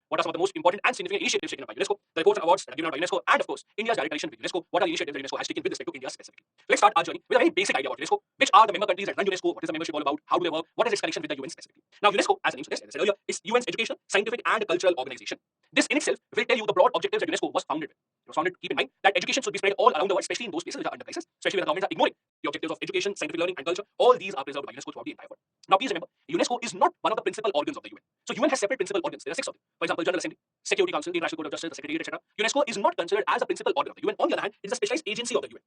What are some of the most important and significant initiatives taken by UNESCO? The reports and awards that are given out by UNESCO, and of course, India's direct connection with UNESCO. What are the initiatives that UNESCO has taken with respect to India specifically? Let's start our journey with a very basic idea about UNESCO. Which are the member countries that run UNESCO? What is the membership all about? How do they work? What is its connection with the UN specifically? Now, UNESCO, as the name suggests, as I said earlier, is UN's educational, scientific, and cultural organization. This in itself will tell you the broad objectives that UNESCO was founded with. It was founded to keep in mind that education should be spread all around the world, especially in those places which are under crisis, especially where the governments are ignoring the objectives of education, scientific learning, and culture. All these are preserved by UNESCO throughout the entire world. Now, please remember, UNESCO is not one of the principal organs of the UN. So, UN has separate principal organs. There are 6 of them. For example, General Assembly, Security Council, the International Court of Justice, the Secretariat, etc. UNESCO is not considered as a principal organ of the UN. On the other hand, it is a specialized agency of the UN.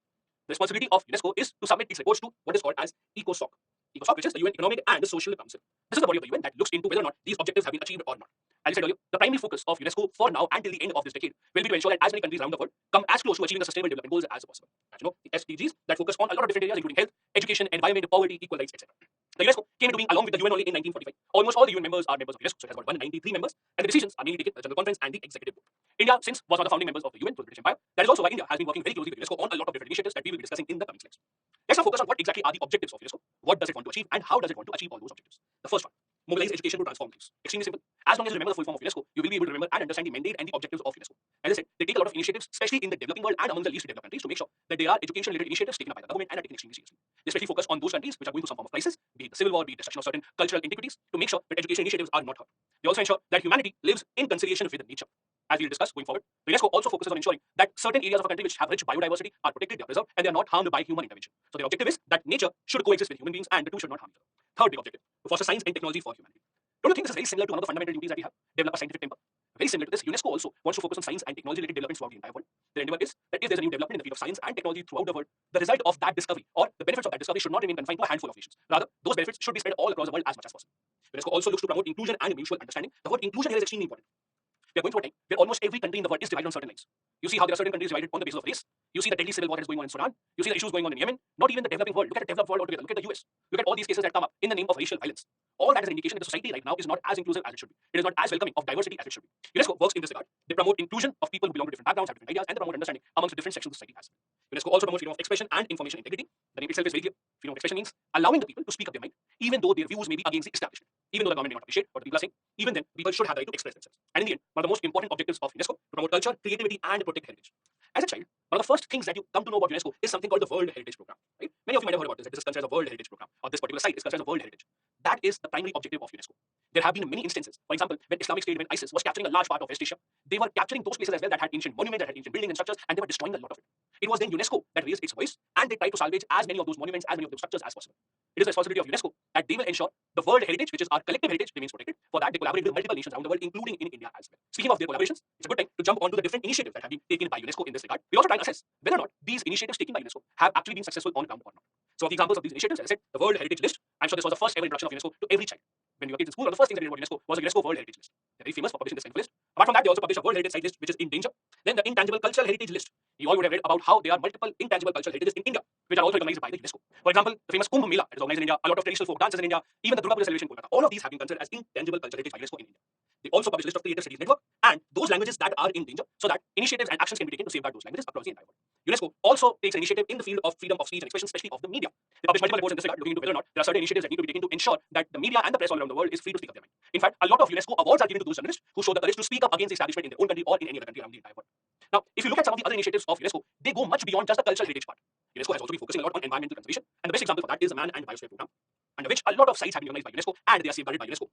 The responsibility of UNESCO is to submit its reports to what is called as ECOSOC. ECOSOC, which is the UN Economic and Social Council. This is the body of the UN that looks into whether or not these objectives have been achieved or not. As I said earlier, the primary focus of UNESCO for now until the end of this decade will be to ensure that as many countries around the world come as close to achieving the sustainable development goals as possible. As you know, the SDGs that focus on a lot of different areas, including health, education, environment, poverty, equal rights, etc. The UNESCO came into being along with the UN only in 1945. Almost all the UN members are members of UNESCO, so it has got 193 members, and the decisions are mainly taken by the General Conference and the Executive Board. India, since was one of the founding members of the UN, through the British Empire, that is also why India has been working very closely with UNESCO on a lot of different initiatives that we will be discussing in the coming slides. Let's now focus on what exactly are the objectives of UNESCO. What does it want to achieve, and how does it want to achieve all those objectives? The first one, mobilize education to transform lives. Extremely simple. As long as you remember the full form of UNESCO, you will be able to remember and understand the mandate and the objectives of UNESCO. As I said, they take a lot of initiatives, especially in the developing world and among the least developed countries, to make sure that they are education-related initiatives taken by the government and are taken extremely seriously. They especially focus on those countries which are going through some form of crisis, be it the civil war, be it destruction of certain cultural antiquities, to make sure that education initiatives are not hurt. They also ensure that humanity lives in conciliation with nature. As we will discuss going forward, the UNESCO also focuses on ensuring that certain areas of a country which have rich biodiversity are protected, they are preserved, and they are not harmed by human intervention. So their objective is that nature should coexist with human beings and the two should not harm each other. Third big objective, to foster science and technology for humanity. Don't you think this is very similar to one of the fundamental duties that we have? Develop a scientific temper. Very similar to this, UNESCO also wants to focus on science and technology-related developments throughout the entire world. Their endeavor is that if there's a new development in the field of science and technology throughout the world, the result of that discovery or the benefits of that discovery should not remain confined to a handful of nations. Rather, those benefits should be spread all across the world as much as possible. UNESCO also looks to promote inclusion and mutual understanding. The word inclusion here is extremely important. We are going through a time where almost every country in the world is divided on certain lines. You see how there are certain countries divided on the basis of race. You see the deadly civil war that is going on in Sudan. You see the issues going on in Yemen. Not even the developing world. Look at the developed world altogether. Look at the US. Look at all these cases that come up in the name of racial violence. All that is an indication that the society right now is not as inclusive as it should be. It is not as welcoming of diversity as it should be. UNESCO works in this regard. They promote inclusion of people who belong to different backgrounds, have different ideas, and they promote understanding amongst the different sections of society as well. UNESCO also promotes freedom of expression and information integrity. The name itself is very clear. Freedom of expression means allowing the people to speak up their mind, even though their views may be against the establishment. Even though the government may not appreciate what the people are saying, even then, people should have the right to express themselves. And in the end, one of the most important objectives of UNESCO to promote culture, creativity, and protect heritage. As a child, one of the first things that you come to know about UNESCO is something called the World Heritage Program. Right? Many of you might have heard about this, that this is considered as a World Heritage Program, or this particular site is considered as a World Heritage. That is the primary objective of UNESCO. There have been many instances. For example, when Islamic State, when ISIS was capturing a large part of West Asia, they were capturing those places as well that had ancient monuments, that had ancient buildings and structures, and they were destroying a lot of it. It was then UNESCO that raised its voice and they tried to salvage as many of those monuments, as many of those structures as possible. It is the responsibility of UNESCO that they will ensure the world heritage, which is our collective heritage, remains protected. For that, they collaborate with multiple nations around the world, including in India as well. Speaking of their collaborations, it's a good time to jump onto the different initiatives that have been taken by UNESCO in this regard. We also try and assess whether or not these initiatives taken by UNESCO have actually been successful on ground or not. So, of the examples of these initiatives, as I said, the World Heritage List. I'm sure this was the first ever introduction of UNESCO to every child. When we were kids in school, one of the first things they did about UNESCO was a UNESCO World Heritage List. They're very famous for publishing this kind of list. Apart from that, they also publish a World Heritage Site List, which is in danger. Then the Intangible Cultural Heritage List. You all would have read about how there are multiple intangible cultural heritages in India, which are also recognized by the UNESCO. For example, the famous Kumbh Mela that is organized in India, a lot of traditional folk dances in India, even the Durga Puja celebration in Kolkata. All of these have been considered as intangible cultural heritage by UNESCO in India. They also publish a list of Creative Studies Network and those languages that are in danger, so that initiatives and actions can be taken to safeguard those languages across the entire world. UNESCO also takes an initiative in the field of freedom of speech and expression, especially of the media. They publish multiple reports in this regard, looking into whether or not there are certain initiatives that need to be taken to ensure that the media and the press all around the world is free to speak up their mind. In fact, a lot of UNESCO awards are given to those journalists who show the courage to speak up against the establishment in their own country or in any other country around the entire world. Now, if you look at some of the other initiatives of UNESCO, they go much beyond just the cultural heritage part. UNESCO has also been focusing a lot on environmental conservation, and the best example for that is the Man and Biosphere Program, under which a lot of sites have been recognized by UNESCO and they are safeguarded by UNESCO.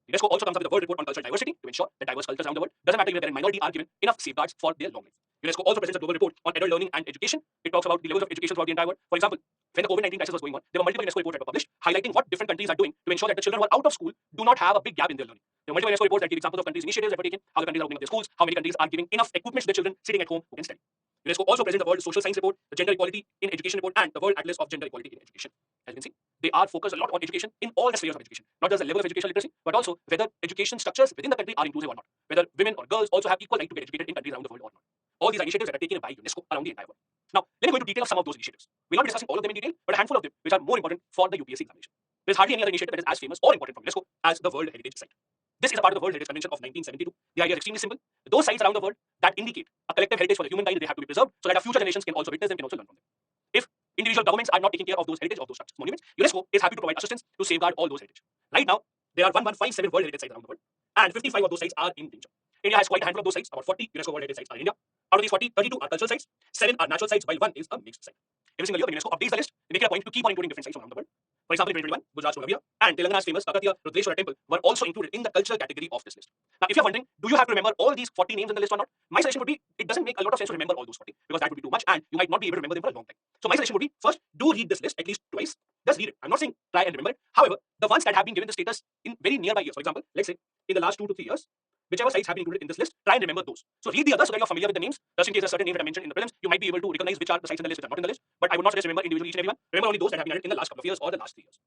UNESCO also comes up with a world report on cultural diversity to ensure that diverse cultures around the world, doesn't matter if they're in minority, are given enough safeguards for their long life. UNESCO also presents a global report on adult learning and education. It talks about the levels of education throughout the entire world. For example, when the COVID-19 crisis was going on, there were multiple UNESCO reports that were published highlighting what different countries are doing to ensure that the children who are out of school do not have a big gap in their learning. There were multiple UNESCO reports that give examples of countries' initiatives that were taken, how the countries are opening up their schools, how many countries are giving enough equipment to their children sitting at home who can study. UNESCO also presents the World Social Science Report, the Gender Equality in Education Report, and the World Atlas of Gender Equality in Education. As you can see, they are focused a lot on education in all the spheres of education, not just the level of educational literacy, but also whether education structures within the country are inclusive or not, whether women or girls also have equal right to get educated in countries around the world or not. All these are initiatives that are taken by UNESCO around the entire world. Now, let me go into detail of some of those initiatives. We'll not be discussing all of them in detail, but a handful of them which are more important for the UPSC examination. There's hardly any other initiative that is as famous or important from UNESCO as the World Heritage Site. This is a part of the World Heritage Convention of 1972. The idea is extremely simple. Those sites around the world that indicate a collective heritage for the humankind, they have to be preserved so that our future generations can also witness them, can also learn from them. If individual governments are not taking care of those heritage, of those structures, monuments, UNESCO is happy to provide assistance to safeguard all those heritage. Right now, there are 1157 World Heritage Sites around the world, and 55 of those sites are in danger. India has quite a handful of those sites. About 40 UNESCO World Heritage Sites are in India. Out of these 40, 32 are cultural sites, 7 are natural sites, while 1 is a mixed site. Every single year, when UNESCO updates the list, they make it a point to keep on including different sites from around the world. For example, in 2021, Gujarat's Nolavia and Telangana's famous Kakatiya Rudreshwara Temple were also included in the cultural category of this list. Now, if you're wondering, do you have to remember all these 40 names on the list or not? My suggestion would be, it doesn't make a lot of sense to remember all those 40 because that would be too much and you might not be able to remember them for a long time. So my suggestion would be, first, do read this list at least twice. Just read it. I'm not saying try and remember it. However, the ones that have been given the status in very nearby years, for example, let's say in the last 2 to 3 years, whichever sites have been included in this list, try and remember those. So read the others so that you're familiar with the names. Just in case a certain name that I mentioned in the prelims, you might be able to recognize which are the sites in the list which are not in the list. But I would not suggest remember individually each and every one. Remember only those that have been added in the last couple of years or the last 3 years.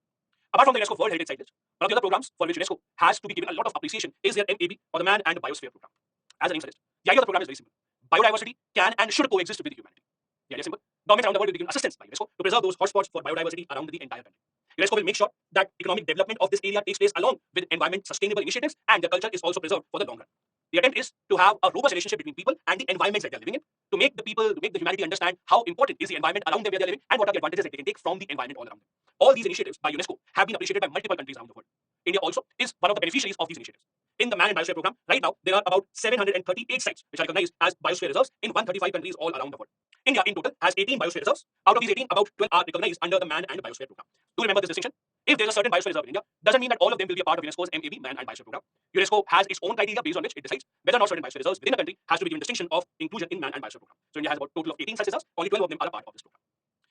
Apart from the UNESCO World Heritage Site List, one of the other programs for which UNESCO has to be given a lot of appreciation is their MAB, or the Man and Biosphere Program. As the name suggests, the idea of the program is very simple. Biodiversity can and should coexist with humanity. The idea is simple. Governments around the world will be given assistance by UNESCO to preserve those hotspots for biodiversity around the entire country. UNESCO will make sure that economic development of this area takes place along with environment sustainable initiatives and the culture is also preserved for the long run. The attempt is to have a robust relationship between people and the environments that they're living in, to make the people, to make the humanity understand how important is the environment around them where they're living and what are the advantages that they can take from the environment all around them. All these initiatives by UNESCO have been appreciated by multiple countries around the world. India also is one of the beneficiaries of these initiatives. In the Man and Biosphere Program, right now, there are about 738 sites which are recognized as biosphere reserves in 135 countries all around the world. India in total has 18 biosphere reserves. Out of these 18, about 12 are recognized under the Man and Biosphere Program. Do remember this distinction. If there's a certain biosphere reserve in India, doesn't mean that all of them will be a part of UNESCO's MAB, Man and Biosphere Program. UNESCO has its own criteria based on which it decides whether or not certain biosphere reserves within a country has to be given distinction of inclusion in Man and Biosphere Program. So India has about a total of 18 such reserves. Only 12 of them are a part of this program.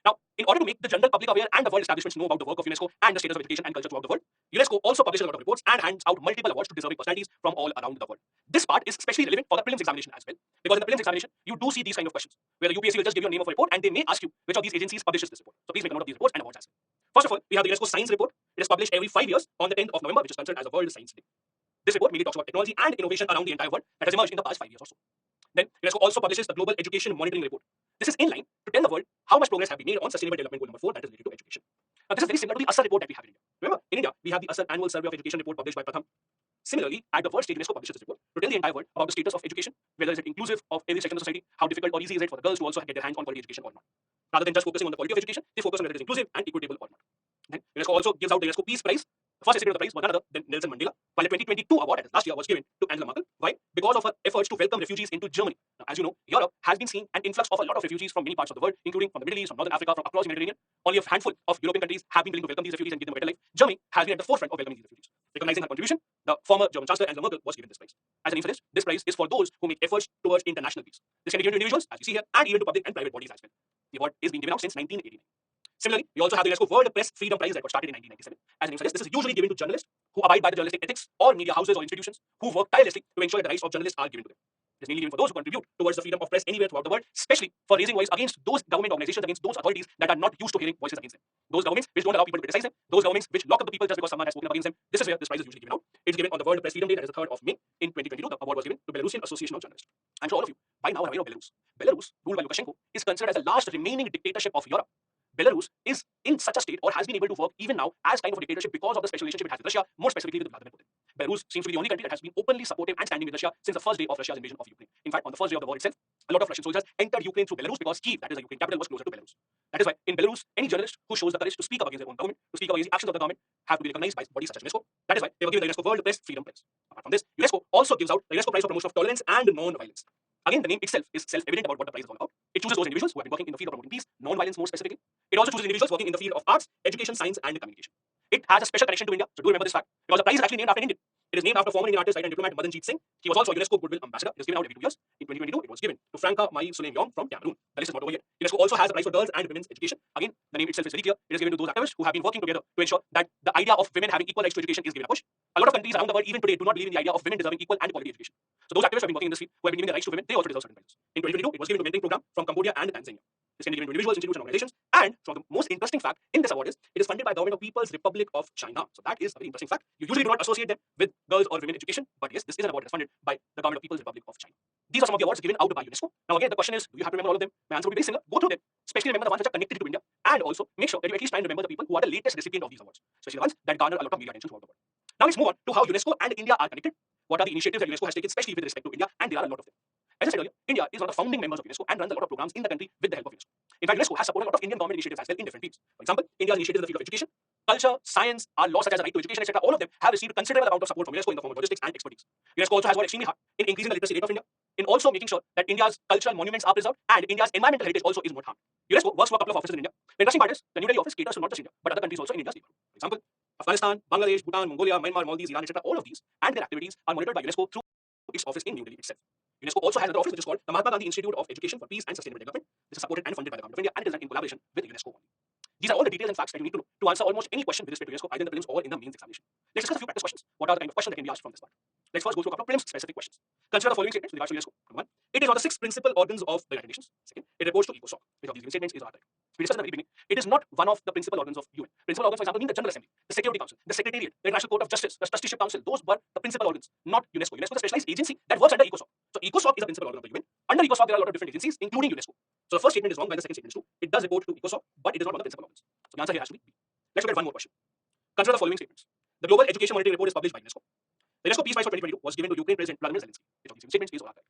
Now, in order to make the general public aware and the world establishments know about the work of UNESCO and the status of education and culture throughout the world, UNESCO also publishes a lot of reports and hands out multiple awards to deserving personalities from all around the world. This part is especially relevant for the prelims examination as well, because in the prelims examination, you do see these kind of questions, where the UPSC will just give you a name of a report and they may ask you which of these agencies publishes this report. So please make a note of these reports and awards as well. First of all, we have the UNESCO Science Report. It is published every 5 years on the 10th of November, which is considered as a World Science Day. This report mainly talks about technology and innovation around the entire world that has emerged in the past 5 years or so. Then UNESCO also publishes the Global Education Monitoring Report. This is in line to tell the world how much progress has been made on Sustainable Development Goal number 4, that is related to education. Now, this is very similar to the ASSR report that we have in India. Remember, in India, we have the ASSR Annual Survey of Education report published by Pratham. Similarly, at the world stage, UNESCO publishes this report to tell the entire world about the status of education, whether is it inclusive of every section of society, how difficult or easy is it for the girls to also get their hands on quality education or not. Rather than just focusing on the quality of education, they focus on whether it is inclusive and equitable or not. Then UNESCO also gives out the UNESCO Peace Prize The first recipient of the prize was none other than Nelson Mandela, while the 2022 award, that is last year, was given to Angela Merkel. Why? Because of her efforts to welcome refugees into Germany. Now, as you know, Europe has been seeing an influx of a lot of refugees from many parts of the world, including from the Middle East, from Northern Africa, from across the Mediterranean. Only a handful of European countries have been willing to welcome these refugees and give them a better life. Germany has been at the forefront of welcoming these refugees. Recognizing her contribution, the former German Chancellor Angela Merkel was given this prize. As a name suggests, this prize is for those who make efforts towards international peace. This can be given to individuals, as you see here, and even to public and private bodies as well. The award is being given out since 1989. Similarly, we also have the UNESCO World Press Freedom Prize that got started in 1997. As the name suggests, this is usually given to journalists who abide by the journalistic ethics or media houses or institutions who work tirelessly to ensure that the rights of journalists are given to them. It is mainly given for those who contribute towards the freedom of press anywhere throughout the world, especially for raising voice against those government organizations, against those authorities that are not used to hearing voices against them. Those governments which don't allow people to criticize them, those governments which lock up the people just because someone has spoken up against them. This is where this prize is usually given out. It's given on the World Press Freedom Day, that is the 3rd of May in 2022. The award was given to Belarusian Association of Journalists. I'm sure all of you by now are aware of Belarus. Belarus, ruled by Lukashenko, is considered as the last remaining dictatorship of Europe. Belarus is in such a state, or has been able to work even now as kind of a dictatorship because of the special relationship it has with Russia, more specifically with Vladimir Putin. Belarus seems to be the only country that has been openly supportive and standing with Russia since the first day of Russia's invasion of Ukraine. In fact, on the first day of the war itself, a lot of Russian soldiers entered Ukraine through Belarus because Kyiv, that is the Ukraine capital, was closer to Belarus. That is why in Belarus, any journalist who shows the courage to speak up against their own government, to speak up against the actions of the government, have to be recognized by bodies such as UNESCO. That is why they were given the UNESCO World Press Freedom Prize. Apart from this, UNESCO also gives out the UNESCO Prize for Promotion of Tolerance and Non-Violence. Again, the name itself is self-evident about what the prize is all about. It chooses those individuals who have been working in the field of promoting peace, non-violence more specifically. It also chooses individuals working in the field of arts, education, science, and communication. It has a special connection to India, so do remember this fact, because the prize is actually named after an Indian. It is named after former Indian artist, writer, and diplomat Madanjit Singh. He was also a UNESCO Goodwill Ambassador. It is given out every 2 years. In 2022, it was given to Franca Mai Souleyman from Cameroon. The list is not over yet. UNESCO also has a prize for girls and women's education. Again, the name itself is very clear. It is given to those activists who have been working together to ensure that the idea of women having equal rights to education is given a push. A lot of countries around the world, even today, do not believe in the idea of women deserving equal and quality education. So those activists who have been working in this field, who have been giving the rights to women, they also deserve certain prizes. In 2022, it was given to a mentoring program from Cambodia and Tanzania. This can be given to individuals, institutions, and organizations. And so the most interesting fact in this award is it is funded by the government of People's Republic of China. So that is a very interesting fact. You usually do not associate them with girls or women education, but yes, this is an award that is funded by the government of People's Republic of China. These are some of the awards given out by UNESCO. Now again, the question is, do you have to remember all of them? My answer would be very similar. Go through them, especially remember the ones which are connected to India, and also make sure that you at least try and remember the people who are the latest recipient of these awards, especially the ones that garner a lot of media attention throughout the world. Now let's move on to how UNESCO and India are connected. What are the initiatives that UNESCO has taken, especially with respect to India, and there are a lot of them. As I said earlier, India is one of the founding members of UNESCO and runs a lot of programs in the country with the help of UNESCO. In fact, UNESCO has supported a lot of Indian government initiatives as well in different fields. For example, India's initiatives in the field of education, culture, science, our laws such as the right to education, etc. All of them have received a considerable amount of support from UNESCO in the form of logistics and expertise. UNESCO also has worked extremely hard in increasing the literacy rate of India, in also making sure that India's cultural monuments are preserved and India's environmental heritage also is not harmed. UNESCO works for a couple of offices in India. The interesting part is the New Delhi office caters to not just India, but other countries also in India's neighborhood. For example, Afghanistan, Bangladesh, Bhutan, Mongolia, Myanmar, Maldives, Iran, etc. All of these and their activities are monitored by UNESCO through its office in New Delhi itself. UNESCO also has another office which is called the Mahatma Gandhi Institute of Education for Peace and Sustainable Development. This is supported and funded by the Government of India and it is done in collaboration with UNESCO only. These are all the details and facts that you need to know to answer almost any question with respect to UNESCO, either in the prelims or in the mains examination. Let's discuss a few practice questions. What are the kind of questions that can be asked from this part? Let's first go through a couple of prelims specific questions. Consider the following statements with regards to UNESCO. Number 1. It is one of the 6 principal organs of the United Nations. Second, it reports to ECOSOC. Which of these statements is archaic? We discussed in the very beginning. It is not one of the principal organs of UN. Principal organs, for example, mean the General Assembly, the Security Council, the Secretariat, the International Court of Justice, the Trusteeship Council. Those were the principal organs, not UNESCO. UNESCO is a specialized agency that works under ECOSOC. So ECOSOC is a principal organ of the UN. Under ECOSOC, there are a lot of different agencies, including UNESCO. So the first statement is wrong, while the second statement is true. It does report to ECOSOC, but it is not one of the principal organs. So the answer here has to be B. Let's look at one more question. Consider the following statements. The Global Education Monitoring Report is published by UNESCO. The UNESCO Peace Prize for 2022 was given to Ukraine President Vladimir Zelensky. Which of these statements is archaic?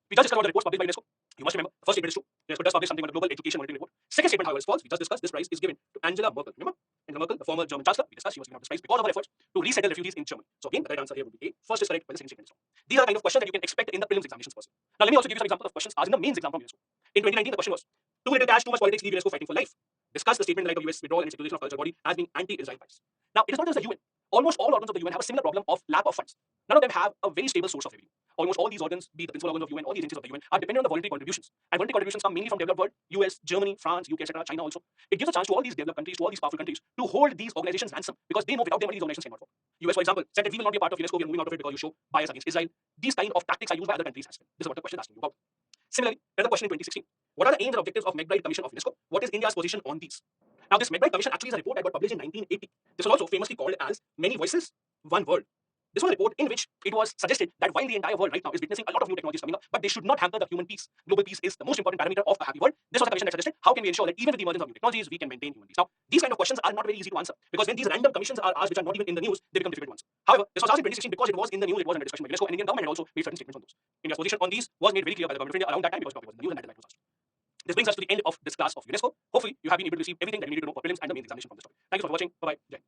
We just discussed about the reports published by UNESCO. You must remember, the first statement is true. UNESCO does publish something on the Global Education Monitoring Report. Second statement, however, is false. We just discussed this prize is given to Angela Merkel. Remember? Angela Merkel, the former German Chancellor, we discussed she was given this prize because of her efforts to resettle refugees in Germany. So again, the right answer here would be A. First is correct, but the second statement is wrong. These are the kind of questions that you can expect in the prelims examinations person. Now let me also give you some examples of questions asked in the mains exam from UNESCO. In 2019, the question was, too little cash, too much politics, leave UNESCO fighting for life. Discuss the statement the right of US withdrawal and its declaration of cultural body as being anti-Israel bias. Now, it is not just the UN. Almost all organs of the UN have a similar problem of lack of funds. None of them have a very stable source of revenue. Almost all these organs, be the principal organs of UN, all the agencies of the UN, are dependent on the voluntary contributions. And voluntary contributions come mainly from developed world, US, Germany, France, UK, etc., China also. It gives a chance to all these developed countries, to all these powerful countries, to hold these organizations ransom because they know without them these organizations cannot work. US, for example, said that we will not be a part of UNESCO, we are moving out of it because you show bias against Israel. These kind of tactics are used by other countries as well. This is what the question is asking you about. Similarly, another question in 2016. What are the aims and objectives of McBride Commission of UNESCO? What is India's position on these? Now, this McBride Commission actually is a report that got published in 1980. This was also famously called as Many Voices, One World. This was a report in which it was suggested that while the entire world right now is witnessing a lot of new technologies coming up, but they should not hamper the human peace. Global peace is the most important parameter of a happy world. This was a commission that suggested how can we ensure that even with the emergence of new technologies, we can maintain human peace. Now, these kind of questions are not very easy to answer because when these random commissions are asked which are not even in the news, they become difficult to answer. However, this was asked in 2016 because it was in the news, it was under discussion by UNESCO, and Indian government had also made certain statements on those. India's position on these was made very clear by the government of India around that time because the topic was in the news and that was asked. This brings us to the end of this class of UNESCO. Hopefully, you have been able to receive everything that you needed to know for prelims and the main examination from this topic. Thank you for watching. Bye-bye. Jai.